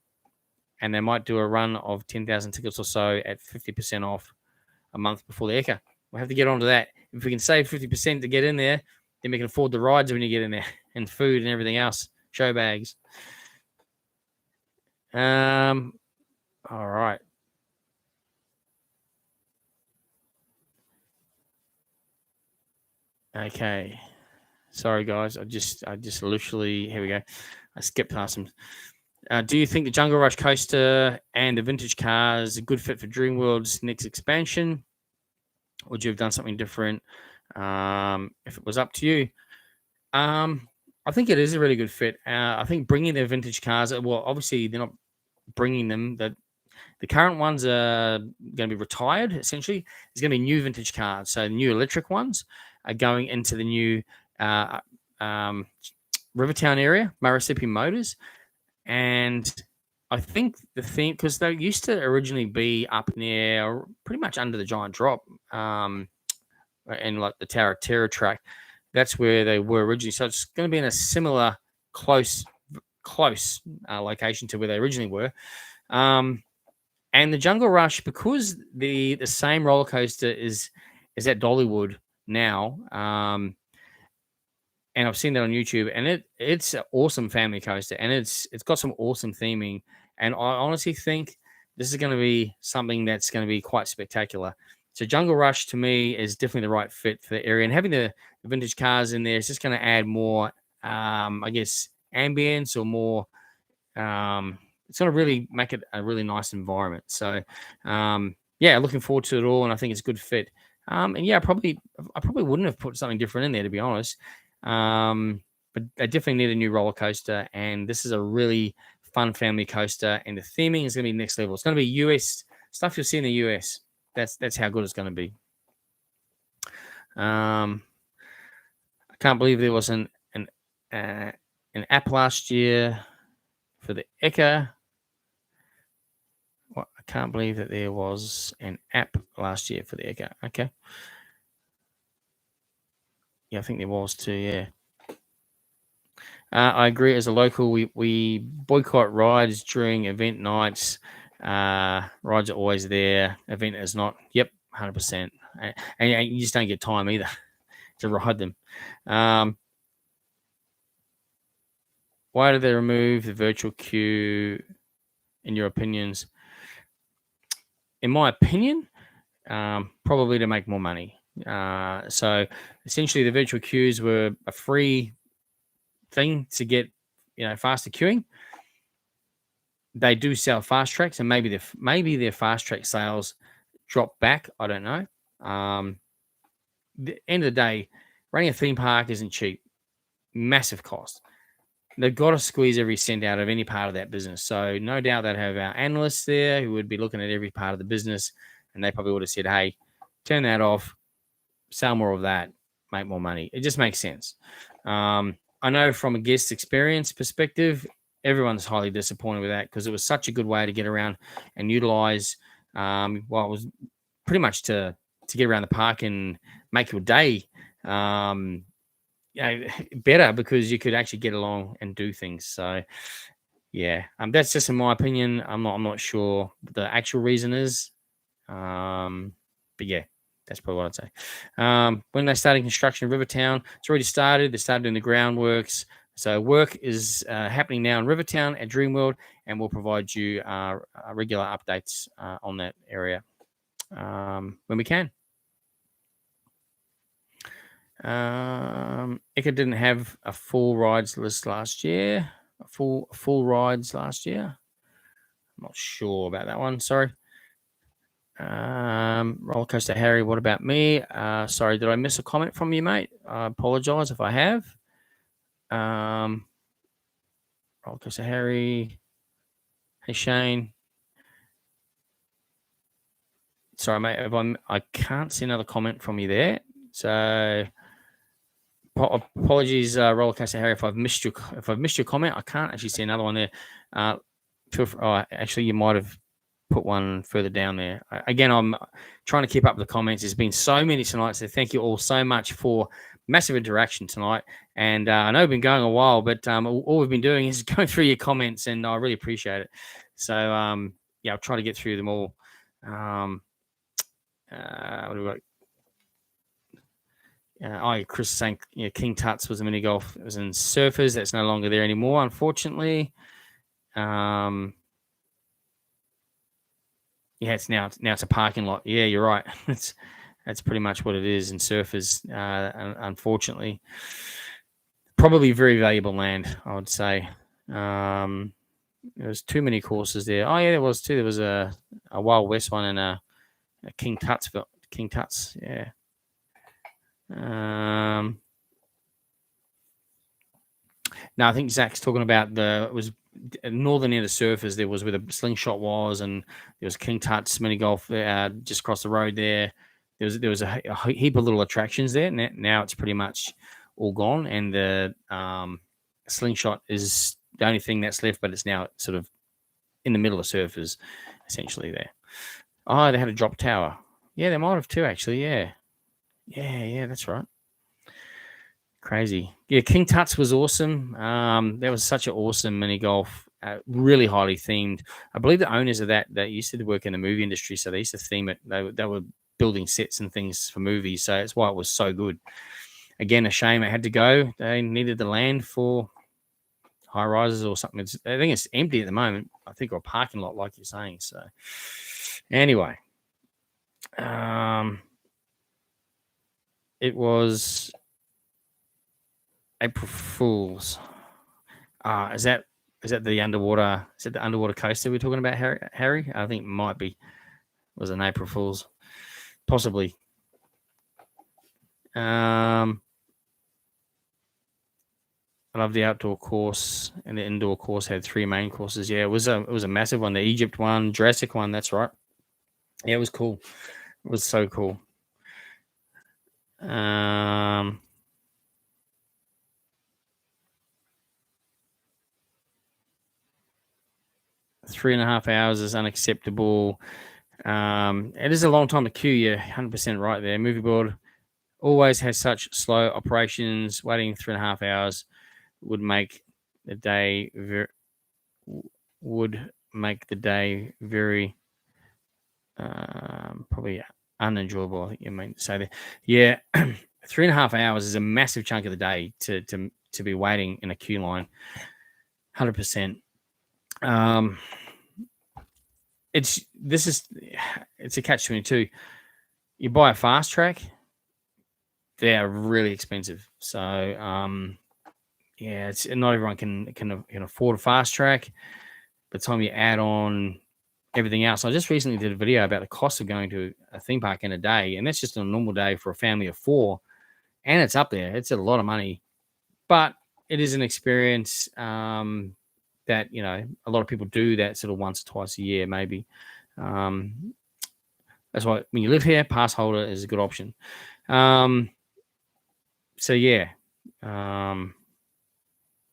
and they might do a run of 10,000 tickets or so at 50% off a month before the Eka. We'll have to get onto that. If we can save 50% to get in there, then we can afford the rides when you get in there, and food and everything else, show bags. All right. Okay. Sorry, guys. I just literally, here we go. I skipped past them. Do you think the Jungle Rush coaster and the vintage cars a good fit for Dreamworld's next expansion? Would you have done something different if it was up to you? I think it is a really good fit. I think bringing the vintage cars, well, obviously they're not bringing them. The current ones are going to be retired, essentially. There's going to be new vintage cars. So the new electric ones are going into the new Rivertown area, Murrissippi Motors. And I think the thing, because they used to originally be up near, pretty much under the Giant Drop, and like the Tower of Terror track. That's where they were originally. So it's going to be in a similar close location to where they originally were. And the Jungle Rush, because the same roller coaster is at Dollywood now, and I've seen that on YouTube, and it's an awesome family coaster, and it's got some awesome theming, and I honestly think this is going to be something that's going to be quite spectacular. So Jungle Rush to me is definitely the right fit for the area, and having the vintage cars in there is just going to add more, I guess, ambience or more. It's going to really make it a really nice environment. So, looking forward to it all, and I think it's a good fit. And yeah, I probably wouldn't have put something different in there, to be honest. But I definitely need a new roller coaster, and this is a really fun family coaster, and the theming is going to be next level. It's going to be US stuff you'll see in the US. That's how good it's going to be. I can't believe there was an app last year for the Eka. Well, I can't believe that there was an app last year for the Echo. Okay. Yeah, I think there was too. Yeah. I agree. As a local, we boycott rides during event nights. Rides are always there. Event is not. Yep, 100%. And you just don't get time either to ride them. Why did they remove the virtual queue? In your opinions? In my opinion, probably to make more money. So essentially, the virtual queues were a free thing to get, faster queuing. They do sell fast tracks, and maybe their fast track sales drop back. I don't know. The end of the day, running a theme park isn't cheap. Massive cost. They've got to squeeze every cent out of any part of that business. So no doubt they'd have our analysts there who would be looking at every part of the business, and they probably would have said, "Hey, turn that off, sell more of that, make more money." It just makes sense. I know from a guest experience perspective, everyone's highly disappointed with that because it was such a good way to get around and utilize. It was pretty much to get around the park and make your day. Better because you could actually get along and do things. So, yeah, that's just in my opinion. I'm not sure what the actual reason is. But yeah, that's probably what I'd say. When they're starting construction in Rivertown, it's already started. They started doing the groundworks. So work is happening now in Rivertown at Dreamworld, and we'll provide you regular updates on that area when we can. Eka didn't have a full rides list last year. Full rides last year. I'm not sure about that one. Sorry. Roller Coaster Harry, what about me? Sorry, did I miss a comment from you, mate? I apologize if I have. Roller Coaster Harry. Hey, Shane. Sorry, mate. I can't see another comment from you there. So apologies, Roller Coaster Harry, if I've missed your comment. I can't actually see another one there. Actually, you might have put one further down there. Again, I'm trying to keep up with the comments. There's been so many tonight, so thank you all so much for massive interaction tonight. And I know we've been going a while, but all we've been doing is going through your comments, and I really appreciate it. So I'll try to get through them all. What do we got? Chris saying King Tut's was a mini golf. It was in Surfers. That's no longer there anymore, unfortunately. It's a parking lot. Yeah, you're right. That's pretty much what it is in Surfers. Unfortunately, probably very valuable land, I would say. There was too many courses there. Oh yeah, there was too. There was a Wild West one and a King Tut's. Yeah. No, I think Zach's talking about it was northern end of Surfers. There was where the slingshot was, and there was King Tut's mini golf just across the road there. There was a heap of little attractions there. Now it's pretty much all gone, and the slingshot is the only thing that's left, but it's now sort of in the middle of Surfers, essentially there. Oh, they had a drop tower. Yeah, they might have too, actually. Yeah, that's right. Crazy. Yeah, King Tut's was awesome. That was such an awesome mini golf, really highly themed. I believe the owners of that used to work in the movie industry, so they used to theme it. They were building sets and things for movies, so that's why it was so good. Again, a shame it had to go. They needed the land for high rises or something. I think it's empty at the moment. I think, or a parking lot, like you're saying. So anyway, it was April Fools. Is that the underwater? Is it the underwater coaster we're talking about, Harry? I think it might be. It was an April Fools, possibly. I love the outdoor course, and the indoor course had 3 main courses. Yeah, it was a massive one. The Egypt one, Jurassic one. That's right. Yeah, it was cool. It was so cool. 3.5 hours is unacceptable. It is a long time to queue. You're 100% right there. Movie World always has such slow operations. Waiting 3.5 hours would make the day very probably unenjoyable. I think you mean to say that. Yeah, 3.5 hours is a massive chunk of the day to be waiting in a queue line. 100%. It's a catch-22. You buy a fast track, they are really expensive. So yeah, it's not everyone can afford a fast track. By the time you add on everything else, I just recently did a video about the cost of going to a theme park in a day, and that's just on a normal day for a family of 4, and it's up there. It's a lot of money, but it is an experience that a lot of people do that sort of once or twice a year, maybe. That's why when you live here, pass holder is a good option. So yeah,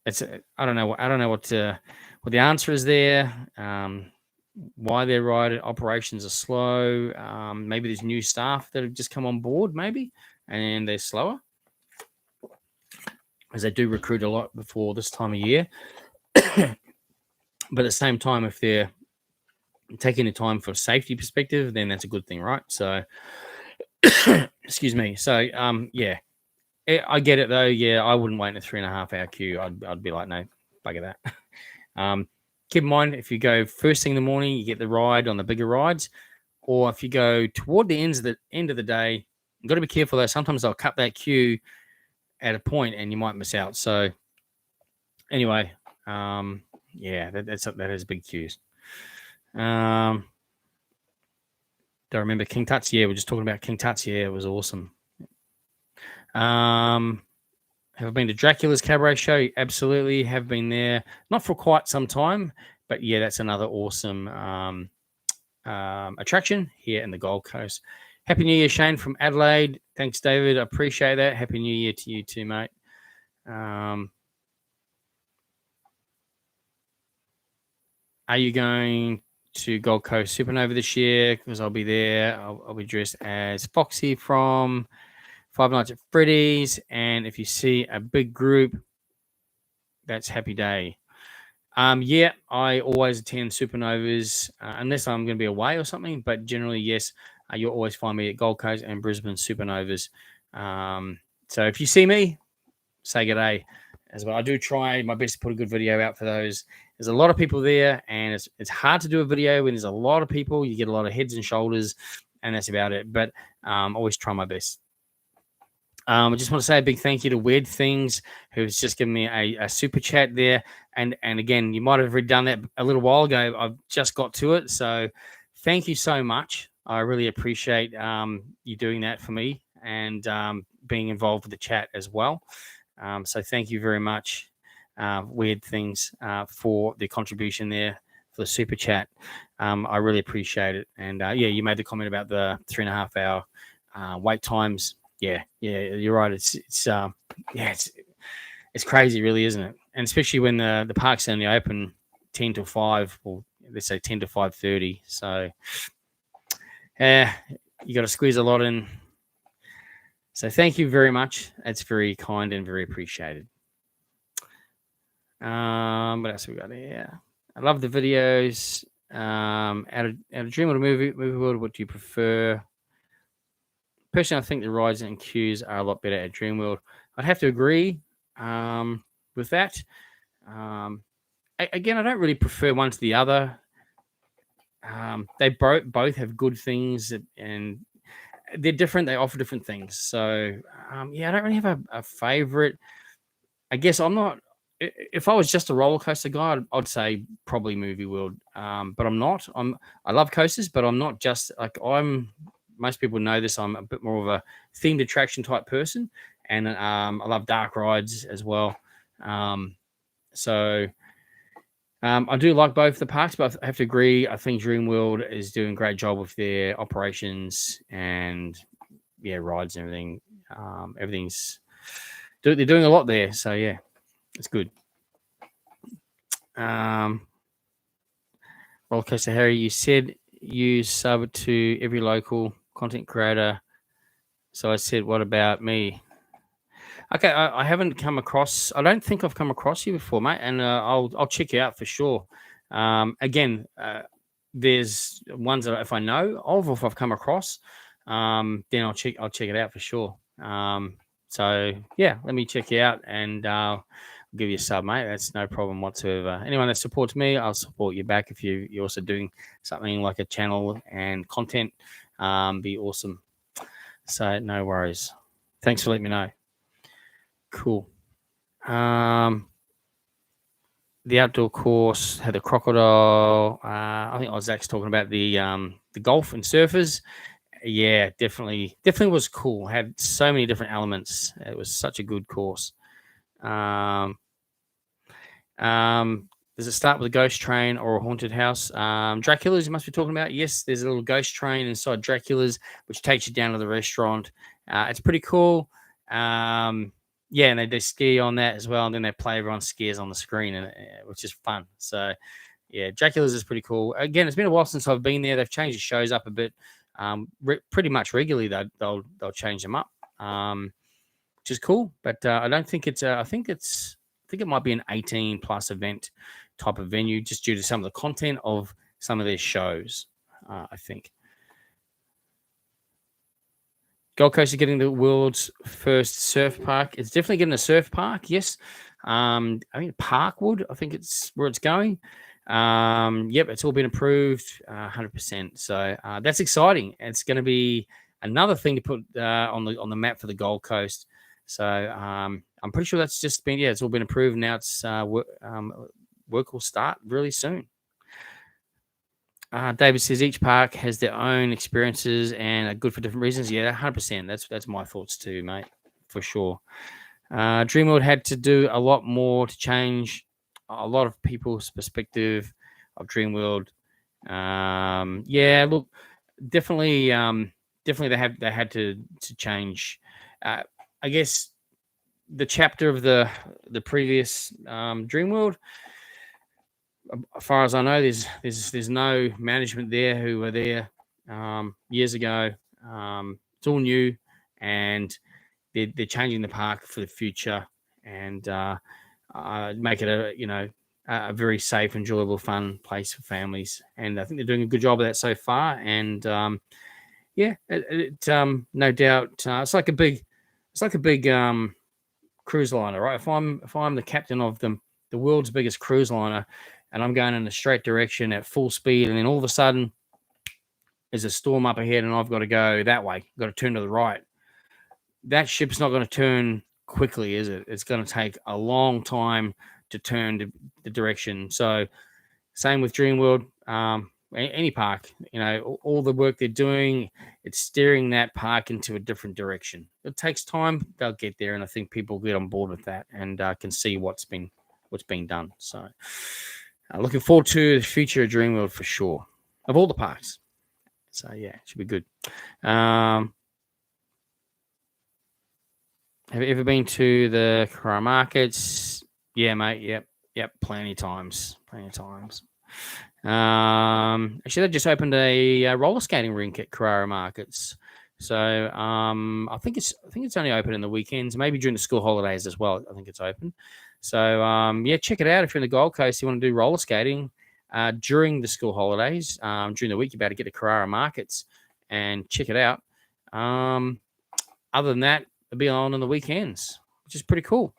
it's I don't know what the answer is there. Why their ride operations are slow. Maybe there's new staff that have just come on board, maybe, and they're slower, as they do recruit a lot before this time of year. But at the same time, if they're taking the time for a safety perspective, then that's a good thing, right? So, excuse me. So, yeah, I get it though. Yeah, I wouldn't wait in a 3.5 hour queue. I'd be like, no, bugger that. Keep in mind, if you go first thing in the morning, you get the ride on the bigger rides, or if you go toward the end of the day, you've got to be careful though. Sometimes they'll cut that queue at a point, and you might miss out. So, anyway, yeah, that is big queues. Do I remember King Tut's? Yeah, we're just talking about King Tut's. Yeah, it was awesome. Have I been to Dracula's Cabaret Show? Absolutely, have been there. Not for quite some time, but yeah, that's another awesome attraction here in the Gold Coast. Happy New Year, Shane from Adelaide. Thanks, David. I appreciate that. Happy New Year to you too, mate. Are you going to Gold Coast Supernova this year? Because I'll be there. I'll be dressed as Foxy from Five Nights at Freddy's. And if you see a big group, that's happy day. Yeah, I always attend Supernovas unless I'm going to be away or something. But generally, yes, you'll always find me at Gold Coast and Brisbane Supernovas. So if you see me, say good day as well. I do try my best to put a good video out for those. There's a lot of people there, and it's hard to do a video when there's a lot of people. You get a lot of heads and shoulders, and that's about it. But always try my best. I just want to say a big thank you to Weird Things, who's just given me a super chat there. And again, you might have already done that a little while ago. I've just got to it. So thank you so much. I really appreciate you doing that for me and being involved with the chat as well. So thank you very much, Weird Things, for the contribution there, for the super chat. I really appreciate it. And yeah, you made the comment about the 3.5 hour wait times. Yeah, you're right. It's crazy, really, isn't it? And especially when the park's only open 10 to 5, or let's say 10 to 5:30. So yeah, you got to squeeze a lot in. So thank you very much. It's very kind and very appreciated. What else have we got here? I love the videos. Out of Dreamworld movie world, what do you prefer? Personally, I think the rides and queues are a lot better at Dreamworld. I'd have to agree with that. Again, I don't really prefer one to the other. They both have good things, and they're different. They offer different things. So, yeah, I don't really have a favorite. I guess I'm not. If I was just a roller coaster guy, I'd say probably Movie World. But I'm not. I love coasters, but I'm not just like most people know this. I'm a bit more of a themed attraction type person, and I love dark rides as well. So I do like both the parks, but I have to agree. I think Dreamworld is doing a great job with their operations and rides and everything. They're doing a lot there. So yeah, it's good. Roller Coaster Harry, you said you sub to every local content creator. So I said, what about me? Okay, I haven't come across. I don't think I've come across you before, mate, and I'll check you out for sure. Again, there's ones that if I know of, or if I've come across, then I'll check it out for sure. So yeah, let me check you out, and I'll give you a sub, mate. That's no problem whatsoever. Anyone that supports me, I'll support you back. If you're also doing something like a channel and content, be awesome. So no worries. Thanks for letting me know. Cool. The outdoor course had the crocodile. I think Zach's talking about the golf and surfers. Yeah, definitely was cool. Had so many different elements. It was such a good course. Does it start with a ghost train or a haunted house? Dracula's you must be talking about. Yes, there's a little ghost train inside Dracula's, which takes you down to the restaurant. It's pretty cool. Yeah, and they ski on that as well, and then they play everyone skiers on the screen, and which is fun. So, yeah, Dracula's is pretty cool. Again, it's been a while since I've been there. They've changed the shows up a bit. Pretty much regularly, they'll change them up, which is cool. But I don't think it's. I think it might be an 18+ event type of venue, just due to some of the content of some of their shows. I think. Gold Coast is getting the world's first surf park. It's definitely getting a surf park. Yes. I mean, Parkwood, I think it's where it's going. Yep, it's all been approved 100%. So that's exciting. It's going to be another thing to put on the map for the Gold Coast. So I'm pretty sure that's just been, it's all been approved. Now it's work will start really soon. David says each park has their own experiences and are good for different reasons. Yeah, 100%. That's my thoughts too, mate, for sure. Dreamworld had to do a lot more to change a lot of people's perspective of Dreamworld. Yeah, look, definitely they had to change. I guess the chapter of the previous Dreamworld. As far as I know, there's no management there who were there years ago. It's all new, and they're changing the park for the future, and make it a very safe, enjoyable, fun place for families. And I think they're doing a good job of that so far. And yeah, no doubt, it's like a big cruise liner, right? If I'm the captain of the world's biggest cruise liner, and I'm going in a straight direction at full speed, and then all of a sudden there's a storm up ahead, and I've got to go that way. I've got to turn to the right. That ship's not going to turn quickly, is it? It's going to take a long time to turn the direction. So, same with Dreamworld. Any park, all the work they're doing, it's steering that park into a different direction. It takes time. They'll get there, and I think people get on board with that and can see what's being done. So. Looking forward to the future of Dreamworld for sure, of all the parks. So yeah, it should be good. Have you ever been to the Carrara markets? Yeah, mate. Yep. Plenty of times. Actually, they just opened a roller skating rink at Carrara markets. So I think it's only open in the weekends, maybe during the school holidays as well. I think it's open. So, yeah, check it out. If you're in the Gold Coast, you want to do roller skating during the school holidays, during the week, you're about to get to Carrara markets and check it out. Other than that, it'll be on the weekends, which is pretty cool.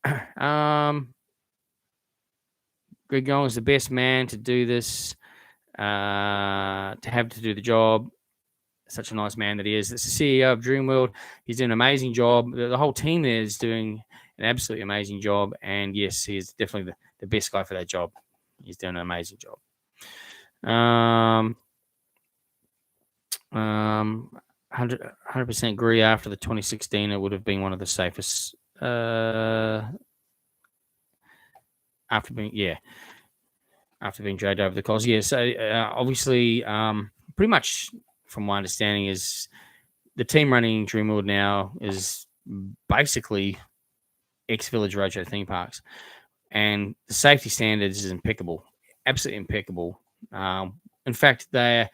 Greg Gong is the best man to do this, to have to do the job. Such a nice man that he is. It's the CEO of Dreamworld. He's doing an amazing job. The whole team there is doing an absolutely amazing job. And yes, he's definitely the best guy for that job. He's doing an amazing job. 100% agree. After the 2016, it would have been one of the safest. After being dragged over the coals. Yeah, so obviously, pretty much from my understanding is the team running Dreamworld now is basically ex-Village Roadshow theme parks, and the safety standards is impeccable. absolutely impeccable. In fact, their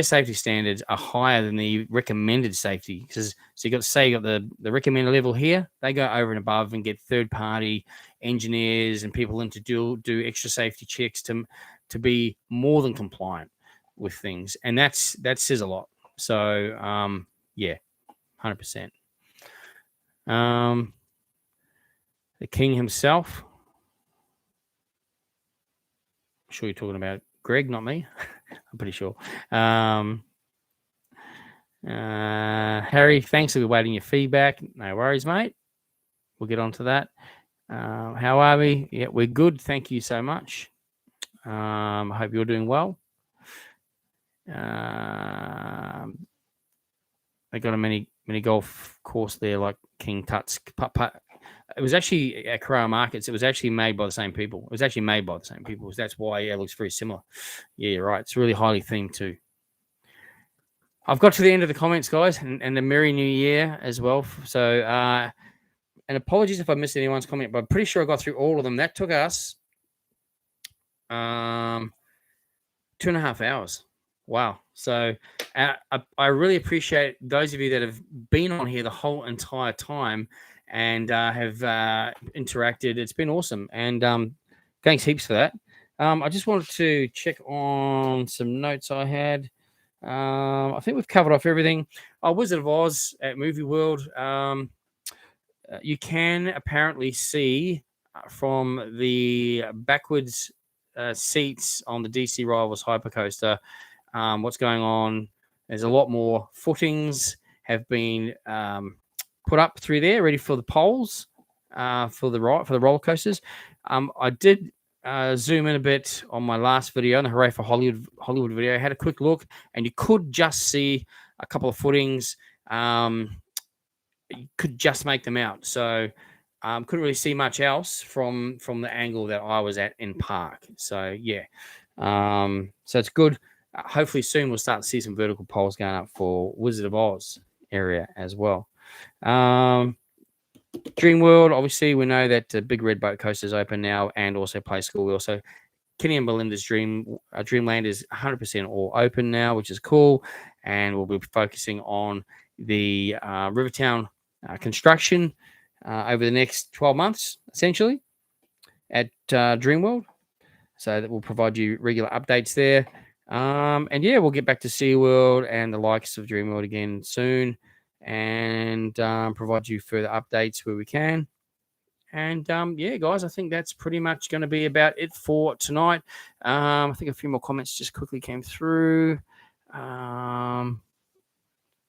safety standards are higher than the recommended safety. So you got the recommended level here. They go over and above and get third party engineers and people in to do extra safety checks to be more than compliant with things, and that says a lot. So yeah, 100%. The king himself. I'm sure you're talking about Greg, not me. I'm pretty sure. Harry, thanks for waiting your feedback. No worries, mate. We'll get on to that. How are we? Yeah, we're good. Thank you so much. I hope you're doing well. They got a mini golf course there, like King Tut's putt. It was actually at Carrara Markets. It was actually made by the same people. That's why it looks very similar. Yeah, you're right. It's really highly themed too. I've got to the end of the comments, guys, and a Merry New Year as well. So, and apologies if I missed anyone's comment, but I'm pretty sure I got through all of them. That took us 2.5 hours. Wow. So I really appreciate those of you that have been on here the whole entire time and have interacted. It's been awesome. And thanks heaps for that. I just wanted to check on some notes I had. I think we've covered off everything. Wizard of Oz at Movie World. You can apparently see from the backwards seats on the DC Rivals Hypercoaster what's going on. There's a lot more footings have been put up through there, ready for the poles for the roller coasters. I did zoom in a bit on my last video, on the Hooray for Hollywood video. I had a quick look, and you could just see a couple of footings. You could just make them out. So couldn't really see much else from the angle that I was at in park. So yeah, so it's good. Hopefully soon we'll start to see some vertical poles going up for Wizard of Oz area as well. Dreamworld, obviously, we know that the Big Red Boat Coaster is open now, and also Play School. We also Kenny and Belinda's Dreamland is 100% all open now, which is cool, and we'll be focusing on the Rivertown construction over the next 12 months, essentially, at Dreamworld. So that will provide you regular updates there. And yeah, we'll get back to SeaWorld and the likes of Dreamworld again soon, and provide you further updates where we can. And yeah, guys, I think that's pretty much going to be about it for tonight. I think a few more comments just quickly came through. Will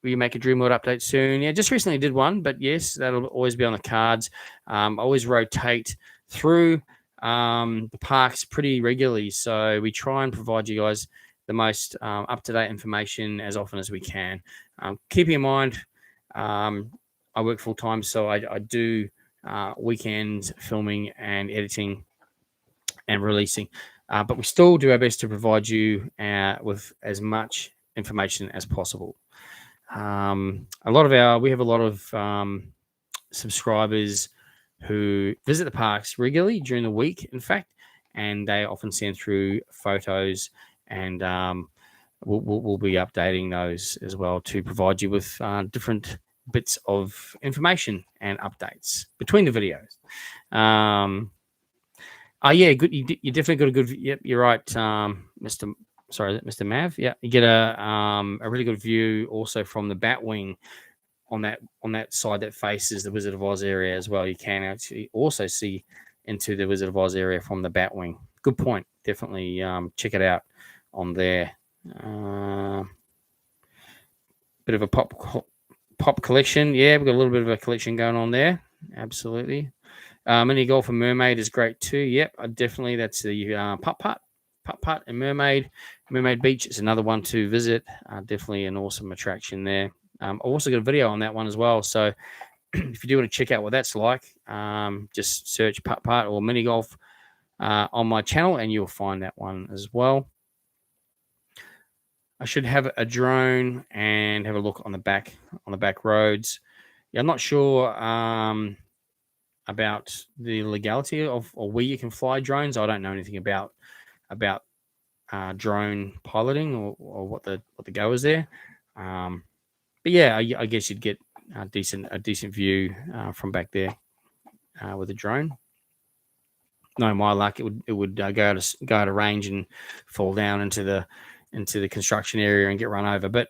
you make a Dreamworld update soon? Yeah, just recently did one, but yes, that'll always be on the cards. I always rotate through the parks pretty regularly, so we try and provide you guys the most up-to-date information as often as we can. Keeping in mind, I work full-time, so I do weekends filming and editing and releasing, but we still do our best to provide you with as much information as possible. We have a lot of subscribers who visit the parks regularly during the week, in fact, and they often send through photos, and we'll be updating those as well to provide you with different bits of information and updates between the videos. Yeah, good. You definitely got a good. Yep, you're right, Mr. Mav. Yeah, you get a really good view also from the Batwing on that side that faces the Wizard of Oz area as well. You can actually also see into the Wizard of Oz area from the Batwing. Good point. Definitely check it out on there. Bit of a pop collection. Yeah, we've got a little bit of a collection going on there. Absolutely. Mini Golf and Mermaid is great too. Yep, definitely. That's the Putt and Mermaid Beach is another one to visit. Definitely an awesome attraction there. I've also got a video on that one as well. So if you do want to check out what that's like, just search Putt or Mini Golf on my channel, and you'll find that one as well. I should have a drone and have a look on the back roads. Yeah, I'm not sure about the legality of or where you can fly drones. I don't know anything about about drone piloting or what the go is there. But yeah, I guess you'd get a decent view from back there with a drone. No, my luck, it would go out of range and fall down into the construction area and get run over. But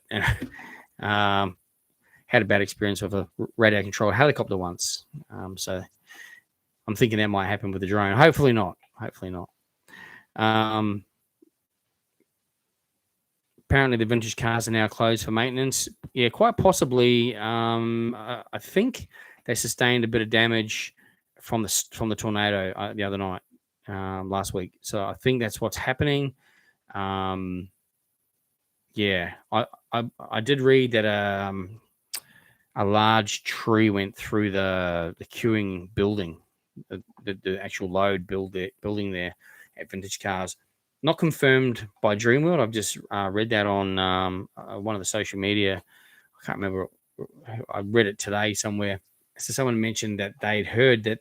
had a bad experience with a radio controlled helicopter once. So I'm thinking that might happen with the drone. Hopefully not. Apparently the vintage cars are now closed for maintenance. Yeah, quite possibly. I think they sustained a bit of damage from the tornado the other night, last week. So I think that's what's happening. Yeah, I did read that a large tree went through the queuing building, the actual load building there at Vintage Cars. Not confirmed by Dreamworld. I've just read that on one of the social media. I can't remember. I read it today somewhere. So someone mentioned that they'd heard that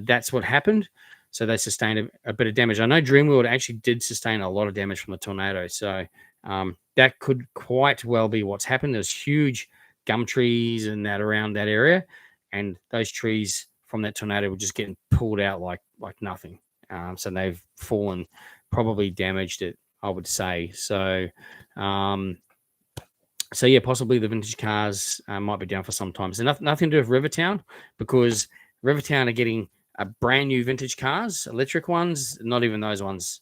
that's what happened. So they sustained a bit of damage. I know Dreamworld actually did sustain a lot of damage from the tornado. So that could quite well be what's happened. There's huge gum trees and that around that area. And those trees from that tornado were just getting pulled out like nothing. So they've fallen, probably damaged it, I would say. So, yeah, possibly the vintage cars might be down for some time. So nothing to do with Rivertown, because Rivertown are getting a brand new vintage cars, electric ones, not even those ones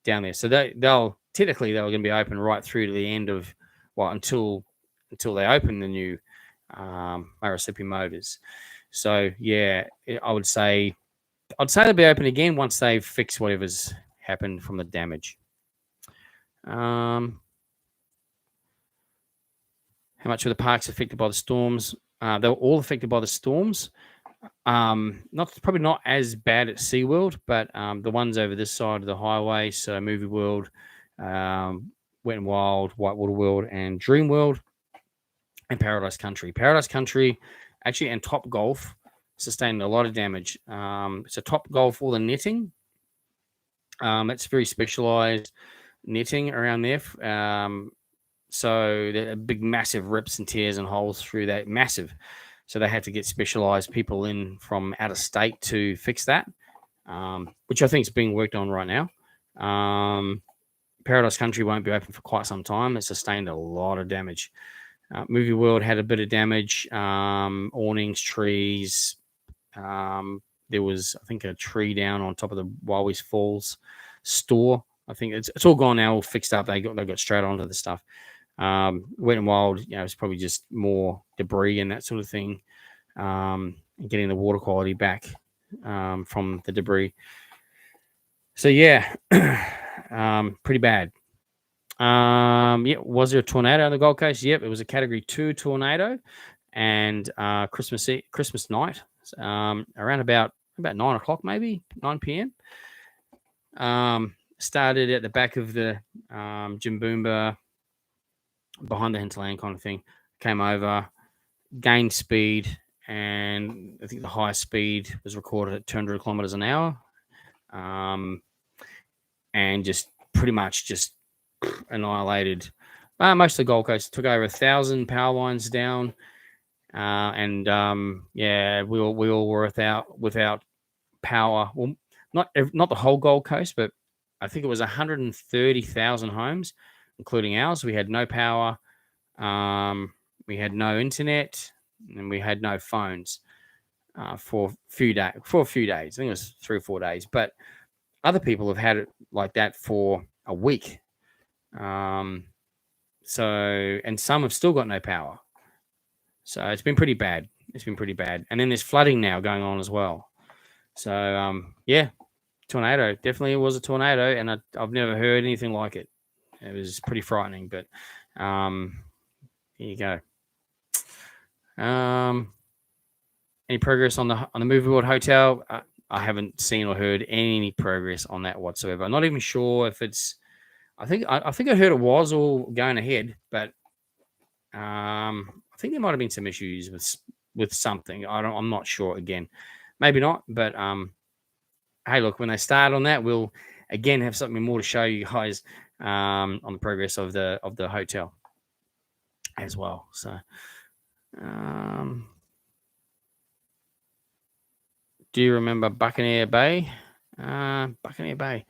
down there. So they'll technically they're going to be open right through to the end of until they open the new Murrissippi Motors. So yeah, I'd say they'll be open again once they've fixed whatever's happened from the damage. How much were the parks affected by the storms? They were all affected by the storms. Probably not as bad at SeaWorld, but the ones over this side of the highway, so Movie World, Wet and Wild, Whitewater World, and Dreamworld, and Paradise Country. Paradise Country, actually, and Top Golf sustained a lot of damage. So Top Golf, all the netting, it's very specialized netting around there. So there are big, massive rips and tears and holes through that, massive. So they had to get specialized people in from out of state to fix that, which I think is being worked on right now. Paradise Country won't be open for quite some time. It sustained a lot of damage. Movie World had a bit of damage, awnings, trees. There was, I think, a tree down on top of the Walwys Falls store. I think it's all gone now, all fixed up. They got straight onto the stuff. Wet and Wild, it's probably just more debris and that sort of thing, and getting the water quality back from the debris. So yeah, pretty bad. Was there a tornado on the Gold Coast? Yep, it was a Category 2 tornado, and Christmas night, around about 9 o'clock, maybe 9 p.m. Started at the back of the Jimboomba, behind the hinterland kind of thing, came over, gained speed, and I think the highest speed was recorded at 200 kilometers an hour, and just pretty much just annihilated most of the Gold Coast. Took over 1,000 power lines down, and we all were without power. Well, not the whole Gold Coast, but I think it was 130,000 homes, including ours. We had no power, we had no internet, and we had no phones for a few days. I think it was 3 or 4 days. But other people have had it like that for a week. And some have still got no power. So it's been pretty bad. And then there's flooding now going on as well. So tornado. Definitely it was a tornado, and I've never heard anything like it. It was pretty frightening, but here you go. Any progress on the Movie World Hotel? I haven't seen or heard any progress on that whatsoever. I'm not even sure if it's. I think I heard it was all going ahead, but I think there might have been some issues with something. I'm not sure. Again, maybe not, but hey, look, when they start on that, we'll again have something more to show you guys on the progress of the hotel as well. So, do you remember Buccaneer Bay? Buccaneer Bay.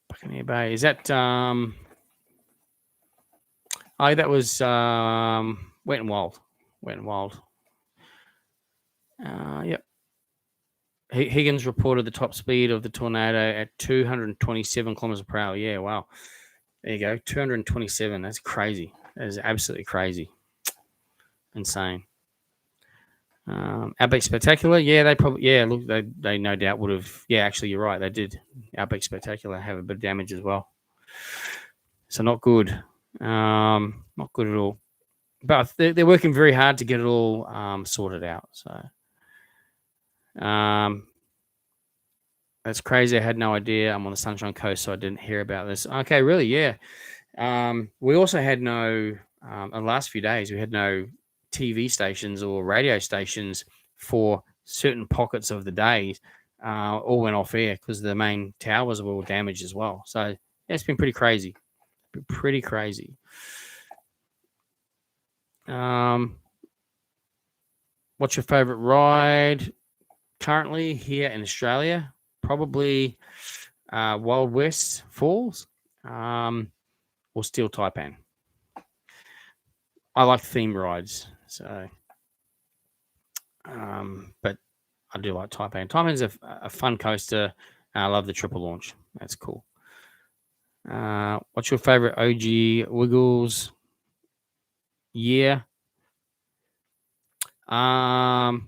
Buccaneer Bay. Is that oh, that was Wet and Wild. Wet and Wild. Yep. Higgins reported the top speed of the tornado at 227 kilometers per hour. Yeah, wow. There you go. 227. That's crazy. That is absolutely crazy. Insane. Outback Spectacular. Yeah, they probably, yeah, look, they no doubt would have, yeah, actually, you're right. They did. Outback Spectacular have a bit of damage as well. So not good. Not good at all. But they're working very hard to get it all sorted out. So that's crazy. I had no idea. I'm on the Sunshine Coast, so I didn't hear about this. Okay, really? Yeah. We also had no, in the last few days, we had no TV stations or radio stations for certain pockets of the day. All went off air because the main towers were all damaged as well. So yeah, it's been pretty crazy. Pretty crazy. What's your favorite ride currently here in Australia? Probably Wild West Falls or Steel Taipan. I like theme rides, so but I do like Taipan. Taipan's a fun coaster. I love the triple launch. That's cool. What's your favorite OG Wiggles year? Well,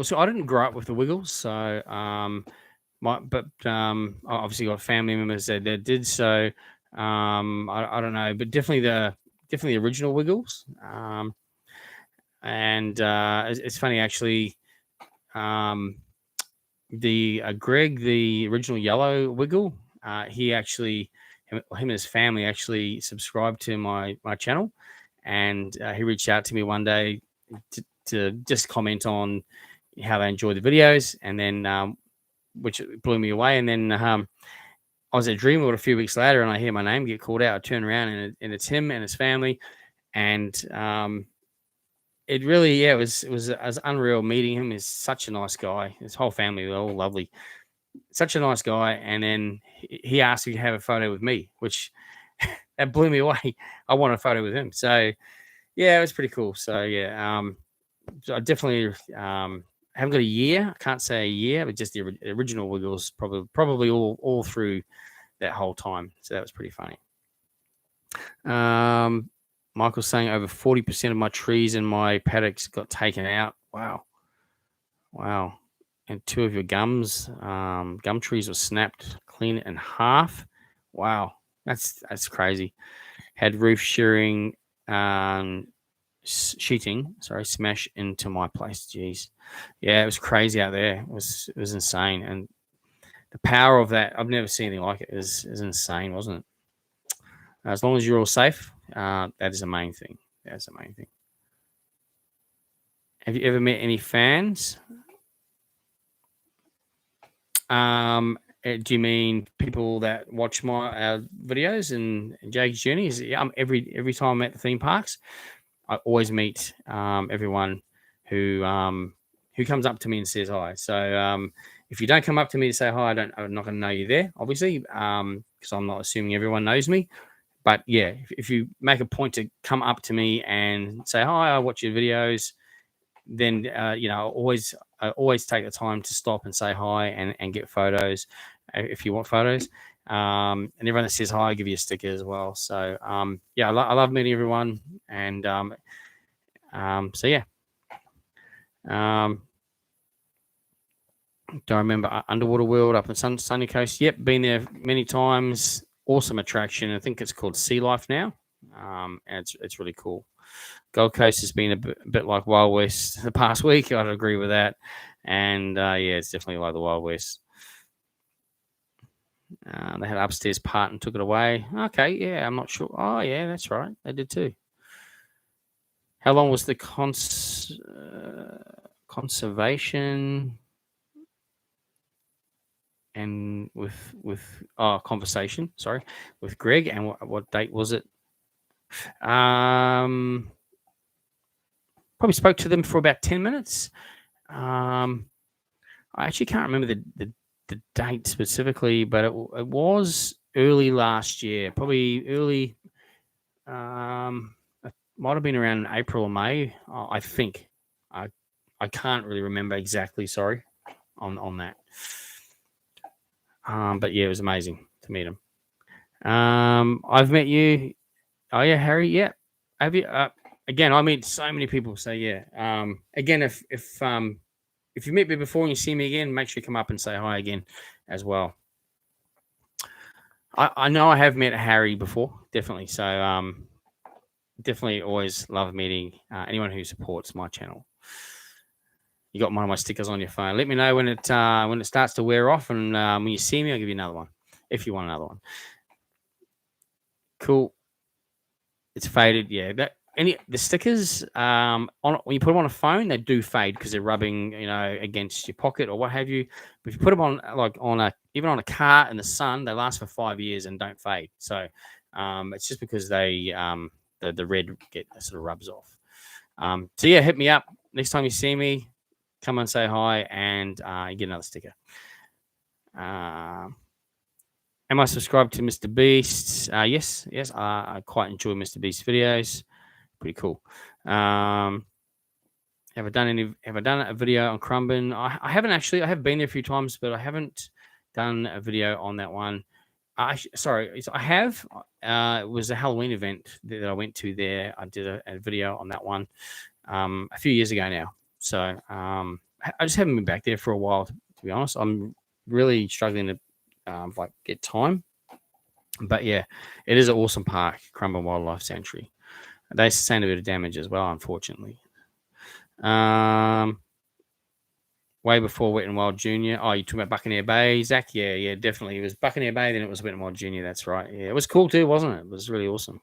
so I didn't grow up with the Wiggles, so but obviously got family members that did. So I don't know, but definitely the original Wiggles. And it's funny actually. The Greg, the original yellow Wiggle, he actually, him and his family actually subscribed to my channel, and he reached out to me one day to just comment on how they enjoyed the videos, and then which blew me away. And then I was at Dreamworld a few weeks later, and I hear my name get called out. I turn around, and it's him and his family, and it really, yeah, it was unreal meeting him. He's such a nice guy. His whole family, they're all lovely. Such a nice guy. And then he asked me to have a photo with me, which that blew me away. I want a photo with him. So yeah, it was pretty cool. So yeah, so I definitely haven't got a year. I can't say a year, but just the original Wiggles probably all through that whole time. So that was pretty funny. Michael's saying over 40% of my trees in my paddocks got taken out. Wow. And 2 of your gum trees were snapped clean in half. Wow. That's crazy. Had roof shearing, sheeting, smash into my place. Jeez. Yeah, it was crazy out there. It was insane. And the power of that, I've never seen anything like it. It was insane, wasn't it? As long as you're all safe, that is the main thing. That's the main thing. Have you ever met any fans? Do you mean people that watch my videos and Jaggs Journeys? Yeah, every time I'm at the theme parks, I always meet everyone who comes up to me and says hi. So if you don't come up to me to say hi, I'm not going to know you there, obviously, because I'm not assuming everyone knows me. But yeah, if you make a point to come up to me and say hi, I watch your videos, then I always take the time to stop and say hi and get photos if you want photos. And everyone that says hi, I give you a sticker as well. So yeah, I love meeting everyone, and so yeah. Do I remember Underwater World up in Sunny Coast? Yep, been there many times. Awesome attraction. I think it's called Sea Life now, and it's really cool. Gold Coast has been a bit like Wild West the past week. I'd agree with that, and yeah, it's definitely like the Wild West. They had upstairs part and took it away. Okay, yeah, I'm not sure. Oh yeah, that's right, they did too. How long was the conservation? and with conversation. Sorry, with Greg. And what date was it? Probably spoke to them for about 10 minutes. I actually can't remember the date specifically, but it was early last year, probably early. It might have been around April or May, I think. I can't really remember exactly. Sorry on that. But yeah, it was amazing to meet him. I've met you. Oh yeah, Harry. Yeah. Have you? Again, I meet so many people. So yeah. Again, if you meet me before and you see me again, make sure you come up and say hi again as well. I know I have met Harry before, definitely. So definitely always love meeting anyone who supports my channel. You got one of my stickers on your phone. Let me know when it starts to wear off, and when you see me, I'll give you another one if you want another one. Cool. It's faded. Yeah. The stickers when you put them on a phone, they do fade because they're rubbing, against your pocket or what have you. But if you put them on even on a car in the sun, they last for 5 years and don't fade. So it's just because they the red sort of rubs off. So yeah, hit me up next time you see me. Come and say hi, and you get another sticker. Am I subscribed to Mr. Beast? Yes. I quite enjoy Mr. Beast's videos. Pretty cool. Have I done a video on Currumbin? I haven't actually. I have been there a few times, but I haven't done a video on that one. I have. It was a Halloween event that I went to there. I did a video on that one a few years ago now. So I just haven't been back there for a while, to be honest. I'm really struggling to get time. But yeah, it is an awesome park, Currumbin Wildlife Sanctuary. They sustained a bit of damage as well, unfortunately. Way before Wet n Wild Junior. Oh, you talking about Buccaneer Bay, Zach? Yeah, definitely. It was Buccaneer Bay, then it was Wet n Wild Junior. That's right. Yeah, it was cool too, wasn't it? It was really awesome.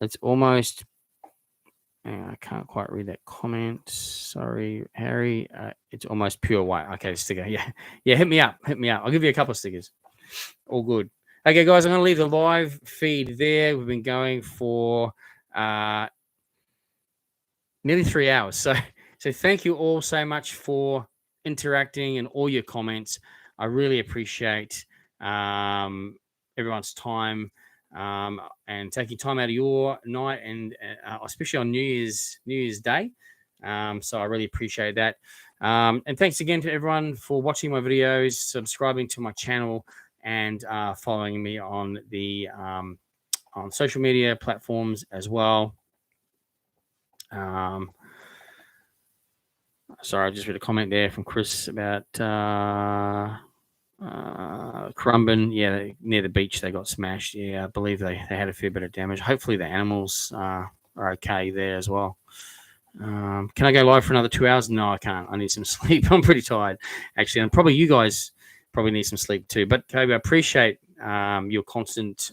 It's almost. I can't quite read that comment. Sorry, Harry. It's almost pure white. Okay, sticker. Yeah. Hit me up. I'll give you a couple of stickers. All good. Okay, guys, I'm going to leave the live feed there. We've been going for nearly 3 hours. So thank you all so much for interacting and all your comments. I really appreciate everyone's time and taking time out of your night, and especially on New Year's Day. So I really appreciate that. And thanks again to everyone for watching my videos, subscribing to my channel, and following me on the on social media platforms as well. Sorry, I just read a comment there from Chris about Currumbin. Yeah, near the beach they got smashed. Yeah, I believe they had a fair bit of damage. Hopefully the animals are okay there as well. Can I go live for another 2 hours? No, I can't. I need some sleep. I'm pretty tired, actually, and probably you guys probably need some sleep too. But Kobe, I appreciate your constant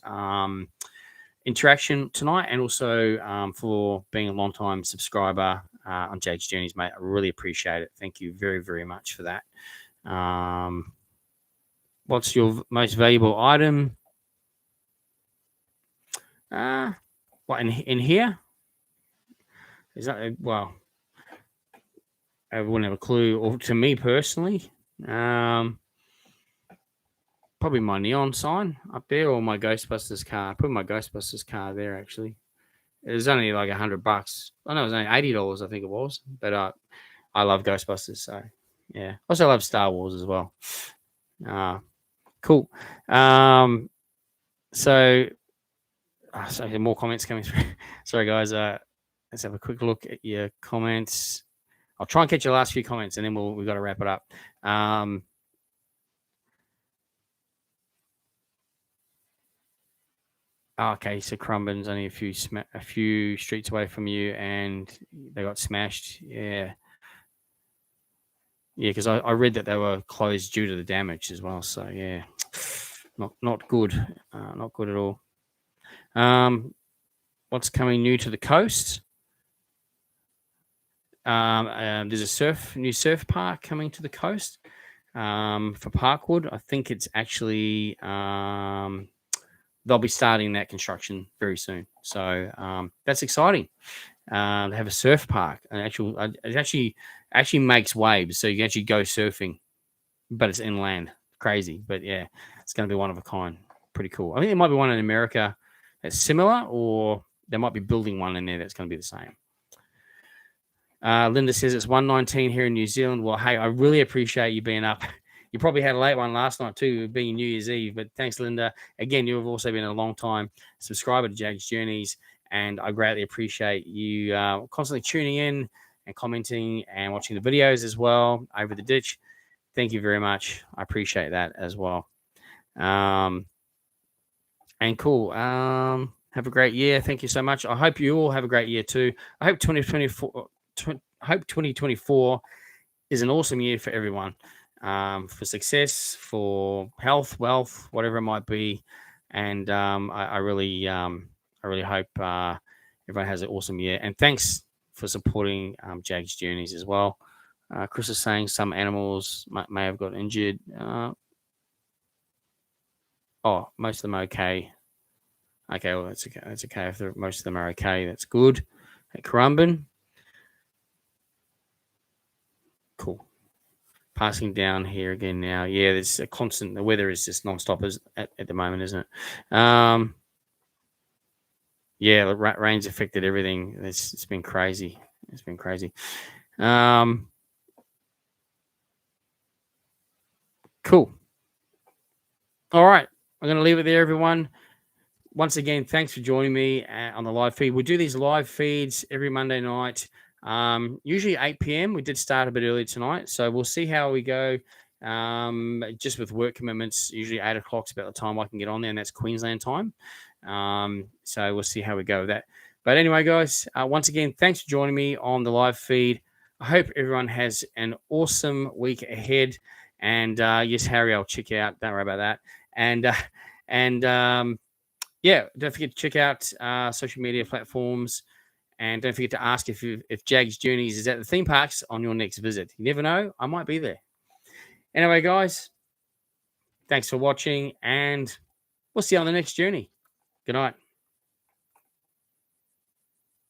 interaction tonight, and also for being a long-time subscriber on Jaggs Journeys, mate. I really appreciate it. Thank you very, very much for that. What's your most valuable item? What in here? Is that I wouldn't have a clue. Or to me personally, probably my neon sign up there, or my Ghostbusters car. I put my Ghostbusters car there, actually. It was only like $100. I know it was only $80, I think it was. But I love Ghostbusters, so yeah. Also love Star Wars as well. Cool. So more comments coming through. Sorry, guys. Let's have a quick look at your comments. I'll try and catch your last few comments, and then we've got to wrap it up. Okay, so Currumbin's only a few streets away from you, and they got smashed. Yeah, because I read that they were closed due to the damage as well. So yeah, not good, not good at all. What's coming new to the coast? There's a new surf park coming to the coast for Parkwood. I think it's actually they'll be starting that construction very soon. So that's exciting. They have a surf park, and it actually makes waves, so you can actually go surfing, but it's inland. Crazy, but yeah, it's going to be one of a kind. Pretty cool. I think there might be one in America that's similar, or they might be building one in there that's going to be the same. Linda says it's 1:19 here in New Zealand. Well, hey, I really appreciate you being up. You probably had a late one last night too, being New Year's Eve. But thanks, Linda. Again, you have also been a long time subscriber to Jaggs Journeys, and I greatly appreciate you constantly tuning in and commenting and watching the videos as well over the ditch. Thank you very much. I appreciate that as well. And cool. Have a great year. Thank you so much. I hope you all have a great year too. I hope 2024 is an awesome year for everyone, for success, for health, wealth, whatever it might be. And I really hope everyone has an awesome year. And thanks for supporting Jaggs Journeys as well. Chris is saying some animals may have got injured. Most of them are okay. Okay, well, that's okay. That's okay. If most of them are okay, that's good. At Currumbin. Cool. Passing down here again now. Yeah, there's a constant. The weather is just non-stop at the moment, isn't it? Yeah, the rain's affected everything. It's been crazy. It's been crazy. Cool. All right. I'm going to leave it there, everyone. Once again, thanks for joining me on the live feed. We do these live feeds every Monday night, usually 8 p.m. We did start a bit early tonight, so we'll see how we go. Just with work commitments, usually 8 o'clock is about the time I can get on there, and that's Queensland time. So we'll see how we go with that. But anyway, guys, once again, thanks for joining me on the live feed. I hope everyone has an awesome week ahead. And yes, Harry, I'll check out. Don't worry about that. And yeah, don't forget to check out social media platforms, and don't forget to ask if Jaggs Journeys is at the theme parks on your next visit. You never know, I might be there. Anyway, guys, thanks for watching, and we'll see you on the next journey. Good night.